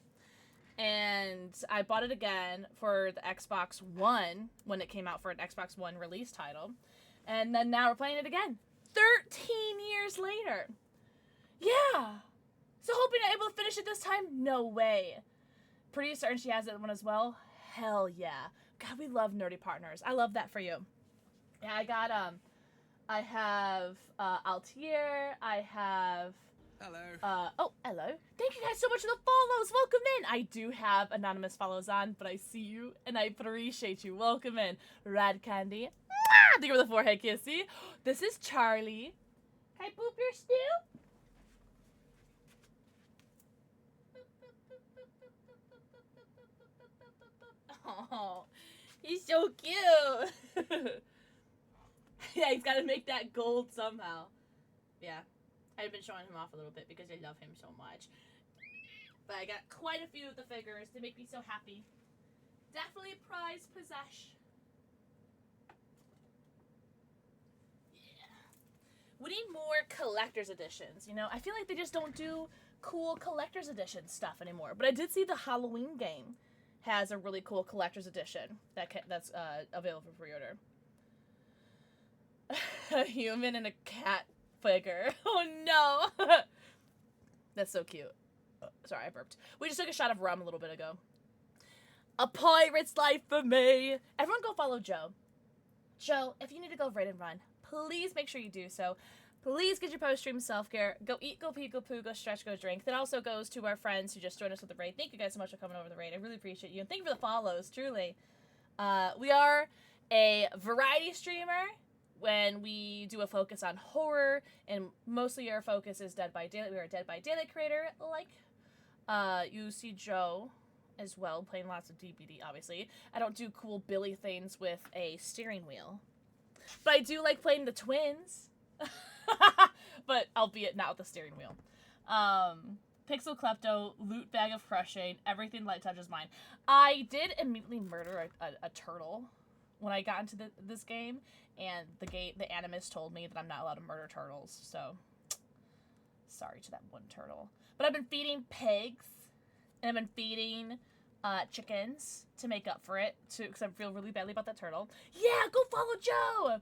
and I bought it again for the Xbox One when it came out for an Xbox One release title, and then now we're playing it again 13 years later. Yeah. So hoping I'm able to finish it this time? No way. Pretty certain she has that one as well? Hell yeah. God, we love nerdy partners. I love that for you. Yeah, I have Altier, I have... Hello. Oh, hello. Thank you guys so much for the follows. Welcome in. I do have anonymous follows on, but I see you, and I appreciate you. Welcome in. Rad Candy. Thank you for the forehead kissy. This is Charlie. Can I poop your stew? Oh, he's so cute. Yeah, he's got to make that gold somehow. Yeah, I've been showing him off a little bit because I love him so much. But I got quite a few of the figures to make me so happy. Definitely a prized possession. Yeah. We need more collector's editions, you know? I feel like they just don't do cool collector's edition stuff anymore. But I did see the Halloween game has a really cool collector's edition that's available for pre-order. A human and a cat figure. Oh no! That's so cute. Oh, sorry, I burped. We just took a shot of rum a little bit ago. A pirate's life for me! Everyone go follow Joe. Joe, if you need to go raid and run, please make sure you do so. Please get your post-stream self-care. Go eat, go pee, go poo, go stretch, go drink. That also goes to our friends who just joined us with the raid. Thank you guys so much for coming over the raid. I really appreciate you. And thank you for the follows, truly. We are a variety streamer when we do a focus on horror, and mostly our focus is Dead by Daylight. We are a Dead by Daylight creator, like you see Joe as well, playing lots of DBD, obviously. I don't do cool Billy things with a steering wheel. But I do like playing the twins. But albeit not with the steering wheel. Pixel Klepto, loot bag of crushing, everything light touches mine. I did immediately murder a turtle when I got into this game, and the animist told me that I'm not allowed to murder turtles, so sorry to that one turtle. But I've been feeding pigs, and I've been feeding chickens to make up for it, because I feel really badly about that turtle. Yeah, go follow Joe!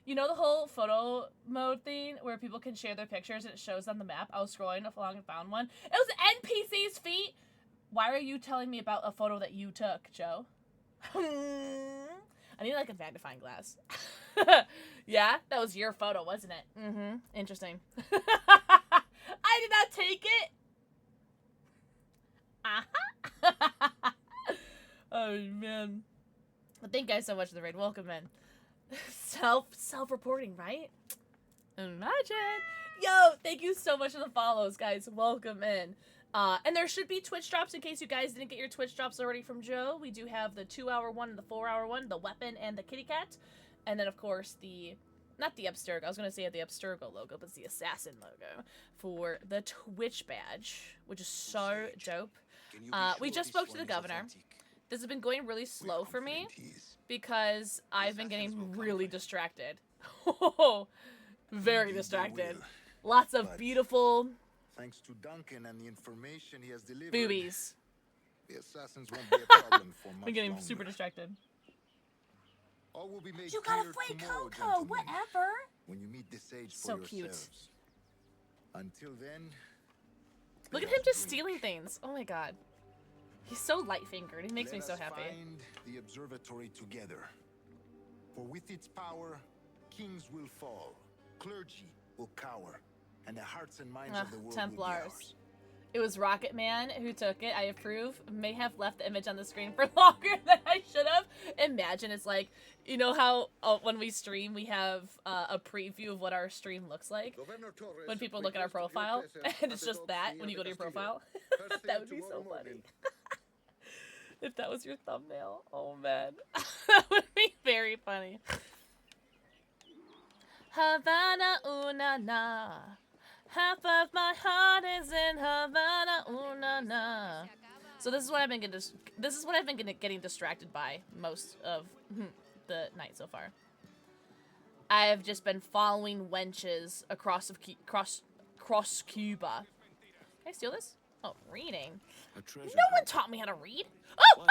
You know the whole photo mode thing where people can share their pictures and it shows on the map? I was scrolling along and found one. It was NPC's feet! Why are you telling me about a photo that you took, Joe? I need like a magnifying glass. Yeah? That was your photo, wasn't it? Mm-hmm. Interesting. I did not take it! Uh-huh. Oh, man. But thank you guys so much for the raid. Welcome in. Self-reporting, right? Imagine. Yo, thank you so much for the follows, guys. Welcome in. And there should be Twitch drops in case you guys didn't get your Twitch drops already from Joe. We do have the 2-hour one and the 4-hour one, the weapon and the kitty cat. And then, of course, not the Abstergo. I was going to say the Abstergo logo, but it's the assassin logo for the Twitch badge, which is so dope. We just spoke to the governor. This has been going really slow for me because I've been getting really distracted. Very distracted. Lots of beautiful thanks to Duncan and the information he has delivered, boobies. The assassins won't be a problem for much I'm getting longer. super distracted. All will be made You got a clear free tomorrow, Coco, gentlemen, whatever. when you meet the sage for So cute. yourselves. Until then, Look at him just stealing things. Oh my god. He's so light-fingered. He makes me so happy. Find the observatory together. For with its power, kings will fall, clergy will cower, and the hearts and minds of the world will be Templars. ours. It was Rocket Man who took it. I approve. May have left the image on the screen for longer than I should have. Imagine it's like, you know how when we stream, we have a preview of what our stream looks like? When people look at our profile, and it's just that when you go to your profile. That would be so funny. If that was your thumbnail. Oh, man. That would be very funny. Havana, ooh, na, na. Half of my heart is in Havana, ooh, na, na. So this is what I've been getting distracted by most of the night so far. I've just been following wenches across Cuba. Can I steal this? Oh, reading. No one taught me how to read. Oh.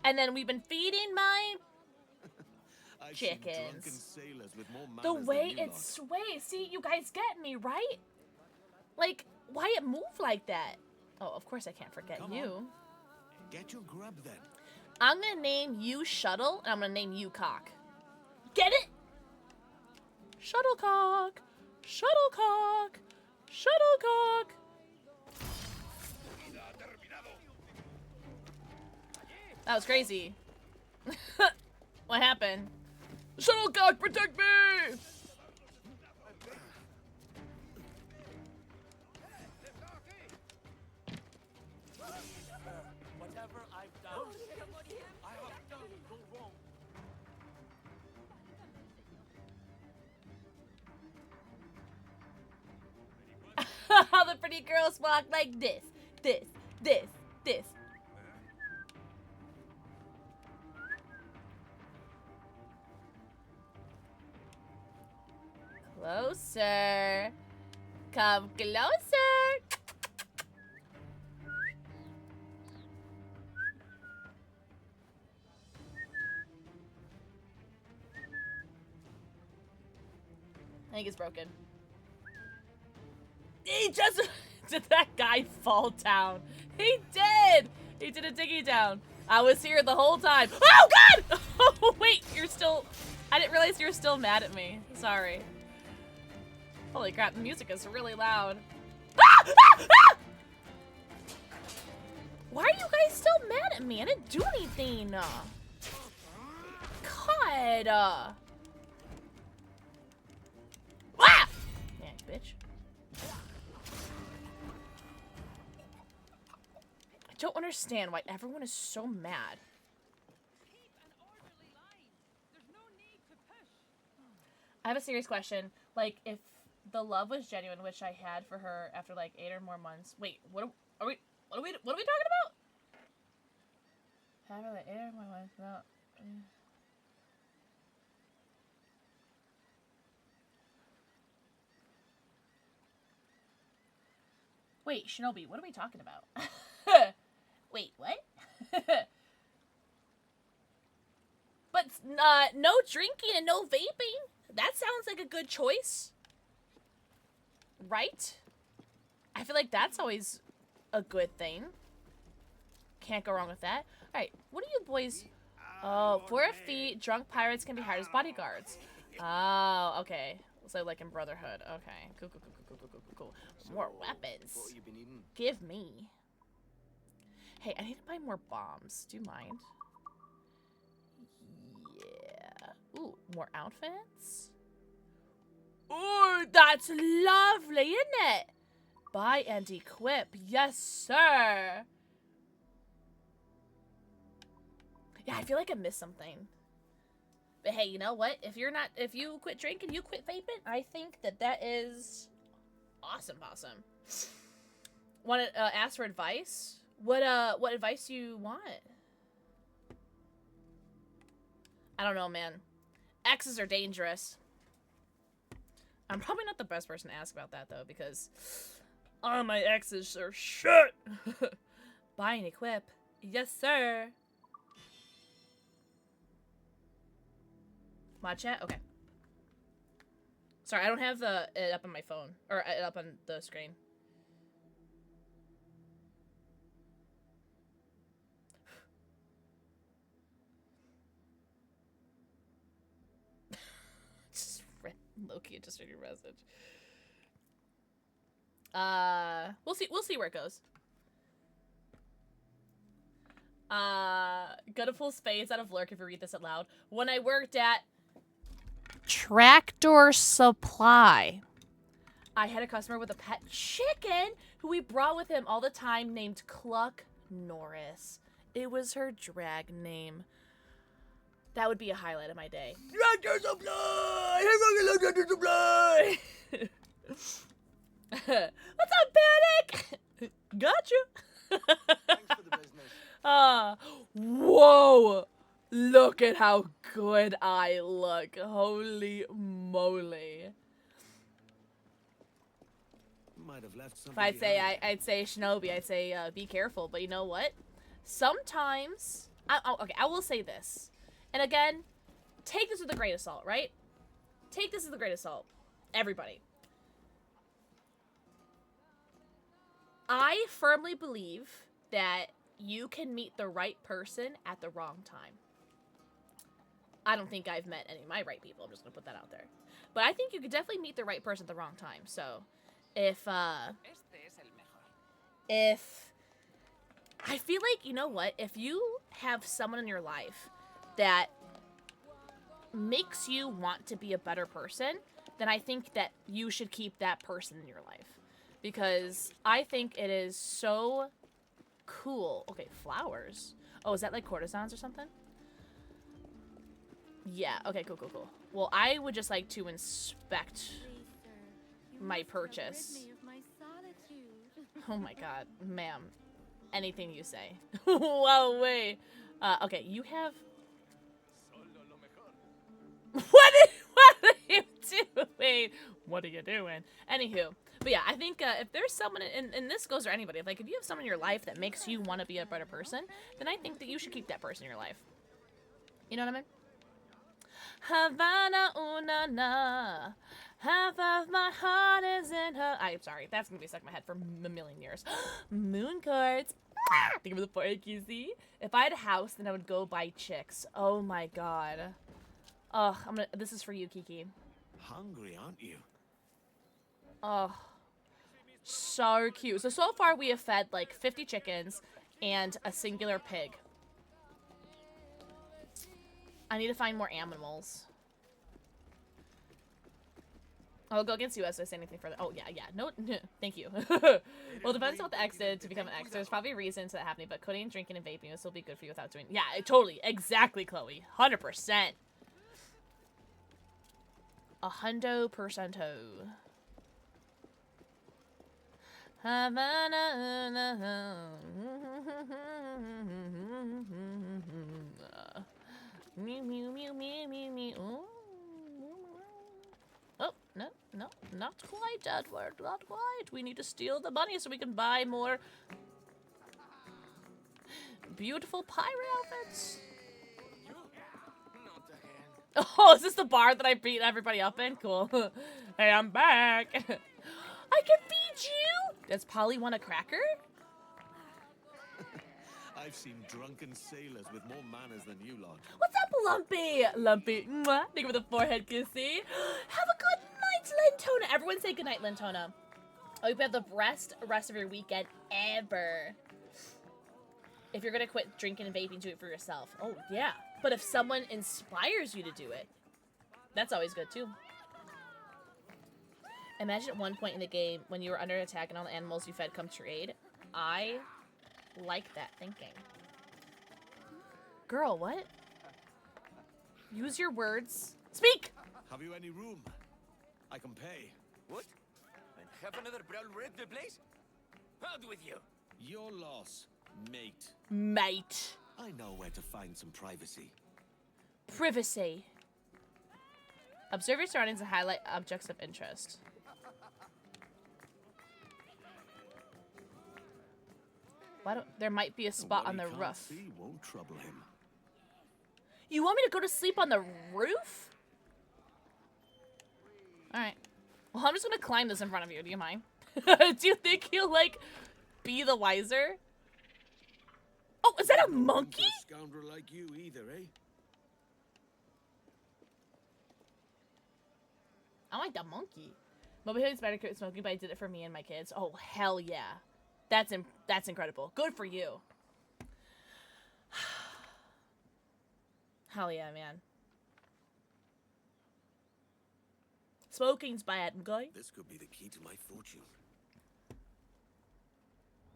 And then we've been feeding my chickens. The way it sways. See, you guys get me, right? Like, why it move like that? Oh, of course I can't forget you. Get your grub then. I'm gonna name you Shuttle, and I'm gonna name you Cock. Get it? Shuttlecock. Shuttlecock. Shuttlecock. That was crazy. What happened? Shuttlecock, protect me! Whatever I've done, I have done no wrong. How the pretty girls walk like this. This. Closer. Come closer. I think it's broken. He just... Did that guy fall down? He did! He did a diggy down. I was here the whole time. Oh, God! Oh, wait, you're still... I didn't realize you were still mad at me. Sorry. Holy crap, the music is really loud. Ah! Ah! Ah! Why are you guys still mad at me? I didn't do anything. God. Ah! Yeah, bitch. I don't understand why everyone is so mad. I have a serious question. Like, if The love was genuine, which I had for her after like 8 or more months. Wait, what are we talking about? After like 8 or more months, no. Wait, Shinobi, what are we talking about? Wait, what? But no drinking and no vaping. That sounds like a good choice. Right? I feel like that's always a good thing. Can't go wrong with that. Alright, what are you boys... Oh, 4 feet, drunk pirates can be hired as bodyguards. Oh, okay. So like in Brotherhood. Okay. Cool. More weapons. What you been eating? Give me. Hey, I need to buy more bombs. Do you mind? Yeah. Ooh, more outfits? Ooh, that's lovely, isn't it? Buy and equip. Yes, sir. Yeah, I feel like I missed something. But hey, you know what? If you quit drinking, you quit vaping, I think that is awesome. Want to ask for advice? What advice do you want? I don't know, man. Exes are dangerous. I'm probably not the best person to ask about that, though, because all my exes are shit. Buy and equip. Yes, sir. Mod chat? Okay. Sorry, I don't have it up on my phone. Or it up on the screen. Loki just read your message. We'll see where it goes. Gonna pull spades out of Lurk if you read this out loud. When I worked at Tractor Supply, I had a customer with a pet chicken who we brought with him all the time named Cluck Norris. It was her drag name. That would be a highlight of my day. Tractor Supply! Hey, Tractor Supply! What's up, Panic? Gotcha. Thanks for the business. Whoa! Look at how good I look. Holy moly. Might have left If I'd say Shinobi, I'd say be careful. But you know what? Sometimes, okay, I will say this. And again, take this with a grain of salt, right? Take this with a grain of salt. Everybody. I firmly believe that you can meet the right person at the wrong time. I don't think I've met any of my right people. I'm just going to put that out there. But I think you could definitely meet the right person at the wrong time. So, if I feel like, you know what? If you have someone in your life that makes you want to be a better person, then I think that you should keep that person in your life. Because I think it is so cool. Okay, flowers. Oh, is that like courtesans or something? Yeah, okay, cool. Well, I would just like to inspect my purchase. Oh my god, ma'am. Anything you say. Whoa, wait. Okay, you have... What are you doing? What are you doing? Anywho. But yeah, I think if there's someone, and this goes for anybody, like if you have someone in your life that makes you want to be a better person, then I think that you should keep that person in your life. You know what I mean? Havana una na, half of my heart is in her. I'm sorry, that's gonna be stuck in my head for a million years. Moon cards. Think of the poor QC. If I had a house, then I would go buy chicks. Oh my god. Oh, this is for you, Kiki. Hungry, aren't you? Oh, so cute. So far we have fed like 50 chickens and a singular pig. I need to find more animals. I'll go against you as I say anything further. Oh, yeah. No, thank you. Well, it depends on what the X did to become an X. There's probably reasons to that happening, but codeine, drinking, and vaping will still be good for you without doing... Yeah, totally. Exactly, Chloe. 100%. 100%. Mew mew mew mew mew mew. Oh, no, no, not quite, Edward, not quite. We need to steal the money so we can buy more beautiful pirate outfits. Oh, is this the bar that I beat everybody up in? Cool. Hey, I'm back. I can beat you. Does Polly want a cracker? I've seen drunken sailors with more manners than you lot. What's up, Lumpy? Lumpy. Mwah. Thank you for the forehead kissy. Have a good night, Lentona. Everyone say good night, Lentona. I hope you have the best rest of your weekend ever. If you're going to quit drinking and vaping, do it for yourself. Oh, yeah. But if someone inspires you to do it, that's always good, too. Imagine at one point in the game when you were under attack and all the animals you fed come to your aid. I like that thinking. Girl, what? Use your words. Speak! Have you any room? I can pay. What? And have another brown wreck the place? Out with you! Your loss, mate. Mate. I know where to find some privacy. Privacy. Observe your surroundings and highlight objects of interest. Why don't there might be a spot on the roof? See won't trouble him. You want me to go to sleep on the roof? All right. Well, I'm just gonna climb this in front of you. Do you mind? Do you think he'll like be the wiser? Oh, is that a monkey? A scoundrel like you either, eh? I like the monkey. Mobile Hood's better quit smoking, but I did it for me and my kids. Oh, hell yeah. That's incredible. Good for you. Hell yeah, man. Smoking's bad, okay? This could be the key to my fortune.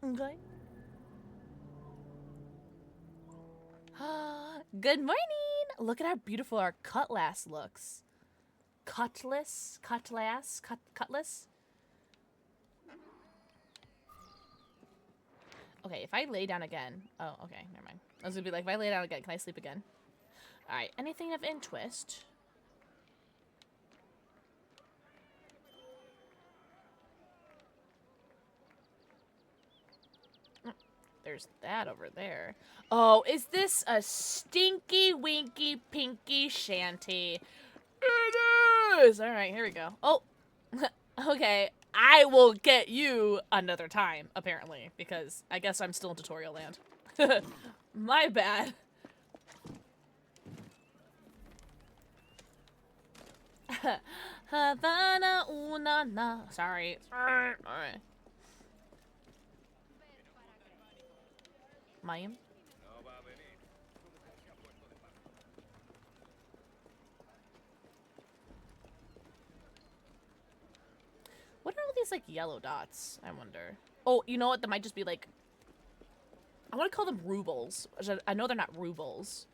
Okay. Good morning! Look at how beautiful our cutlass looks. Cutlass? Okay, if I lay down again... Oh, okay, never mind. I was gonna be like, if I lay down again, can I sleep again? Alright, anything of interest? There's that over there. Oh, is this a stinky, winky, pinky shanty? It is! Alright, here we go. Oh! Okay, I will get you another time, apparently, because I guess I'm still in tutorial land. My bad. Havana una na. Sorry. Alright. Mayim? What are all these, like, yellow dots? I wonder. Oh, you know what? That might just be, like... I want to call them rubles. I know they're not rubles.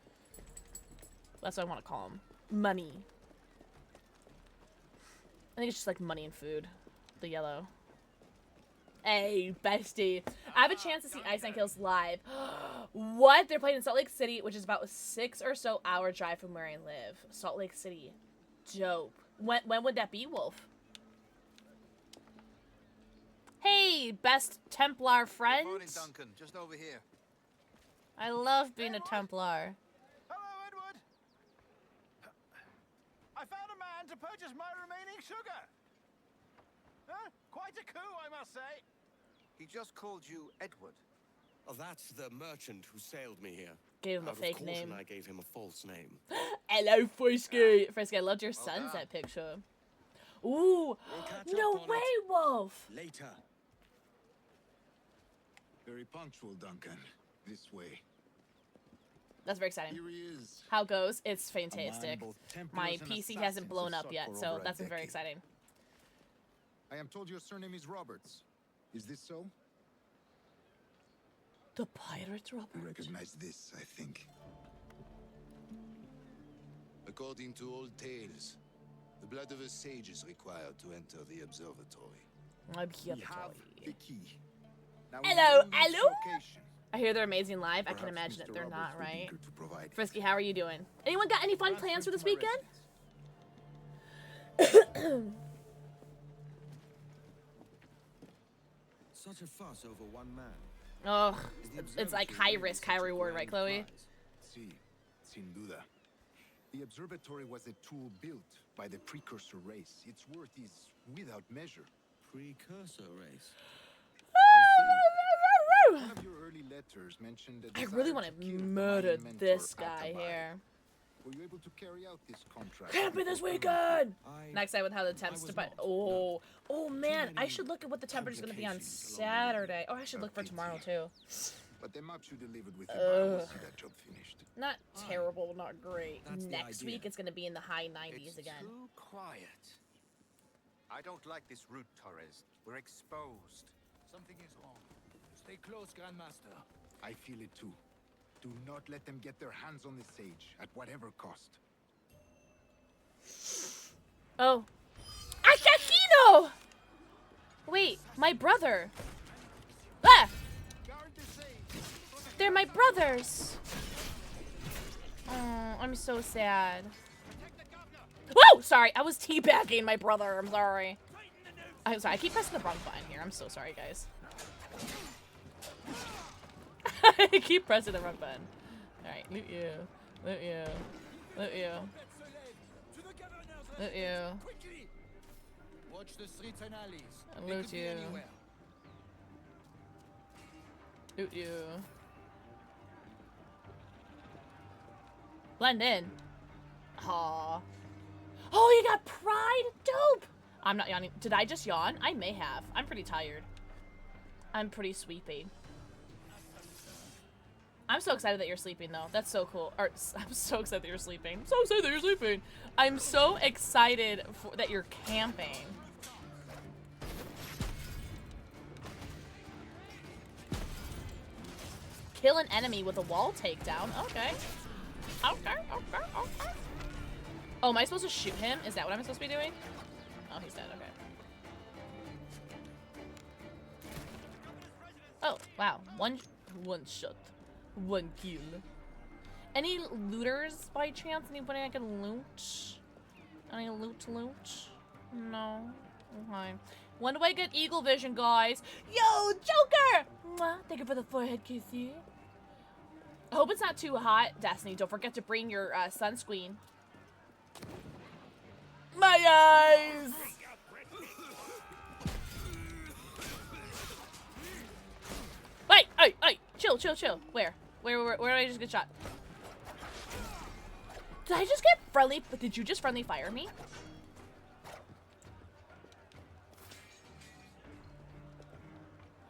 That's what I want to call them. Money. I think it's just, like, money and food. The yellow. Hey, bestie. I have a chance to see Ice and Kills live. What? They're playing in Salt Lake City, which is about a 6 or so hour drive from where I live. Salt Lake City. Dope. When would that be, Wolf? Hey, best Templar friend. Good morning, Duncan. Just over here. I love being a Templar. Hello, Edward. I found a man to purchase my remaining sugar. Huh? Quite a coup, I must say. He just called you Edward. Oh, that's the merchant who sailed me here. Gave him a Out of fake caution, name. I gave him a false name. Hello, Frisky. Frisky, I loved your sunset picture. Ooh, no way, Wolf. Later. Very punctual, Duncan. This way. That's very exciting. Here he is. How it goes? It's fantastic. both Templars My and PC assassins hasn't blown have up sought yet, for so over a that's very decade. exciting. I am told your surname is Roberts. Is this so? The pirate Robert. You recognize this, I think. According to old tales, the blood of a sage is required to enter the observatory. We have The key. Now, Hello, in this hello? location, I hear they're amazing live. I can perhaps imagine Mr. that they're Roberts not, will be right? eager to provide it. Frisky, how are you doing? Anyone got any fun plans for this weekend? Such a fuss over one man. Oh, it's like high risk, high reward, right, Chloe? Sí, sin duda. The observatory was a tool built by the precursor race. Its worth is without measure. Precursor race. One of your early letters mentioned a I desire really want to to kill the murder Mayan mentor this guy Atabai. here. Were you able to carry out this contract? Can't be this weekend! Next, I would have the temps to buy. Oh, oh man, I should look at what the temperature's gonna be on Saturday. Oh, I should look for tomorrow too. But the maps you delivered with him, I will see that job finished. Not terrible, not great. That's the Next idea. week, it's gonna be in the high 90s It's again. too quiet. I don't like this route, Torres. We're exposed. Something is wrong. Stay close, Grandmaster. I feel it too. Do not let them get their hands on the sage, at whatever cost. Oh. Assassino! Wait, my brother. Ah! They're my brothers. Oh, I'm so sad. Whoa! Sorry, I was teabagging my brother. I'm sorry. I'm sorry, I keep pressing the wrong button here. I'm so sorry, guys. I keep pressing the wrong button. Alright, loot you. Loot you. Loot you. Loot you. Watch the streets and alleys. And They loot could be you. anywhere. Loot you. Blend in. Aww. Oh, you got pride? Dope! I'm not yawning. Did I just yawn? I may have. I'm pretty tired. I'm pretty sleepy. I'm so excited that you're sleeping, though. That's so cool. Or, I'm so excited that you're sleeping. I'm so excited that you're sleeping. I'm so excited that you're camping. Kill an enemy with a wall takedown. Okay. Okay. Oh, am I supposed to shoot him? Is that what I'm supposed to be doing? Oh, he's dead. Okay. Oh, wow. One shot. One kill. Any looters by chance? Anybody I can loot? Any loot? No. Okay. When do I get eagle vision, guys? Yo, Joker! Mwah. Thank you for the forehead kissy. I hope it's not too hot, Destiny. Don't forget to bring your sunscreen. My eyes! Hey! Chill. Where did I just get shot? Did I just get friendly? Did you just friendly fire me?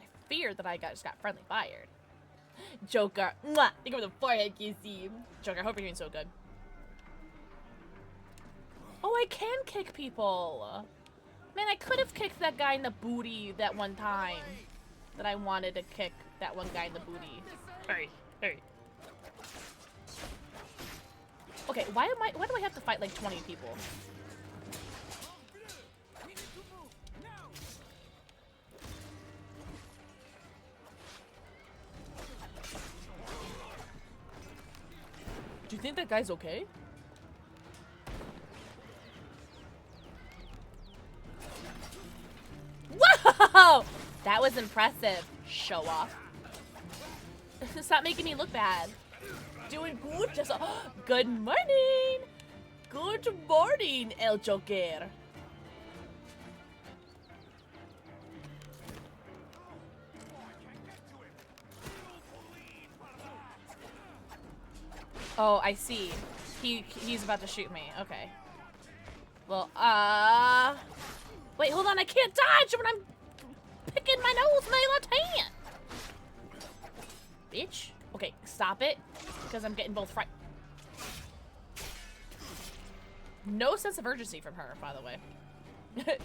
I feared that I just got friendly fired. Joker. Mwah! Think of the forehead kissy. Joker, I hope you're doing so good. Oh, I can kick people. Man, I could have kicked that guy in the booty that one time. That I wanted to kick that one guy in the booty. Hey. Okay, why do I have to fight like 20 people? Do you think that guy's okay? Whoa! That was impressive. Show off. Stop making me look bad. Doing good. Just good morning. Good morning, El Joker. Oh, I see. He's about to shoot me. Okay. Well, wait, hold on. I can't dodge when I'm picking my nose with my left hand. Bitch. Okay, stop it. Because I'm getting both fright. No sense of urgency from her, by the way.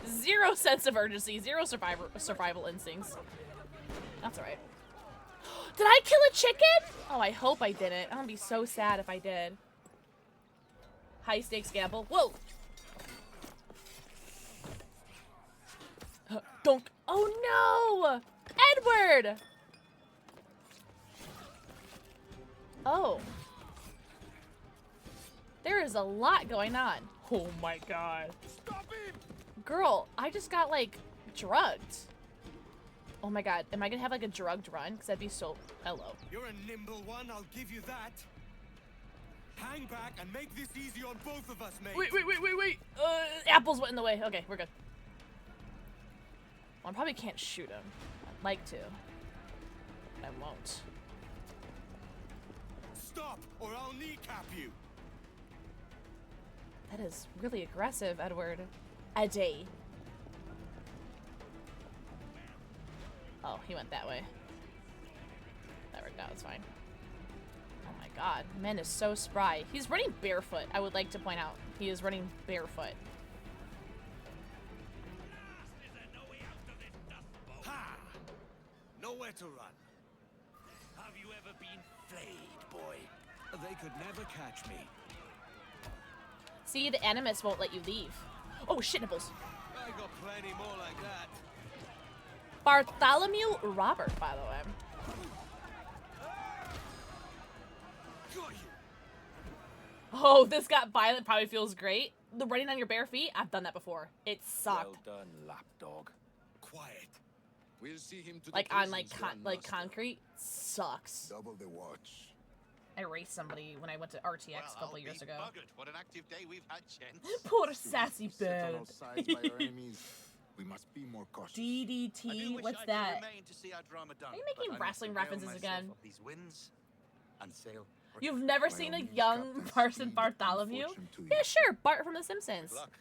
Zero sense of urgency. Zero survival instincts. That's alright. Did I kill a chicken? Oh, I hope I didn't. I'm gonna be so sad if I did. High stakes gamble. Whoa! Donk. Oh no! Edward! Oh. There is a lot going on. Oh my god. Stop him! Girl, I just got, like, drugged. Oh my god. Am I gonna have, like, a drugged run? Because that'd be so... Hello. You're a nimble one, I'll give you that. Hang back and make this easy on both of us, mate. Wait. Apples went in the way. Okay, we're good. Well, I probably can't shoot him. I'd like to. But I won't. Stop, or I'll kneecap you. That is really aggressive, Edward. Eddie. Oh, he went that way. That worked out, it's fine. Oh my god, man is so spry. He's running barefoot, I would like to point out. He is running barefoot. Ha! Nowhere to run. Have you ever been flayed, boy? They could never catch me. See, the Animus won't let you leave. Oh, shit nipples. I got plenty more like that. Bartholomew Robert, by the way. Got you. Oh, this got violent. Probably feels great. The running on your bare feet, I've done that before. It sucked. Well done, lapdog. Quiet. We'll see him to Like the on like prisons, like Grandmaster. concrete, sucks. Double the watch. I raced somebody when I went to RTX a couple years ago. Buggered. What an active day we've had, gents. Poor sassy Set on bird. all sides by our enemies. We must be more cautious. I do DDT, wish what's I could that? remain to see our drama done, Are you but making I must wrestling avail references myself again? of these winds and sail. You've never By seen all a means, young Captain, Parson speed Bartholomew? and fortune to you. Yeah, sure, Bart from The Simpsons. Good luck.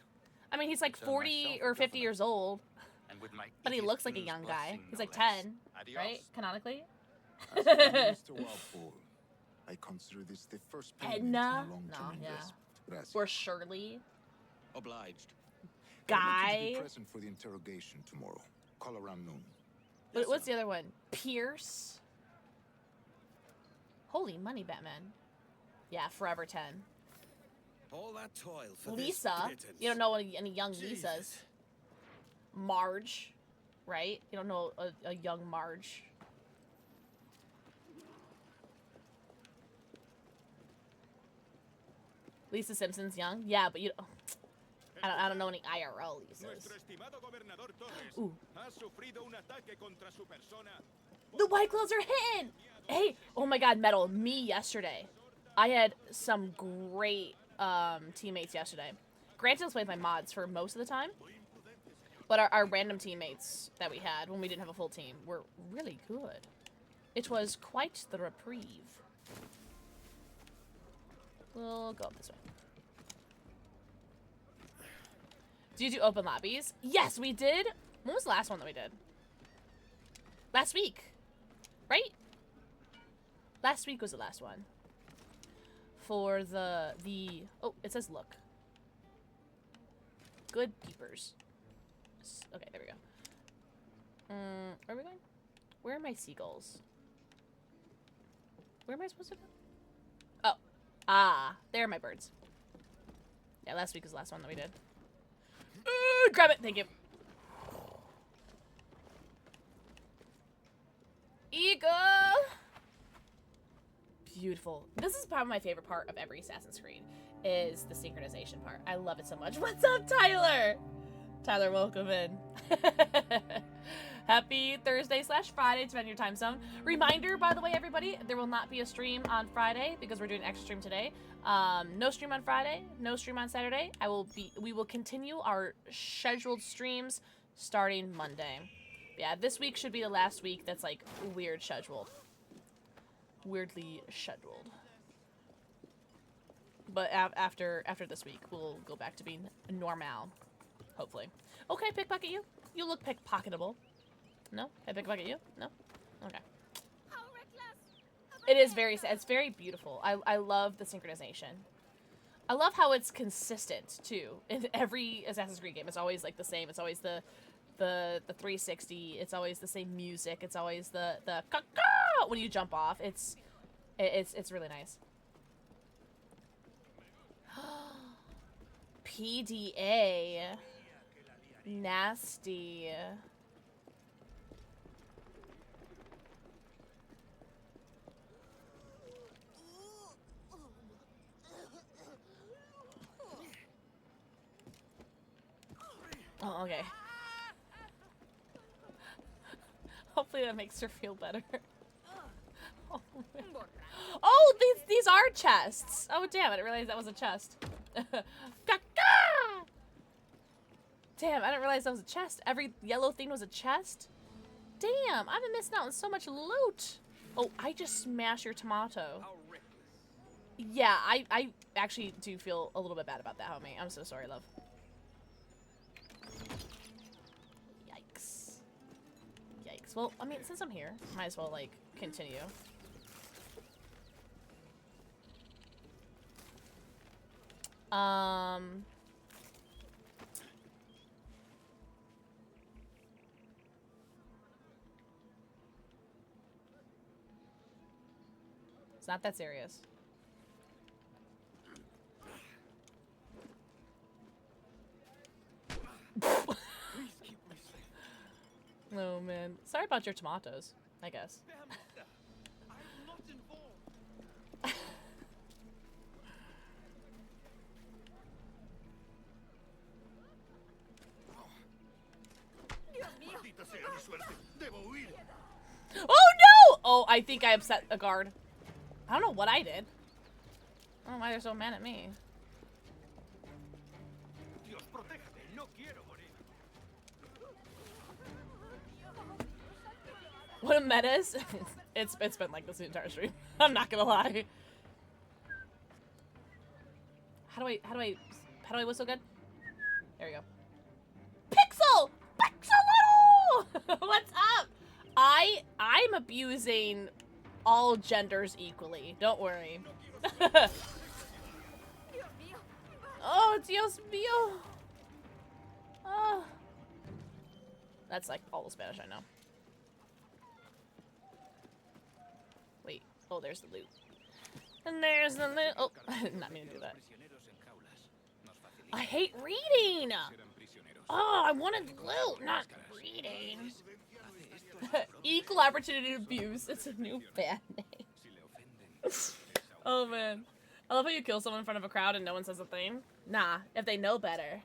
I mean, he's like Turn 40 myself or a 50 governor. years old, And with my but he idiot looks like a king's young guy. blessing, He's no like less. 10, Adios. right? Canonically. As for Mr. Walpole, I consider this the first payment in a Edna? long-term No, yeah. investment. Gracias. Or Shirley. Obliged. I want you to Guy. be present for the interrogation tomorrow. Call around noon. What's the other one? Pierce. Holy money, Batman. Yeah, Forever 10. All that toil for this Lisa. pittance. You don't know any young Jesus. Lisas. Marge. Right? You don't know a young Marge. Lisa Simpson's young? Yeah, but you don't... I don't know any IRL Lisas. Nuestro estimado gobernador Torres Ooh. ha sufrido un ataque contra su persona. The White Claws are hitting! Hey! Oh my god, Metal. Me yesterday. I had some great teammates yesterday. Granted, I was playing with my mods for most of the time. But our random teammates that we had when we didn't have a full team were really good. It was quite the reprieve. We'll go up this way. Do you do open lobbies? Yes, we did. When was the last one that we did? Last week. Right? Last week was the last one. For the oh, it says look. Good peepers. Okay, there we go. Where are we going? Where are my seagulls? Where am I supposed to go? Oh. Ah, there are my birds. Yeah, last week was the last one that we did. Grab it, thank you. Eagle! Beautiful. This is probably my favorite part of every Assassin's Creed, is the synchronization part. I love it so much. What's up, Tyler? Tyler, welcome in. Happy Thursday/Friday, depending on your time zone. Reminder, by the way, everybody, there will not be a stream on Friday because we're doing an extra stream today. No stream on Friday, no stream on Saturday. We will continue our scheduled streams starting Monday. Yeah, this week should be the last week that's like weird scheduled. Weirdly scheduled. But after this week, we'll go back to being normal. Hopefully. Okay, pickpocket you. You look pickpocketable. No? Can I pickpocket you? No? Okay. It is it's very beautiful. I love the synchronization. I love how it's consistent too. In every Assassin's Creed game, it's always like the same. It's always the 360. It's always the same music. It's always the when you jump off. It's really nice. PDA. Nasty. Oh, okay. Hopefully that makes her feel better. Oh, man. Oh, these are chests. Oh, damn, I didn't realize that was a chest. Damn, I didn't realize that was a chest. Every yellow thing was a chest? Damn, I've been missing out on so much loot. Oh, I just smashed your tomato. Yeah, I actually do feel a little bit bad about that, homie. I'm so sorry, love. Yikes. Yikes. Well, I mean, since I'm here, might as well, like, continue. It's not that serious. Oh man. Sorry about your tomatoes, I guess. I'm not involved. Maldita sea mi suerte. Debo huir. Oh no! Oh, I think I upset a guard. I don't know what I did. I don't know why they're so mad at me. Dios, protégeme. No quiero morir. What a menace. It's been like this the entire stream. I'm not gonna lie. How do I whistle good? There we go. Pixel! What's up? I'm abusing all genders equally. Don't worry. Oh, Dios mío. Oh. That's like all the Spanish I know. Wait. Oh, there's the loot. And there's the loot. Oh, I did not mean to do that. I hate reading. Oh, I wanted loot, not reading. Equal opportunity abuse. It's a new bad name. Oh man. I love how you kill someone in front of a crowd and no one says a thing. Nah, if they know better,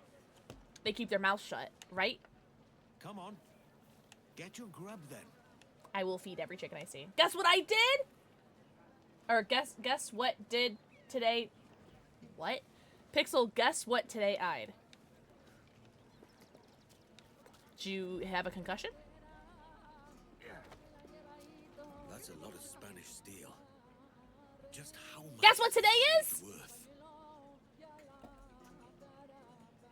they keep their mouth shut, right? Come on. Get your grub then. I will feed every chicken I see. Guess what I did? Or guess what did today? What? Pixel, guess what today I'd? Did you have a concussion? That's a lot of Spanish steel. Just how much? Guess what today is? Worth?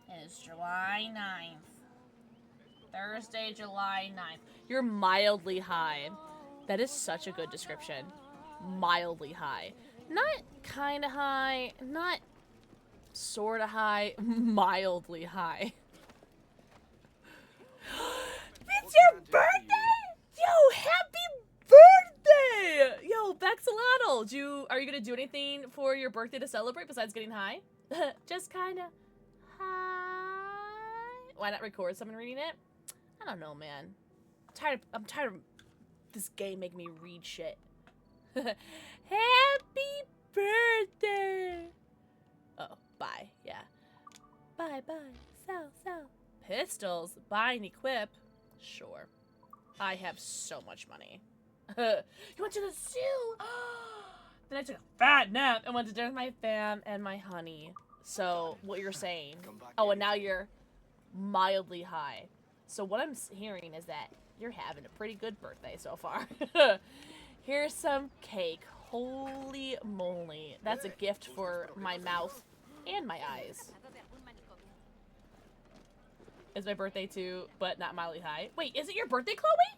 It's July 9th. Thursday, July 9th. You're mildly high. That is such a good description. Mildly high. Not kinda high, not sorta high, mildly high. It's your birthday! Yo, happy birthday! Yo, Baxolotl, are you gonna do anything for your birthday to celebrate besides getting high? Just kinda high. Why not record someone reading it? I don't know, man. I'm tired of this game making me read shit. Happy birthday! Oh, bye. Yeah. Bye. Sell. Pistols. Buy and equip. Sure. I have so much money. You went to the zoo! Then I took a fat nap and went to dinner with my fam and my honey. So, what you're saying... Oh, and now you're mildly high. So what I'm hearing is that you're having a pretty good birthday so far. Here's some cake. Holy moly. That's a gift for my mouth and my eyes. It's my birthday too, but not mildly high. Wait, is it your birthday, Chloe?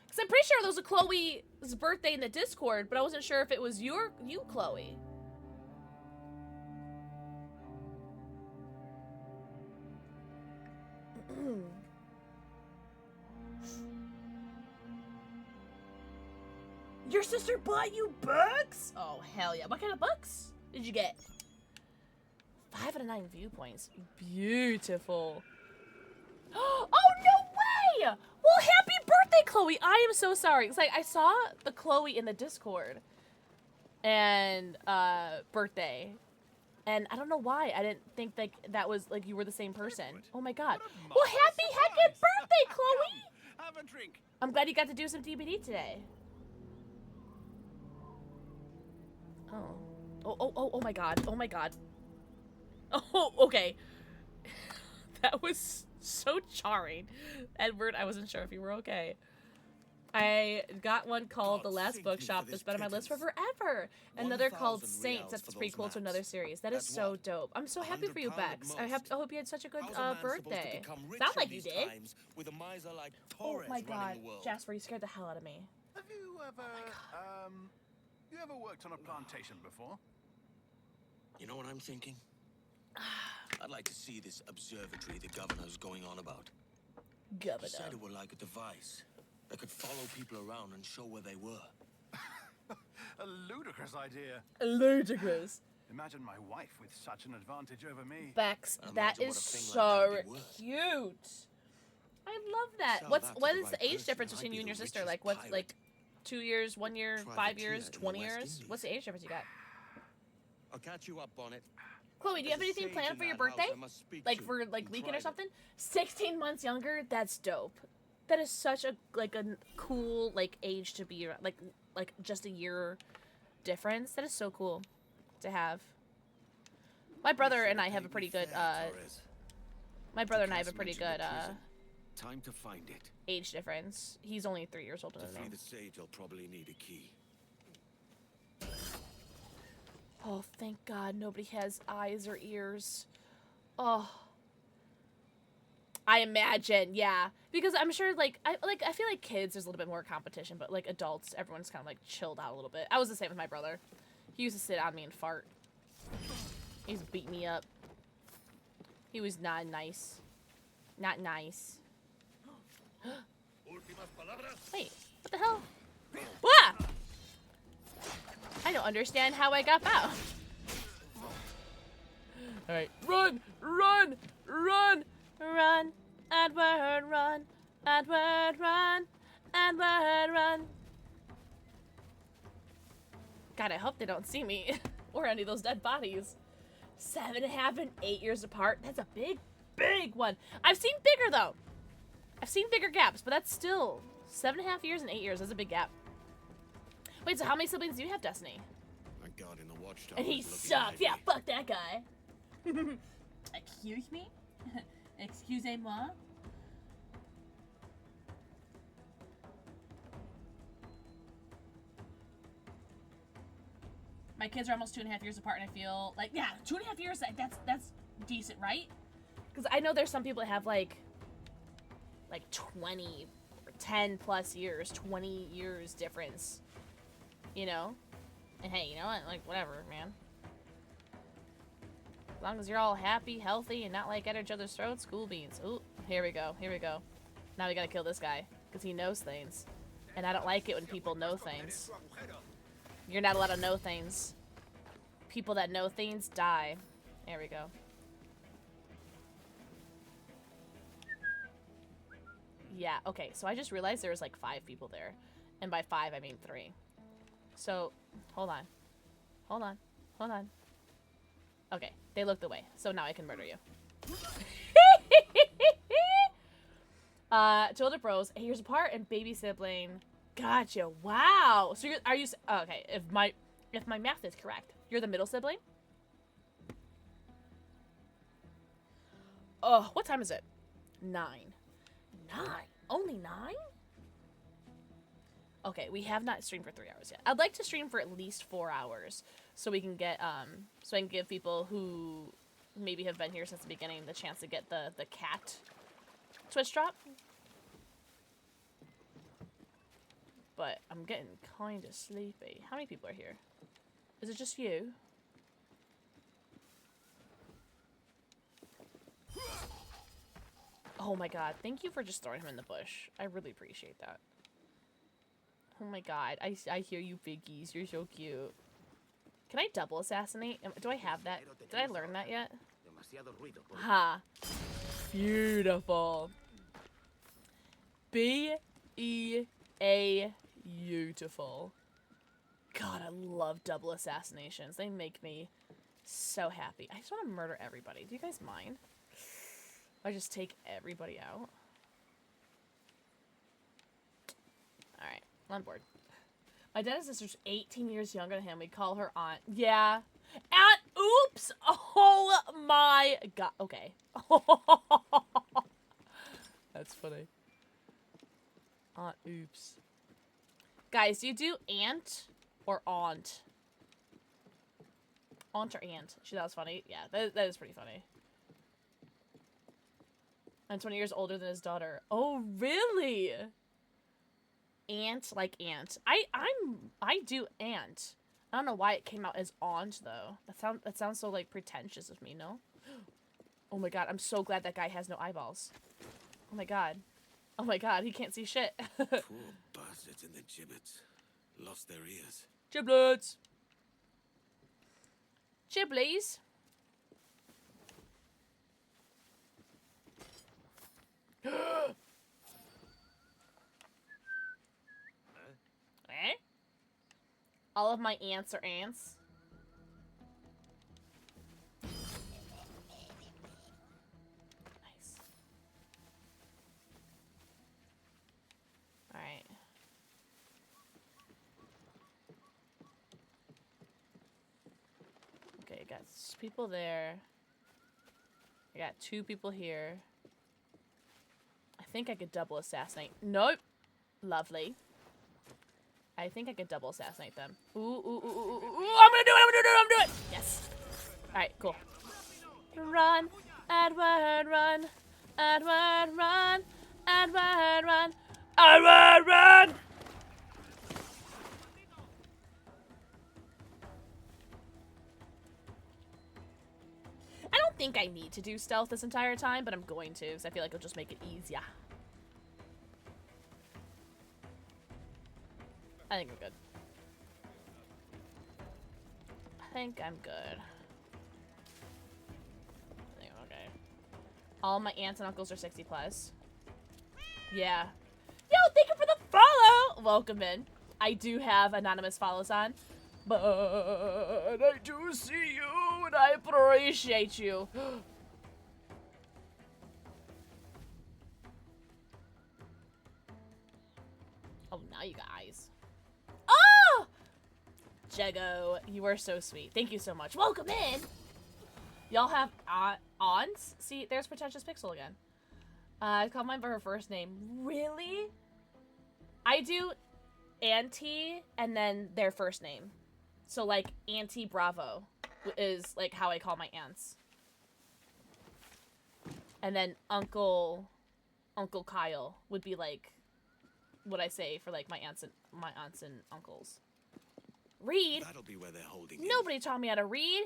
Because I'm pretty sure there was a Chloe's birthday in the Discord, but I wasn't sure if it was you, Chloe. Your sister bought you books? Oh, hell yeah. What kind of books did you get? 5 out of 9 viewpoints. Beautiful. Oh, no way! Well, happy birthday, Chloe. I am so sorry. It's like I saw the Chloe in the Discord and birthday. And I don't know why. I didn't think like that was like you were the same person. Oh my god. Well, happy heckin' birthday, Chloe! Have a drink. I'm glad you got to do some DBD today. Oh. Oh my god. Oh my god. Oh, okay. That was so charring. Edward, I wasn't sure if you were okay. I got one called The Last Bookshop that's been on my list for forever. Another called Saints that's the prequel to another series. That is so dope. I'm so happy for you, Bex. I hope you had such a good birthday. Sound like you did. Oh my god, Jasper, you scared the hell out of me. Have you ever, you ever worked on a plantation before? You know what I'm thinking? I'd like to see this observatory the governor's going on about. Governor. He said it were like a device that could follow people around and show where they were. A ludicrous idea. Ludicrous. Imagine my wife with such an advantage over me. Bex, that is so cute. I love that. What is the age difference between you and your sister? Like what's like 2 years, 1 year, 5 years, 20 years? What's the age difference you got? I'll catch you up on it. Chloe, do you have anything planned for your birthday? Like for like weekend or something? 16 months younger? That's dope. That is such a cool like age to be like just a year difference. That is so cool to have. My brother and I have a pretty good time to find it. Age difference. He's only 3 years older than me. To free the sage, I'll probably need a key. Oh, thank God nobody has eyes or ears. Oh. I imagine, yeah. Because I'm sure, I feel like kids, there's a little bit more competition, but, like, adults, everyone's kind of, like, chilled out a little bit. I was the same with my brother. He used to sit on me and fart. He used to beat me up. He was not nice. Not nice. Wait, what the hell? Wah! I don't understand how I got out. Alright, run! Run! Run! Run! Edward, run! Edward, run! Edward, run! God, I hope they don't see me. Or any of those dead bodies. 7.5 and 8 years apart. That's a big, big one. I've seen bigger, though. I've seen bigger gaps, but that's still 7.5 years and 8 years. That's a big gap. Wait, so how many siblings do you have, Destiny? My God, in the watchtower. And he sucks. Yeah, fuck that guy. Excuse me? Excusez-moi? My kids are almost 2.5 years apart, and I feel like, yeah, 2.5 years, that's decent, right? Because I know there's some people that have, like 20 or 10 plus years, 20 years difference. You know? And hey, you know what? Like, whatever, man. As long as you're all happy, healthy, and not, like, at each other's throats, cool beans. Ooh, here we go. Here we go. Now we gotta kill this guy. Because he knows things. And I don't like it when people know things. You're not allowed to know things. People that know things die. There we go. Yeah, okay. So I just realized there was, like, 5 people there. And by 5, I mean 3. So, hold on. Hold on. Hold on. Okay, they looked away. So now I can murder you. Two older bros, 8 years apart, and baby sibling. Gotcha. Wow. So are you? Okay. If my math is correct, you're the middle sibling. Oh, what time is it? 9. 9. Only 9? Okay, we have not streamed for 3 hours yet. I'd like to stream for at least 4 hours, so we can get so I can give people who maybe have been here since the beginning the chance to get the cat Twitch drop. But I'm getting kind of sleepy. How many people are here? Is it just you? Oh my god, thank you for just throwing him in the bush. I really appreciate that. Oh my god, I hear you, biggies. You're so cute. Can I double assassinate? Do I have that? Did I learn that yet? Ha. Beautiful. Beautiful. beautiful. God, I love double assassinations. They make me so happy. I just want to murder everybody. Do you guys mind? I just take everybody out. Alright, on board. My dad and sister's 18 years younger than him. We call her Aunt. Yeah. Aunt, oops! Oh my god. Okay. That's funny. Aunt, oops. Guys, do you do aunt or aunt? Aunt or aunt? She thought it was funny. Yeah, that is pretty funny. I'm 20 years older than his daughter. Oh, really? Aunt, like aunt. I do aunt. I don't know why it came out as aunt though. That sounds so like pretentious of me, no? Oh my god, I'm so glad that guy has no eyeballs. Oh my god. Oh my god, he can't see shit. Poor bastards in the gibbets. Lost their ears. Giblets. Chiblies. Eh? All of my ants are ants. Nice. Alright. Okay, I got people there. I got 2 people here. I think I could double assassinate. Nope. Lovely. I think I could double assassinate them. Ooh, ooh, ooh, ooh, ooh, ooh. I'm gonna do it! Yes. Alright, cool. Run, Edward, run. Edward, run. Edward, run. Edward, run! I don't think I need to do stealth this entire time, but I'm going to, because I feel like it'll just make it easier. I think I'm good. I think I'm good. I think I'm okay. All my aunts and uncles are 60 plus. Yeah. Yo, thank you for the follow! Welcome in. I do have anonymous follows on. But I do see you and I appreciate you. Oh, now you guys. Oh! Jego, you are so sweet. Thank you so much. Welcome in. Y'all have aunts? See, there's Pretentious Pixel again. I call mine by her first name. Really? I do Auntie and then their first name. So, like, Auntie Bravo is, like, how I call my aunts. And then Uncle Kyle would be, like, what I say for, like, my aunts and uncles. Read? That'll be where they're holding Nobody taught me how to read.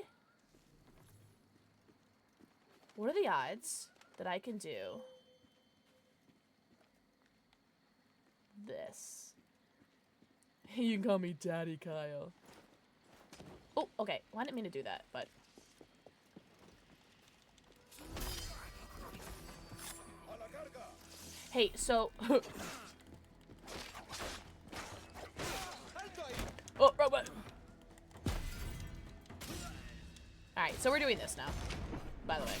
What are the odds that I can do this? You can call me Daddy Kyle. Oh, okay. Well, I didn't mean to do that, but... Hey, so... Oh, robot! Alright, so we're doing this now. By the way.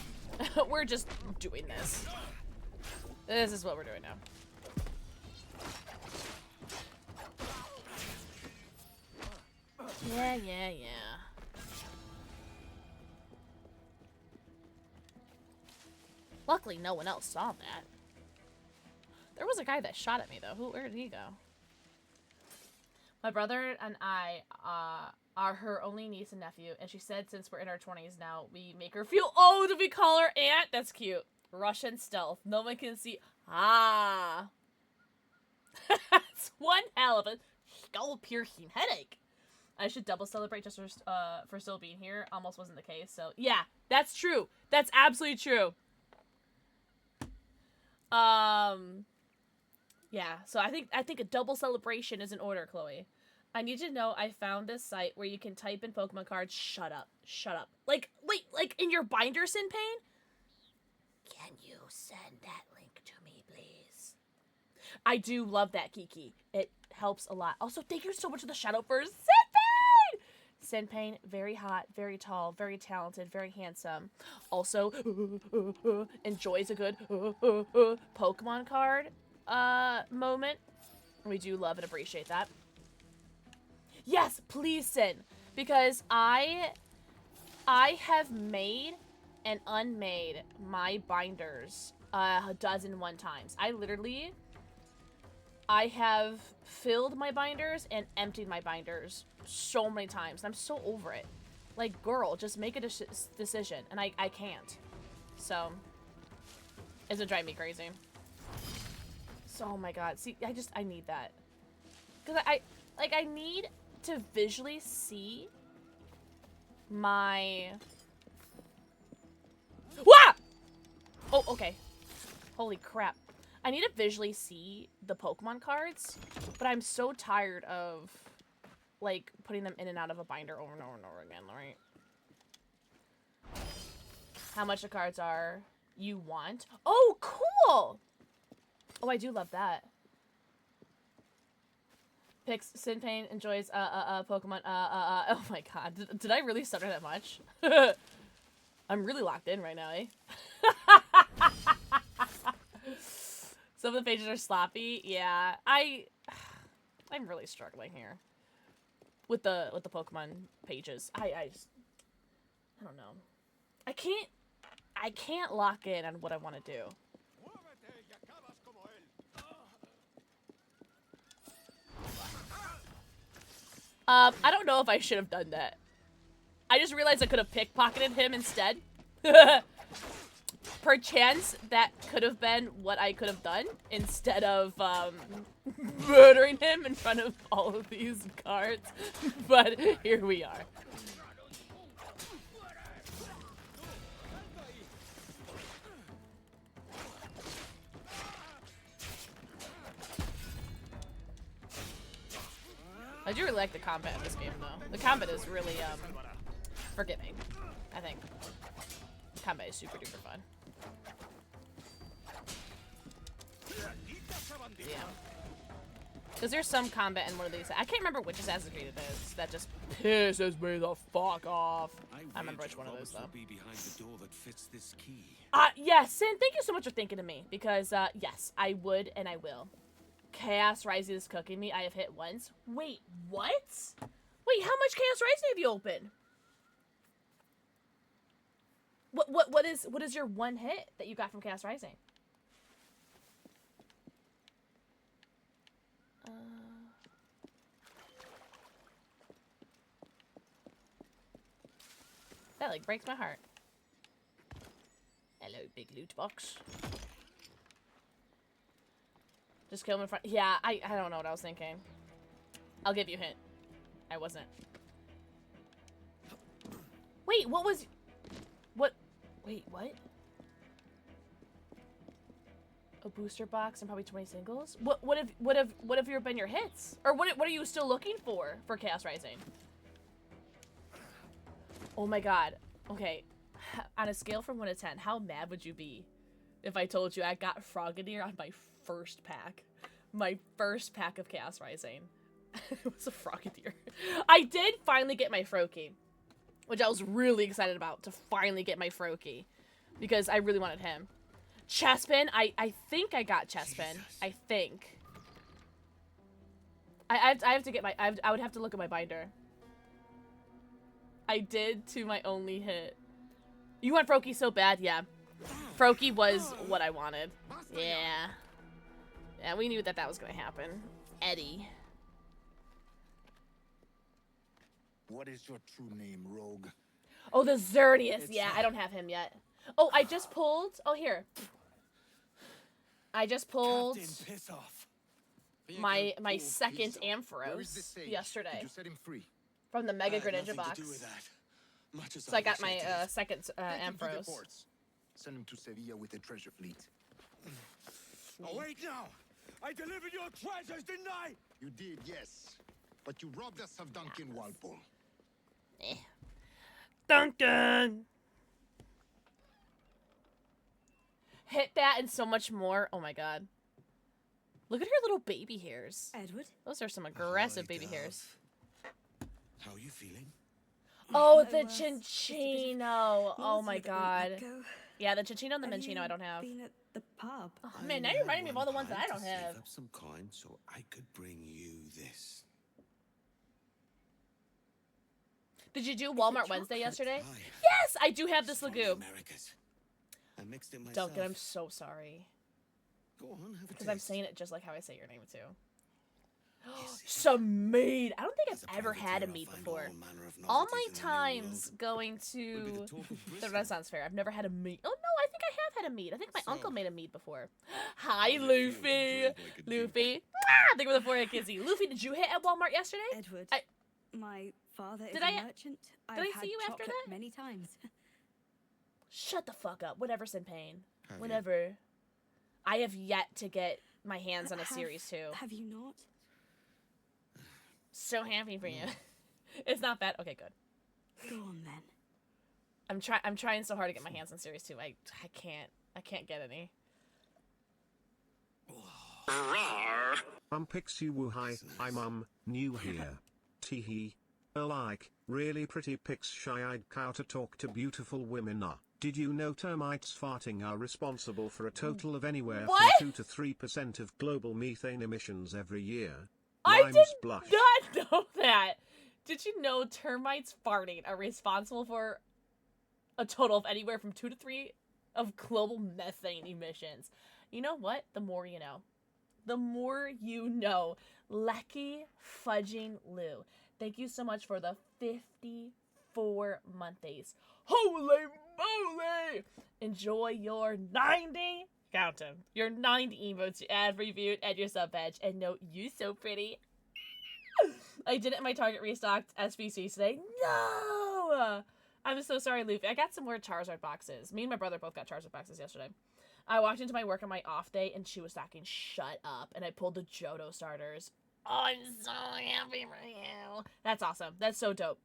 We're just doing this. This is what we're doing now. Yeah. Luckily, no one else saw that. There was a guy that shot at me, though. Where did he go? My brother and I are her only niece and nephew, and she said since we're in our 20s now, we make her feel old if we call her aunt. That's cute. Russian stealth. No one can see. Ah. That's one hell of a skull-piercing headache. I should double celebrate just for still being here. Almost wasn't the case, so yeah, that's true. That's absolutely true. Yeah, so I think a double celebration is in order, Chloe. I need to know I found this site where you can type in Pokemon cards. Shut up. Like, wait, like in your binder, Sin Pain? Can you send that link to me, please? I do love that, Kiki. It helps a lot. Also, thank you so much for the shout out for Sinpain! Sinpain, very hot, very tall, very talented, very handsome. Also, enjoys a good Pokemon card moment. We do love and appreciate that. Yes, please, Sin. Because I have made and unmade my binders 1,001 times. I have filled my binders and emptied my binders so many times. I'm so over it. Like, girl, just make a decision. And I can't. So, it's gonna drive me crazy. So, oh my god. See, I need that. Because I need to visually see my... Wah! Oh, okay. Holy crap. I need to visually see the Pokemon cards, but I'm so tired of, like, putting them in and out of a binder over and over and over again, right? How much the cards are you want? Oh, cool! Oh, I do love that. Sinpain enjoys, Pokemon, oh my god. Did I really stutter that much? I'm really locked in right now, eh? Some of the pages are sloppy. Yeah, I'm really struggling here with the Pokemon pages. I don't know. I can't lock in on what I want to do. I don't know if I should have done that. I just realized I could have pickpocketed him instead. Perchance that could have been what I could have done instead of murdering him in front of all of these cards. But here we are. I do really like the combat in this game, though. The combat is really forgiving, I think. Combat is super duper fun. Yeah. Because there's some combat in one of these. I can't remember which Assassin's Creed it is. That just pisses me the fuck off. I remember which one of those, though. Be behind the door that fits this key. Yes, Sin, thank you so much for thinking of me. Because, yes, I would and I will. Chaos Rising is cooking me. I have hit once. Wait, what? Wait, how much Chaos Rising have you opened? What is your one hit that you got from Chaos Rising? That like breaks my heart. Hello, big loot box. Just kill him in front. Yeah, I don't know what I was thinking. I'll give you a hint. I wasn't. Wait, what was... What? Wait, what? A booster box and probably 20 singles? What have your been your hits? Or what are you still looking for Chaos Rising? Oh my god. Okay. On a scale from 1 to 10, how mad would you be if I told you I got Frogadier on my first pack? My first pack of Chaos Rising. It was a Frogadier. I did finally get my Froakie, which I was really excited about, to finally get my Froakie, because I really wanted him. Chespin, I think I got Chespin. I think. I have to get my, I would have to look at my binder. I did to my only hit. You want Froakie so bad? Yeah. Froakie was what I wanted. Yeah. Yeah, we knew that was going to happen. Eddie. What is your true name, rogue? Oh, the Xerneas. Yeah, I don't have him yet. Oh, I just pulled... Oh, here. I just pulled my second Ampharos yesterday. Did you set him free? From the Mega Greninja box. So I got my second Ampharos. Send him to Sevilla with the treasure fleet. Oh, wait now! I delivered your treasures, didn't I? You did, yes. But you robbed us of Duncan Walpole. Duncan! Hit that and so much more. Oh my god. Look at her little baby hairs. Edward? Those are some aggressive baby hairs. How are you feeling? Oh, the Cinchino. Oh my god. Yeah, the Cinchino and the Minchino I don't have. Been at the pub. Oh man, now you're reminding me of all the ones that I don't have. Save up some coin so I could bring you this. Did you do Walmart Wednesday yesterday? Yes, I do have this Lagoon. I mixed it myself. Duncan, I'm so sorry. Go on, have a Because taste. I'm saying it just like how I say your name too. Some mead. I don't think I've ever had a mead before. All my times going to the Renaissance Fair, I've never had a mead. Oh no, I think I have had a mead. I think my uncle made a mead before. Hi, Luffy. Luffy. Ah, I think with a forehead kissy. Luffy, did you hit at Walmart yesterday? Edward, my father is Did a I- merchant. did I've I had see you after chocolate that? many times. Shut the fuck up. Whatever, Sinpain. Have you? Whatever. I have yet to get my hands on a series 2. Have you not? So happy for you. It's not bad. Okay, good. Go on then. I'm trying so hard to get my hands on series 2. I can't get any. Pixie Woo hi, I'm new here. Teehee. Like, really pretty pics shy-eyed cow to talk to beautiful women are. Did you know termites farting are responsible for a total of anywhere from 2 to 3% of global methane emissions every year? I did blush. not know that. Did you know termites farting are responsible for a total of anywhere from 2 to 3 of global methane emissions? You know what? The more you know. The more you know. Lucky fudging Lou. Thank you so much for the 54 months. Holy moly! Enjoy your 90 countdown. Your 90 emotes, your ad reviewed, and your sub badge. And no, you so pretty. I did it in my Target restocked SBC today. No! I'm so sorry, Luffy. I got some more Charizard boxes. Me and my brother both got Charizard boxes yesterday. I walked into my work on my off day, and she was stocking shut up. And I pulled the Johto starters. Oh, I'm so happy for you. That's awesome. That's so dope.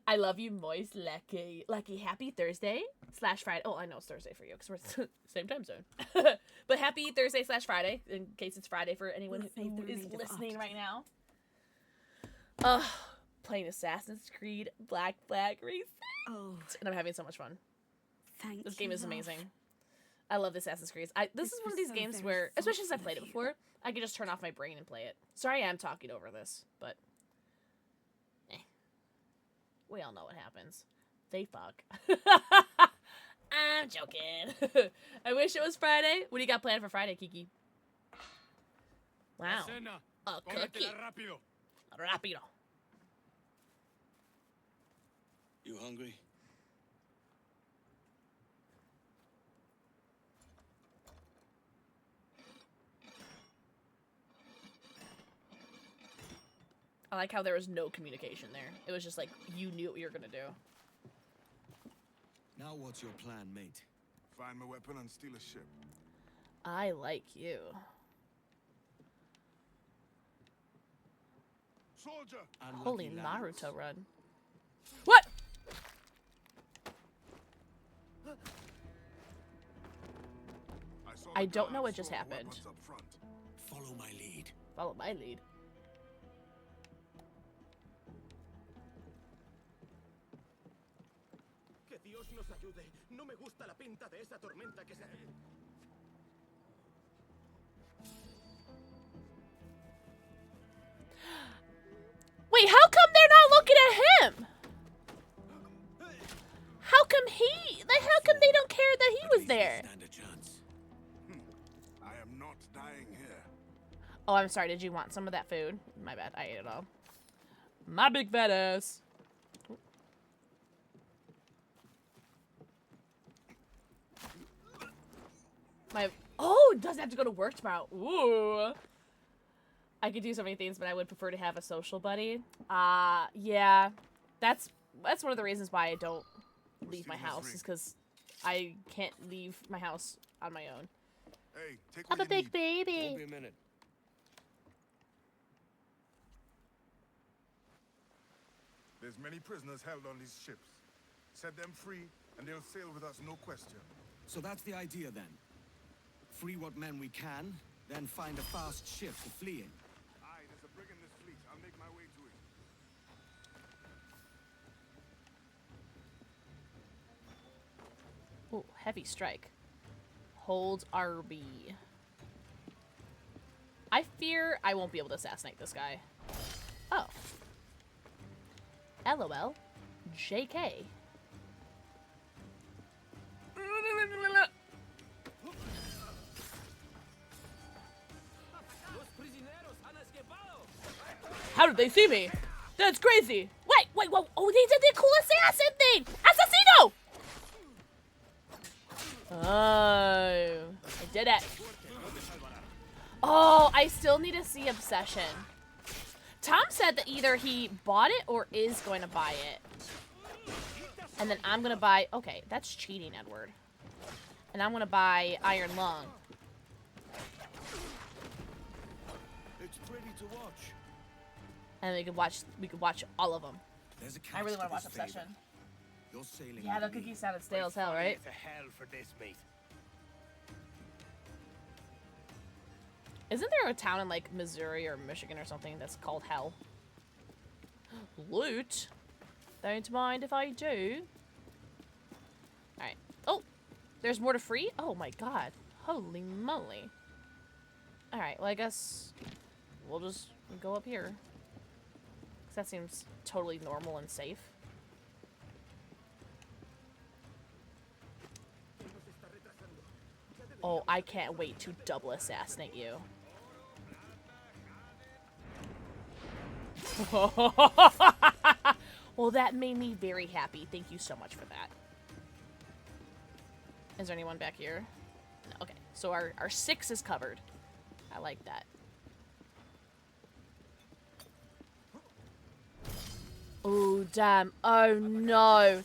I love you, Moist Lucky. Lucky, happy Thursday / Friday. Oh, I know it's Thursday for you because we're same time zone. But happy Thursday / Friday in case it's Friday for anyone who is listening right now. Playing Assassin's Creed Black Flag Resynced. Oh, and I'm having so much fun. Thank This game you, is love. amazing. I love Assassin's Creed. This is one of was these so games very where, especially since I've thoughtful played it of you. before, I can just turn off my brain and play it. Sorry I am talking over this, but we all know what happens. They fuck. I'm joking. I wish it was Friday. What do you got planned for Friday, Kiki? Wow. A cookie. Rapido. You hungry? I like how there was no communication there. It was just like, you knew what you were gonna do. Now what's your plan, mate? Find my weapon and steal a ship. I like you. Soldier! Holy Naruto run. What? I don't know what just happened. Follow my lead. Follow my lead. Que Dios nos ayude. No me gusta la pinta de esa tormenta que se... Wait, how come they're not looking at him? How come they don't care that he was there? Stand a chance. I am not dying here. Oh, I'm sorry. Did you want some of that food? My bad. I ate it all. My big fat ass. Oh, it doesn't have to go to work tomorrow. Ooh. I could do so many things, but I would prefer to have a social buddy. Yeah. That's one of the reasons why I don't leave my house, is because I can't leave my house on my own. Hey, take I'm a big baby. Won't be a minute. There's many prisoners held on these ships. Set them free, and they'll sail with us, no question. So that's the idea then. Free what men we can, Then find a fast ship to flee in. Aye, there's a brig in this fleet. I'll make my way to it. Ooh, heavy strike. Hold RB. I fear I won't be able to assassinate this guy. Oh. LOL. JK. How did they see me? That's crazy. Wait, whoa. Oh, they did the cool assassin thing. Assassino! Oh, I did it. Oh, I still need to see Obsession. Tom said that either he bought it or is going to buy it. And then I'm going to buy... Okay, that's cheating, Edward. And I'm going to buy Iron Lung. It's pretty to watch. And we could watch all of them. There's a I really want to watch Obsession. Yeah, the cookies sounded stale as hell, right? To hell for this, mate. Isn't there a town in, like, Missouri or Michigan or something that's called Hell? Loot? Don't mind if I do. Alright. Oh! There's more to free? Oh my god. Holy moly. Alright, well, I guess we'll just go up here. Because that seems totally normal and safe. Oh, I can't wait to double assassinate you. Well, that made me very happy. Thank you so much for that. Is there anyone back here? No, okay, so our 6 is covered. I like that. Oh, damn. Oh, no.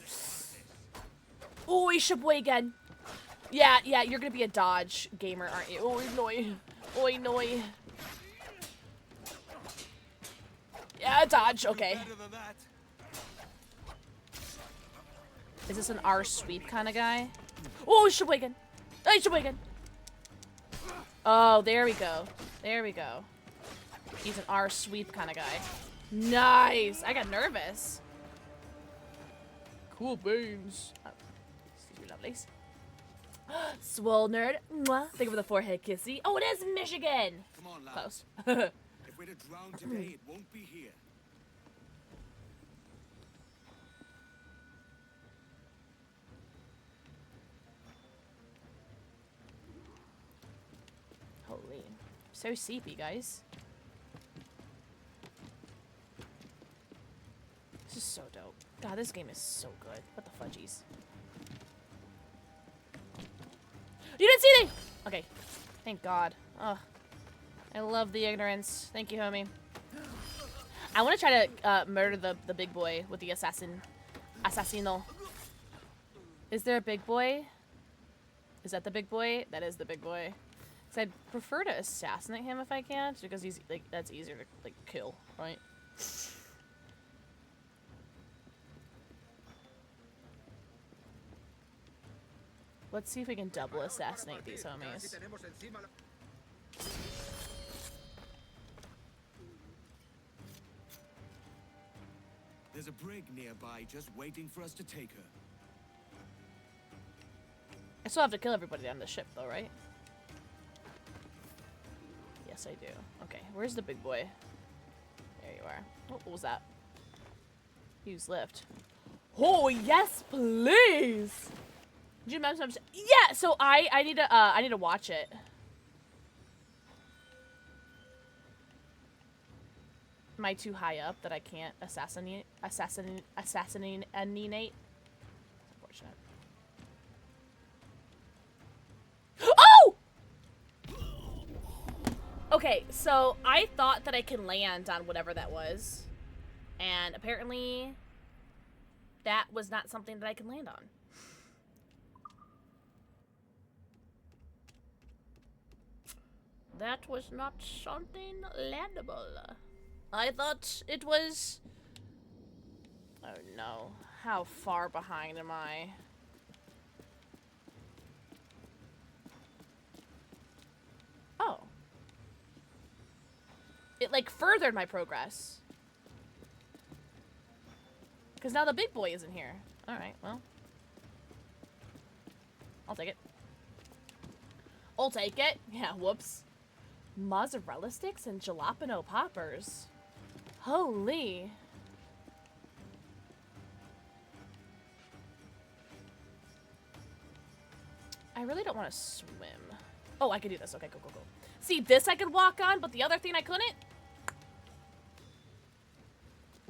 Oh, he should play again. Yeah, you're gonna be a dodge gamer, aren't you? Oi, noi. Oi, noi. Yeah, dodge, okay. Is this an R sweep kind of guy? Oh, Sheboygan! Hey, Sheboygan! Oh, there we go. There we go. He's an R sweep kind of guy. Nice! I got nervous. Cool beans. Oh, excuse me, lovelies. Swole nerd. Mwah. Think of the forehead kissy. Oh, it is Michigan! Come on, Close. If we're to drown today, it won't be here. Holy. So seepy, guys. This is so dope. God, this game is so good. What the fudgies? You didn't see me! Okay. Thank God. Ugh. I love the ignorance. Thank you, homie. I want to try to murder the big boy with the assassino. Is there a big boy? Is that the big boy? That is the big boy. Cause I'd prefer to assassinate him if I can, because he's like that's easier to like kill, right? Let's see if we can double assassinate these homies. There's a brig nearby just waiting for us to take her. I still have to kill everybody on the ship though, right? Yes, I do. Okay, where's the big boy? There you are. Oh, what was that? Use lift. Oh, yes, please! Did you imagine? Yeah, so I need to watch it. Am I too high up that I can't assassinate? Unfortunate. Oh! Okay, so I thought that I can land on whatever that was, and apparently that was not something that I can land on. That was not something landable. I thought it was... Oh no. How far behind am I? Oh. it like furthered my progress. Because now the big boy isn't here. Alright, well. I'll take it. I'll take it. Yeah, whoops. Mozzarella sticks and jalapeno poppers. Holy. I really don't want to swim. Oh, I could do this. Okay, go, go, go. See, this I could walk on, but the other thing I couldn't?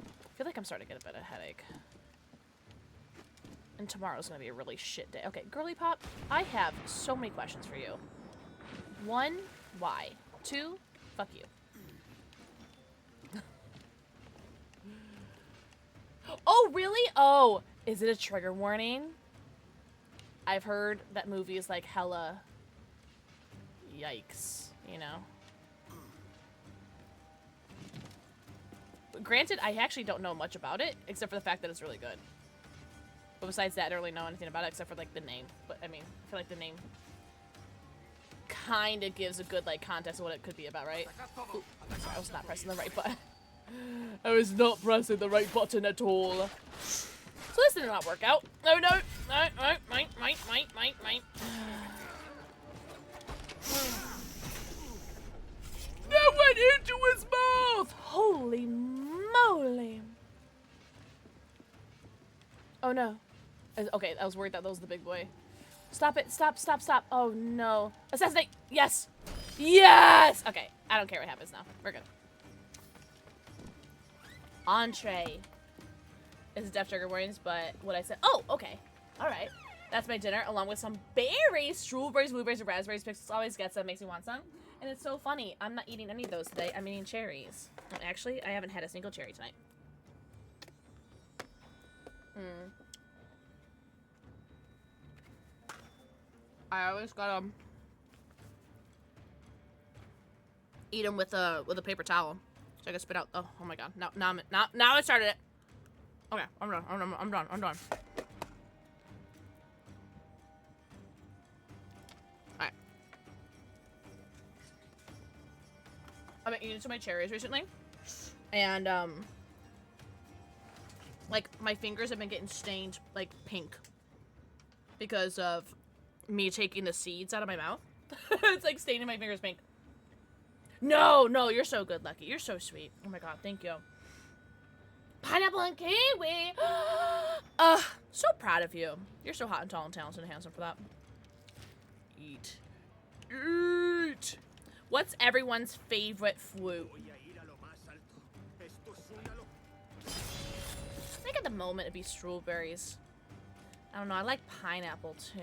I feel like I'm starting to get a bit of a headache. And tomorrow's gonna be a really shit day. Okay, girly pop, I have so many questions for you. 1, why? 2, fuck you. Oh, really? Oh, is it a trigger warning? I've heard that movie is like hella yikes, you know? Granted, I actually don't know much about it, except for the fact that it's really good. But besides that, I don't really know anything about it, except for, like, the name. But, I mean, I feel like the name kind of gives a good, like, context of what it could be about, right? Ooh, sorry, I was not pressing the right button. I was not pressing the right button at all. So this did not work out. Oh, no. Might. That went into his mouth! Holy moly. Oh, no. Okay, I was worried that was the big boy. Stop it. Stop. Oh, no. Assassinate. Yes. Yes! Okay, I don't care what happens now. We're good. Entree. It's death trigger warnings, but what I said. Oh, okay. All right. That's my dinner, along with some berries, strawberries, blueberries, and raspberries. Pixels always gets that makes me want some. And it's so funny. I'm not eating any of those today. I'm eating cherries. Actually, I haven't had a single cherry tonight. I always gotta eat them with a paper towel, so I can spit out. Oh my god! Now I started it. Okay, I'm done. I'm done. Alright. I've been eating some of my cherries recently. And, like, my fingers have been getting stained, like, pink. Because of me taking the seeds out of my mouth. It's, like, staining my fingers pink. No, you're so good, Lucky. You're so sweet. Oh my god, thank you. Pineapple and kiwi! So proud of you. You're so hot and tall and talented and handsome for that. Eat. What's everyone's favorite fruit? I think at the moment it'd be strawberries. I don't know, I like pineapple too.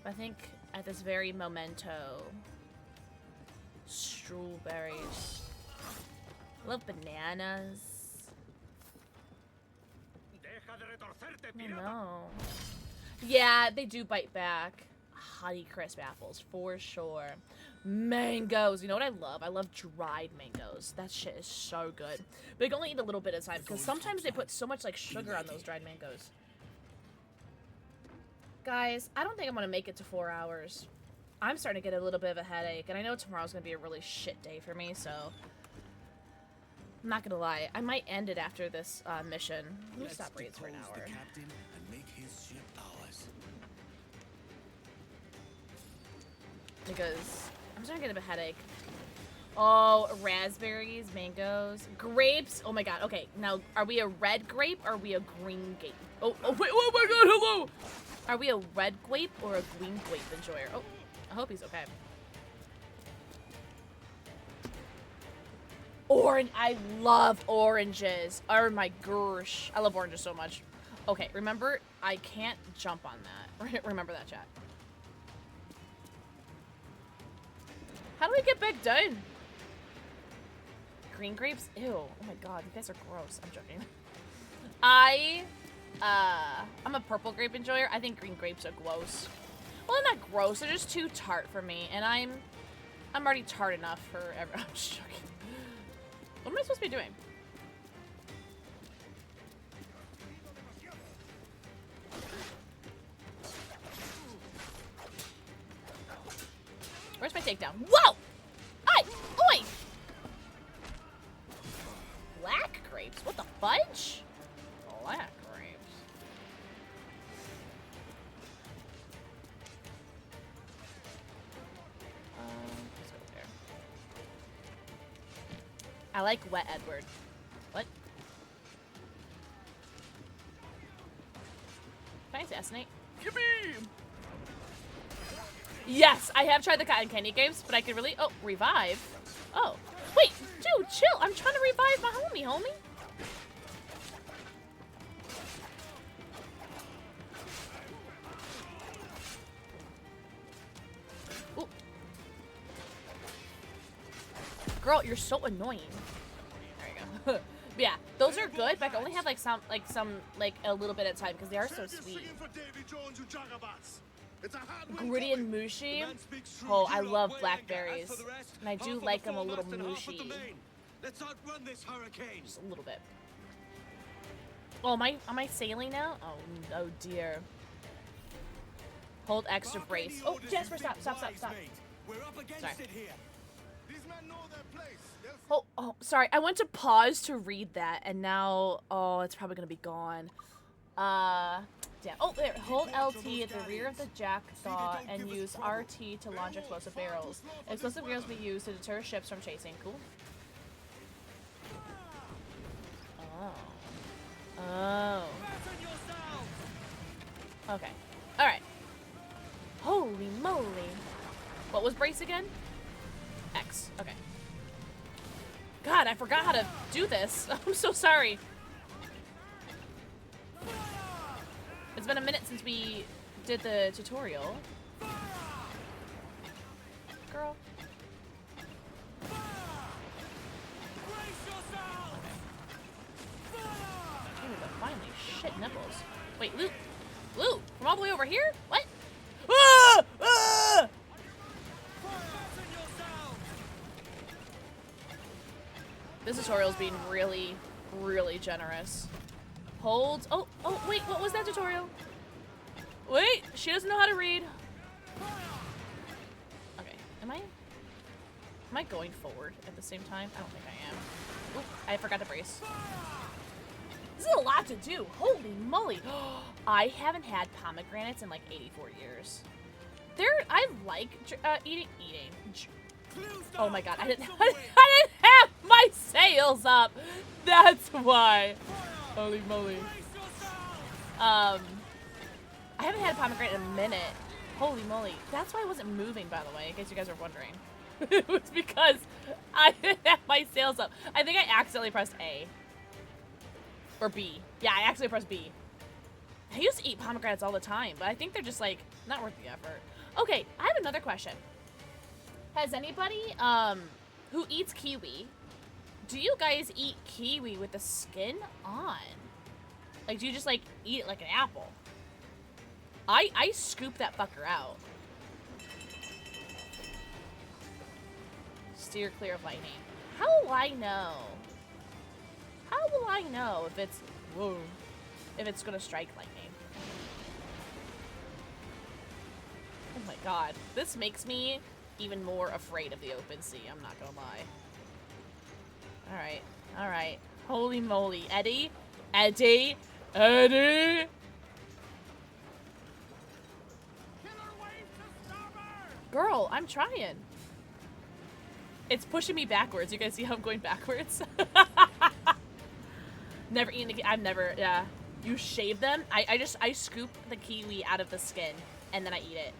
But I think at this very memento, strawberries. I love bananas. I don't know. Yeah, they do bite back. Honey crisp apples, for sure. Mangoes. You know what I love? I love dried mangoes. That shit is so good. But I can only eat a little bit at a time, because sometimes they put so much, like, sugar on those dried mangoes. Guys, I don't think I'm going to make it to 4 hours. I'm starting to get a little bit of a headache, and I know tomorrow's going to be a really shit day for me, so I'm not going to lie. I might end it after this mission. Let me stop reading for an hour. Because I'm starting to get a headache. Oh, raspberries, mangoes, grapes. Oh my god. Okay, now are we a red grape or are we a green grape? Oh wait, oh my god, hello! Are we a red grape or a green grape enjoyer? Oh, I hope he's okay. Orange. I love oranges. Oh my gosh. I love oranges so much. Okay, remember, I can't jump on that. Remember that, chat. How do we get back down? Green grapes? Ew. Oh my god, you guys are gross. I'm joking. I'm a purple grape enjoyer. I think green grapes are gross. Well, they're not gross. They're just too tart for me. And I'm already tart enough for everyone. I'm just joking. What am I supposed to be doing? Where's my takedown? Whoa! Ay! Oi! I like wet Edward. What? Can I assassinate? Yippee! Yes, I have tried the cotton candy games, but I could really... Oh, revive? Oh. Wait, dude, chill. I'm trying to revive my homie. Ooh. Girl, you're so annoying. There you go. Yeah, those are good, but I can only have like some a little bit at a time because they are so sweet. Gritty and mushy. Oh, I love blackberries, and I do like them a little mushy. Just a little bit. Oh, am I sailing now? Oh dear. Hold X to brace. Oh, Jasper, stop. Sorry. Oh, sorry. I went to pause to read that, and now, oh, it's probably gonna be gone. Yeah. Oh, there. Hold LT at the rear of the jackdaw and use RT to launch explosive barrels. Explosive barrels be used to deter ships from chasing. Cool. Oh. Okay. All right. Holy moly. What was brace again? X. Okay. God, I forgot how to do this. I'm so sorry. It's been a minute since we did the tutorial. Girl. Finally, shit nipples. Wait, Luke, from all the way over here? What? Ah! Ah! This tutorial's being really, really generous. Hold. Oh, wait, what was that tutorial? Wait, she doesn't know how to read. Okay, am I going forward at the same time? I don't think I am. Oop, I forgot to brace. This is a lot to do. Holy moly. I haven't had pomegranates in like 84 years. I like eating. Oh my god, I didn't have my sails up. That's why. Holy moly. I haven't had a pomegranate in a minute. Holy moly. That's why I wasn't moving, by the way, in case you guys were wondering. It was because I didn't have my sails up. I think I accidentally pressed A. Or B. Yeah, I accidentally pressed B. I used to eat pomegranates all the time, but I think they're just, like, not worth the effort. Okay, I have another question. Has anybody, who eats kiwi, do you guys eat kiwi with the skin on? Like, do you just, like, eat it like an apple? I scoop that fucker out. Steer clear of lightning. How will I know? How will I know if it's... Whoa. If it's gonna strike lightning? Oh my god. This makes me even more afraid of the open sea, I'm not gonna lie. Alright. Alright. Holy moly. Eddie? Eddie? Eddie? Girl, I'm trying. It's pushing me backwards. You guys see how I'm going backwards? Never eaten I've never, yeah. You shave them? I scoop the kiwi out of the skin and then I eat it.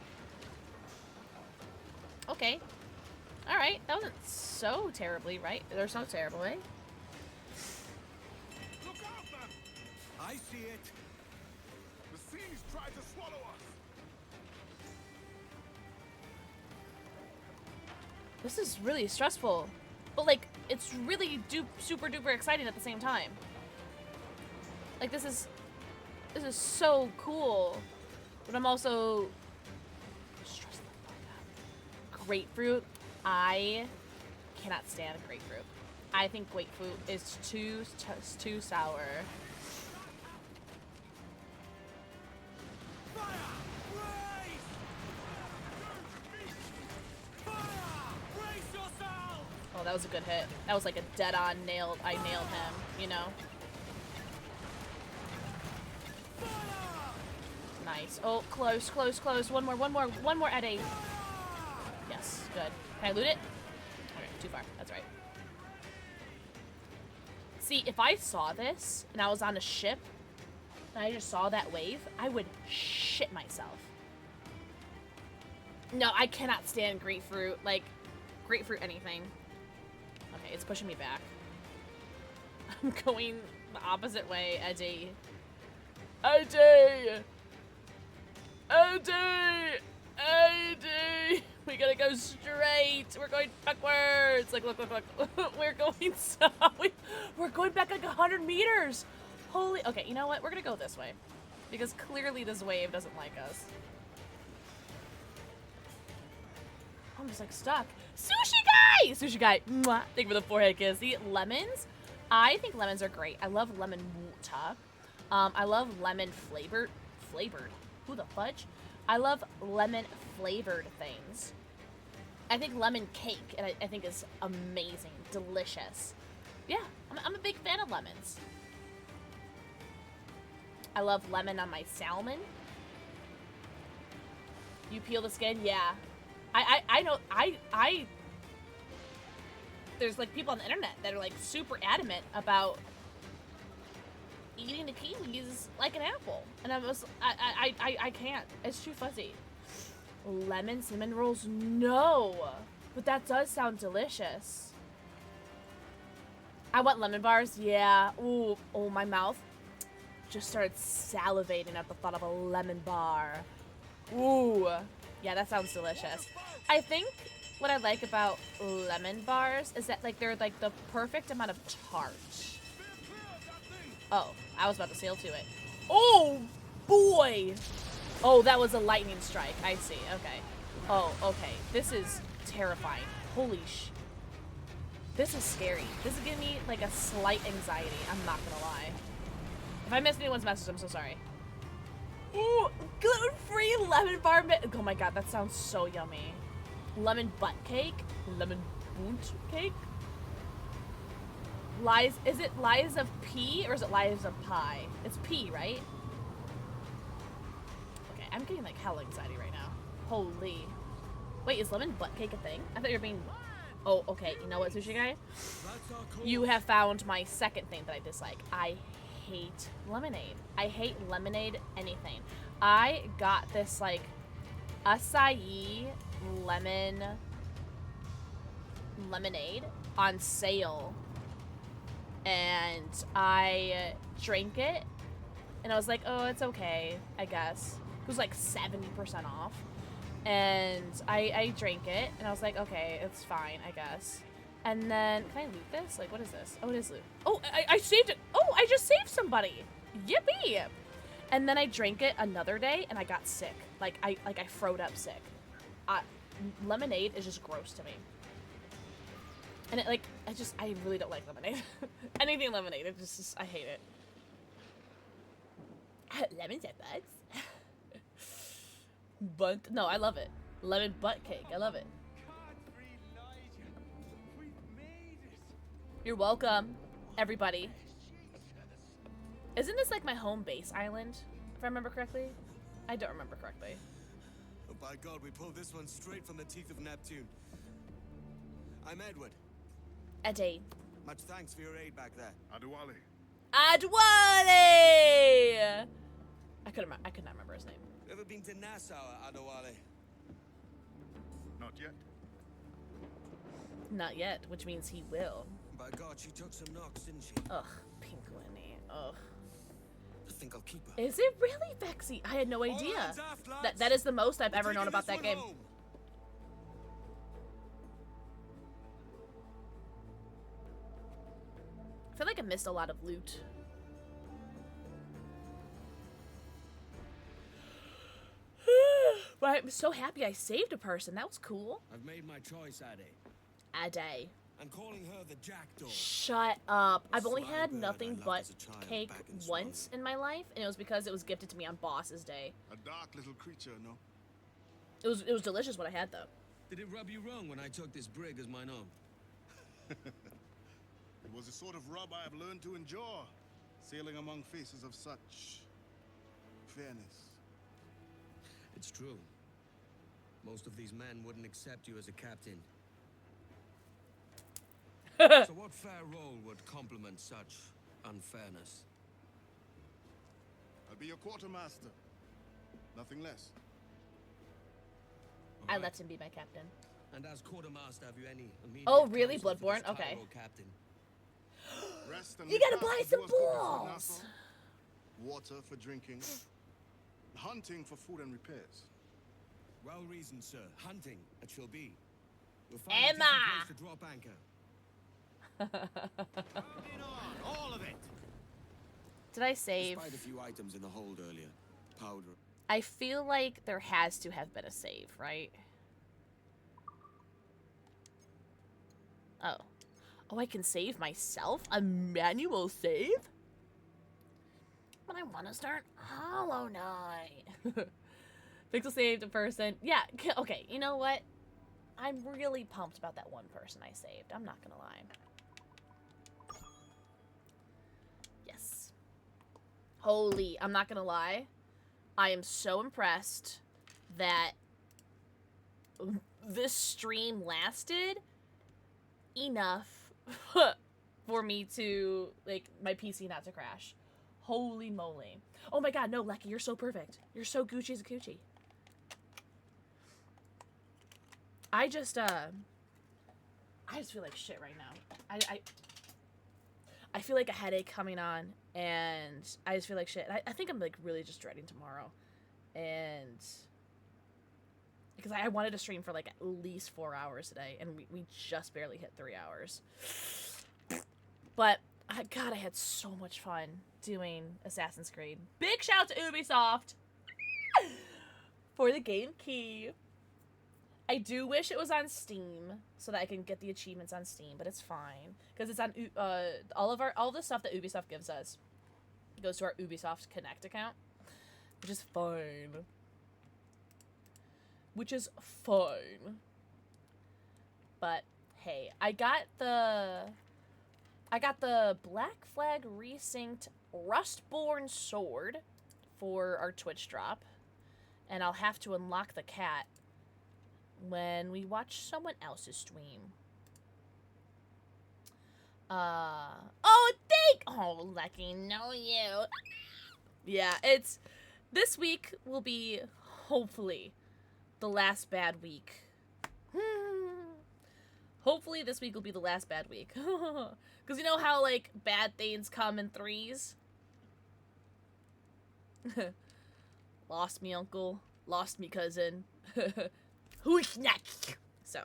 Okay. Alright, that wasn't so terribly, right? They're so terrible, eh? Look out, man! I see it. The seas try to swallow us. This is really stressful. But like, it's really super duper exciting at the same time. Like this is so cool. But I'm also stressed the fuck out. Grapefruit. I cannot stand grapefruit. I think grapefruit is too sour. Oh, that was a good hit. That was like a dead-on nailed. I nailed him, you know? Nice. Oh, close, close, close. One more, Eddie. Yes, good. Can I loot it? Okay, too far. That's right. See, if I saw this and I was on a ship and I just saw that wave, I would shit myself. No, I cannot stand grapefruit. Like, grapefruit anything. Okay, it's pushing me back. I'm going the opposite way, Eddie. Eddie! Eddie! Eddie! We gotta go straight. We're going backwards. Like, look. We're going south. We're going back like 100 meters. Holy. Okay, you know what? We're gonna go this way. Because clearly this wave doesn't like us. I'm just like stuck. Sushi guy! Sushi guy. Mwah. Thank you for the forehead kiss. The lemons. I think lemons are great. I love lemon water. I love lemon flavored. Who the fudge? I love lemon flavored things. I think lemon cake, and I think is amazing, delicious. Yeah, I'm a big fan of lemons. I love lemon on my salmon. You peel the skin, yeah. I know. There's like people on the internet that are like super adamant about eating the kiwis like an apple, and I can't. It's too fuzzy. Lemon cinnamon rolls, no, but that does sound delicious. I want lemon bars, yeah. Ooh, oh, my mouth just started salivating at the thought of a lemon bar. Ooh, yeah, that sounds delicious. I think what I like about lemon bars is that like they're like the perfect amount of tart. Oh, I was about to sail to it. Oh, boy. Oh, that was a lightning strike. I see. Okay. Oh, okay. This is terrifying. Holy sh... This is scary. This is giving me, like, a slight anxiety. I'm not gonna lie. If I missed anyone's message, I'm so sorry. Ooh, gluten-free lemon bar... Oh my god, that sounds so yummy. Lemon butt cake? Lemon bunt cake? Lies... Is it lies of P or is it lies of pie? It's P, right? Okay, I'm getting like hell anxiety right now. Holy. Wait, is lemon butt cake a thing? I thought you were being... Oh, okay. You know what, Sushi Guy? You have found my second thing that I dislike. I hate lemonade. I hate lemonade anything. I got this like acai lemonade on sale. And I drank it. And I was like, oh, it's okay, I guess. It was like 70% off. And I drank it, and I was like, okay, it's fine, I guess. And then, can I loot this? Like, what is this? Oh, it is loot. Oh, I saved it. Oh, I just saved somebody. Yippee. And then I drank it another day, and I got sick. Like, I froed up sick. Lemonade is just gross to me. And it, like, I really don't like lemonade. Anything lemonade, it just, I hate it. Lemons and buds? But no, I love it. Lemon butt cake. I love it. You're welcome, everybody. Isn't this like my home base island, if I remember correctly? I don't remember correctly. Oh, by God, we pulled this one straight from the teeth of Neptune. I'm Edward. Eddie. Much thanks for your aid back there. Adewale. Adewale! I could not remember his name. Ever been to Nassau, Adewale? Not yet. Not yet, which means he will. By God, she took some knocks, didn't she? Ugh, Pink Winnie. Ugh. I think I'll keep her. Is it really Vexy? I had no idea. That is the most I've ever known about that game. Home. I feel like I missed a lot of loot. But I'm so happy I saved a person. That was cool. I've made my choice, Ade. Ade. I'm calling her the Jackdaw. Shut up. I've only had nothing but cake once in my life, and it was because it was gifted to me on Boss's Day. A dark little creature, no? It was delicious what I had, though. Did it rub you wrong when I took this brig as mine own? It was a sort of rub I have learned to endure, sailing among faces of such fairness. It's true. Most of these men wouldn't accept you as a captain. So what fair role would complement such unfairness? I'll be your quartermaster. Nothing less. I let him be my captain. And as quartermaster, have you any immediate Oh, really? counsel for Bloodborne? this Okay. tyro captain? Rest and You look gotta after buy those some good before balls. Nassau. Water for drinking. Hunting for food and repairs. Well reasoned, sir. Hunting, it shall be. We'll find a Emma! decent place to drop anchor. All of it. Did I save? Despite a few items in the hold earlier. Powder. I feel like there has to have been a save, right? Oh. Oh, I can save myself? A manual save? But I want to start Hollow Knight. Pixel saved a person. Yeah, okay, you know what? I'm really pumped about that one person I saved. I'm not gonna lie. Yes. Holy, I'm not gonna lie. I am so impressed that this stream lasted enough for me to, like, my PC not to crash. Holy moly. Oh my god, no, Lecky, you're so perfect. You're so Gucci as a coochie. I just feel like shit right now. I feel like a headache coming on, and I just feel like shit. I think I'm, like, really just dreading tomorrow. And because I wanted to stream for, like, at least 4 hours today, and we just barely hit 3 hours. But, God, I had so much fun doing Assassin's Creed. Big shout out to Ubisoft for the game key. I do wish it was on Steam so that I can get the achievements on Steam, but it's fine because it's on all the stuff that Ubisoft gives us goes to our Ubisoft Connect account, which is fine. But hey, I got the Black Flag Resynced Rustborn sword for our Twitch drop, and I'll have to unlock the cat when we watch someone else's stream. Oh, Lucky, no you. Yeah, this week will be, hopefully, the last bad week. Hopefully this week will be the last bad week. Because you know how, like, bad things come in threes? Lost me uncle. Lost me cousin. Who's next? So.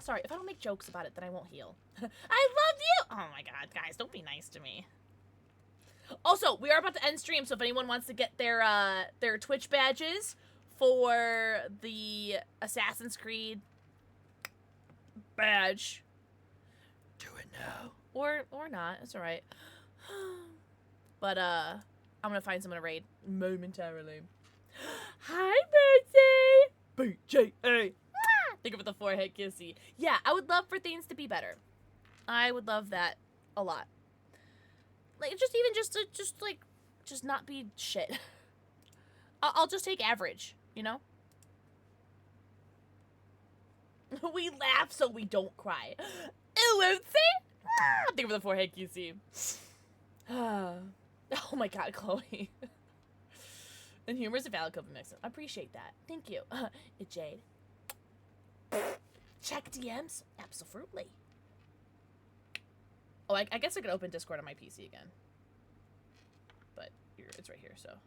Sorry, if I don't make jokes about it, then I won't heal. I love you! Oh my god, guys, don't be nice to me. Also, we are about to end stream, so if anyone wants to get their Twitch badges for the Assassin's Creed badge, do it now. Or not, it's alright. But, I'm gonna find someone to raid momentarily. Hi, Bootsy! BJA! Think of it, the forehead kissy. Yeah, I would love for things to be better. I would love that a lot. Like, just not be shit. I'll just take average, you know? We laugh so we don't cry. Ooh, Oopsie! Think of the forehead kissy. Oh my god, Chloe. And humor is a valid coping mechanism. I appreciate that. Thank you. Jade. Check DMs? Absolutely. Oh, I guess I could open Discord on my PC again. But it's right here, so.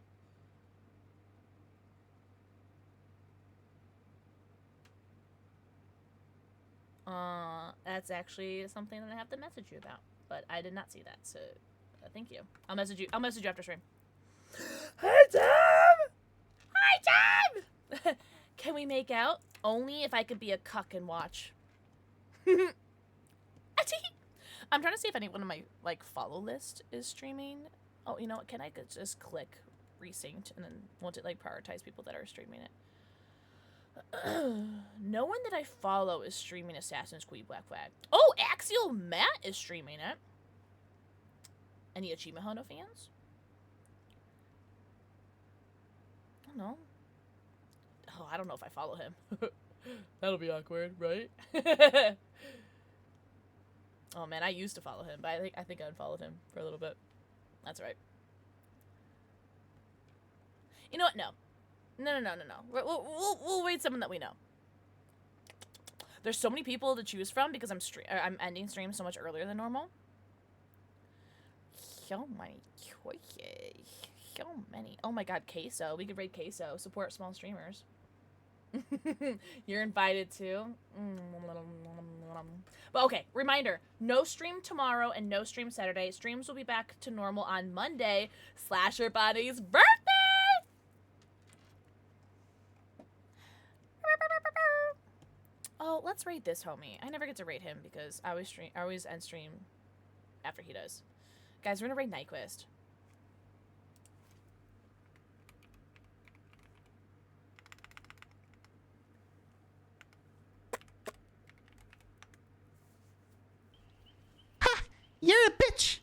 That's actually something that I have to message you about. But I did not see that, so thank you. I'll message you after stream. Hi, Tom! Hi, Tom! Can we make out? Only if I could be a cuck and watch. I'm trying to see if anyone on my, like, follow list is streaming. Oh, you know what? Can I just click Resynced and then won't it, like, prioritize people that are streaming it? No one that I follow is streaming Assassin's Creed Black Flag. Oh, Axial Matt is streaming it. Any Achievement Hunter fans? I don't know. Oh, I don't know if I follow him. That'll be awkward, right? Oh man, I used to follow him, but I think I unfollowed him for a little bit. That's right. You know what? No. No. We'll read someone that we know. There's so many people to choose from because I'm ending stream so much earlier than normal. So many choices. So many. Oh my god, Queso. We could raid Queso. Support small streamers. You're invited too. But okay, reminder, no stream tomorrow and no stream Saturday. Streams will be back to normal on Monday, Slasher Bonnie's birthday! Oh, let's rate this homie. I never get to rate him because I always end stream after he does. Guys, we're gonna rate Nyquist. You're a bitch!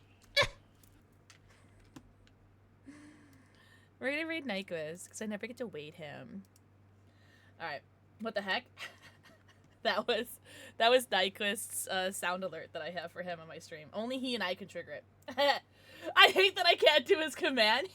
We're gonna read Nyquist because I never get to wait him. Alright, what the heck? that was Nyquist's sound alert that I have for him on my stream. Only he and I can trigger it. I hate that I can't do his command.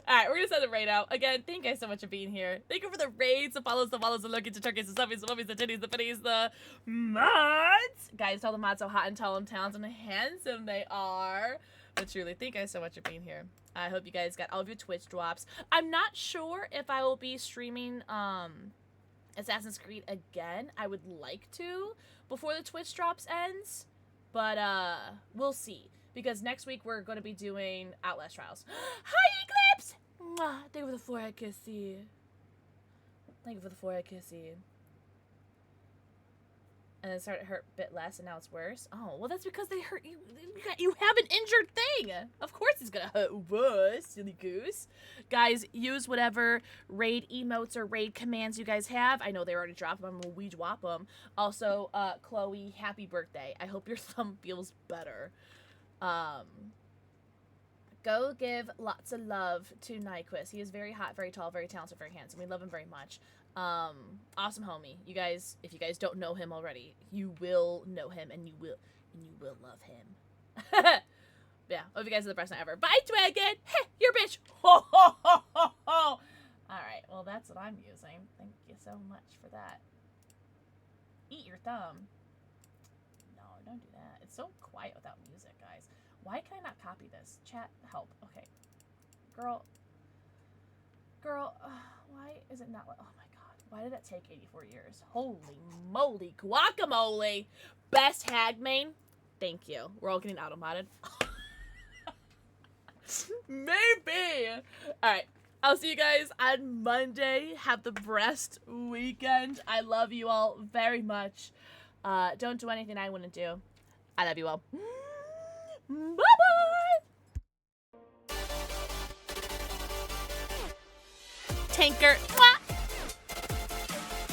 Alright, we're gonna send the raid out. Again, thank you guys so much for being here. Thank you for the raids, the follows, the look into turkeys, the stuffies, the mummies, the titties, the pitties, the mods. Guys, tell the mods how hot and tall and talented and handsome they are. But truly, thank you guys so much for being here. I hope you guys got all of your Twitch drops. I'm not sure if I will be streaming Assassin's Creed again. I would like to before the Twitch drops ends. But we'll see. Because next week we're going to be doing Outlast Trials. Hi, Eclipse! Mwah. Thank you for the forehead kissy. Thank you for the forehead kissy. And it started to hurt a bit less and now it's worse. Oh, well that's because they hurt you. You have an injured thing. Of course it's gonna hurt worse, silly goose. Guys, use whatever raid emotes or raid commands you guys have. I know they already dropped them. We drop them. Also, Chloe, happy birthday. I hope your thumb feels better. Go give lots of love to Nyquist. He is very hot, very tall, very talented, very handsome. We love him very much. Awesome homie. You guys, if you guys don't know him already, you will know him and you will love him. Yeah, hope you guys are the best night ever. Bye, Dragon! Heh, you're a bitch! Ho, ho, ho, ho, ho! Alright, well that's what I'm using. Thank you so much for that. Eat your thumb. No, don't do that. It's so quiet without music, guys. Why can I not copy this? Chat, help. Okay. Girl, why is it not like, oh my god, why did that take 84 years? Holy moly, guacamole! Best hag main? Thank you. We're all getting auto-modded. Maybe! Alright, I'll see you guys on Monday. Have the best weekend. I love you all very much. Don't do anything I wouldn't do. I love you all. Bye-bye! Tinker.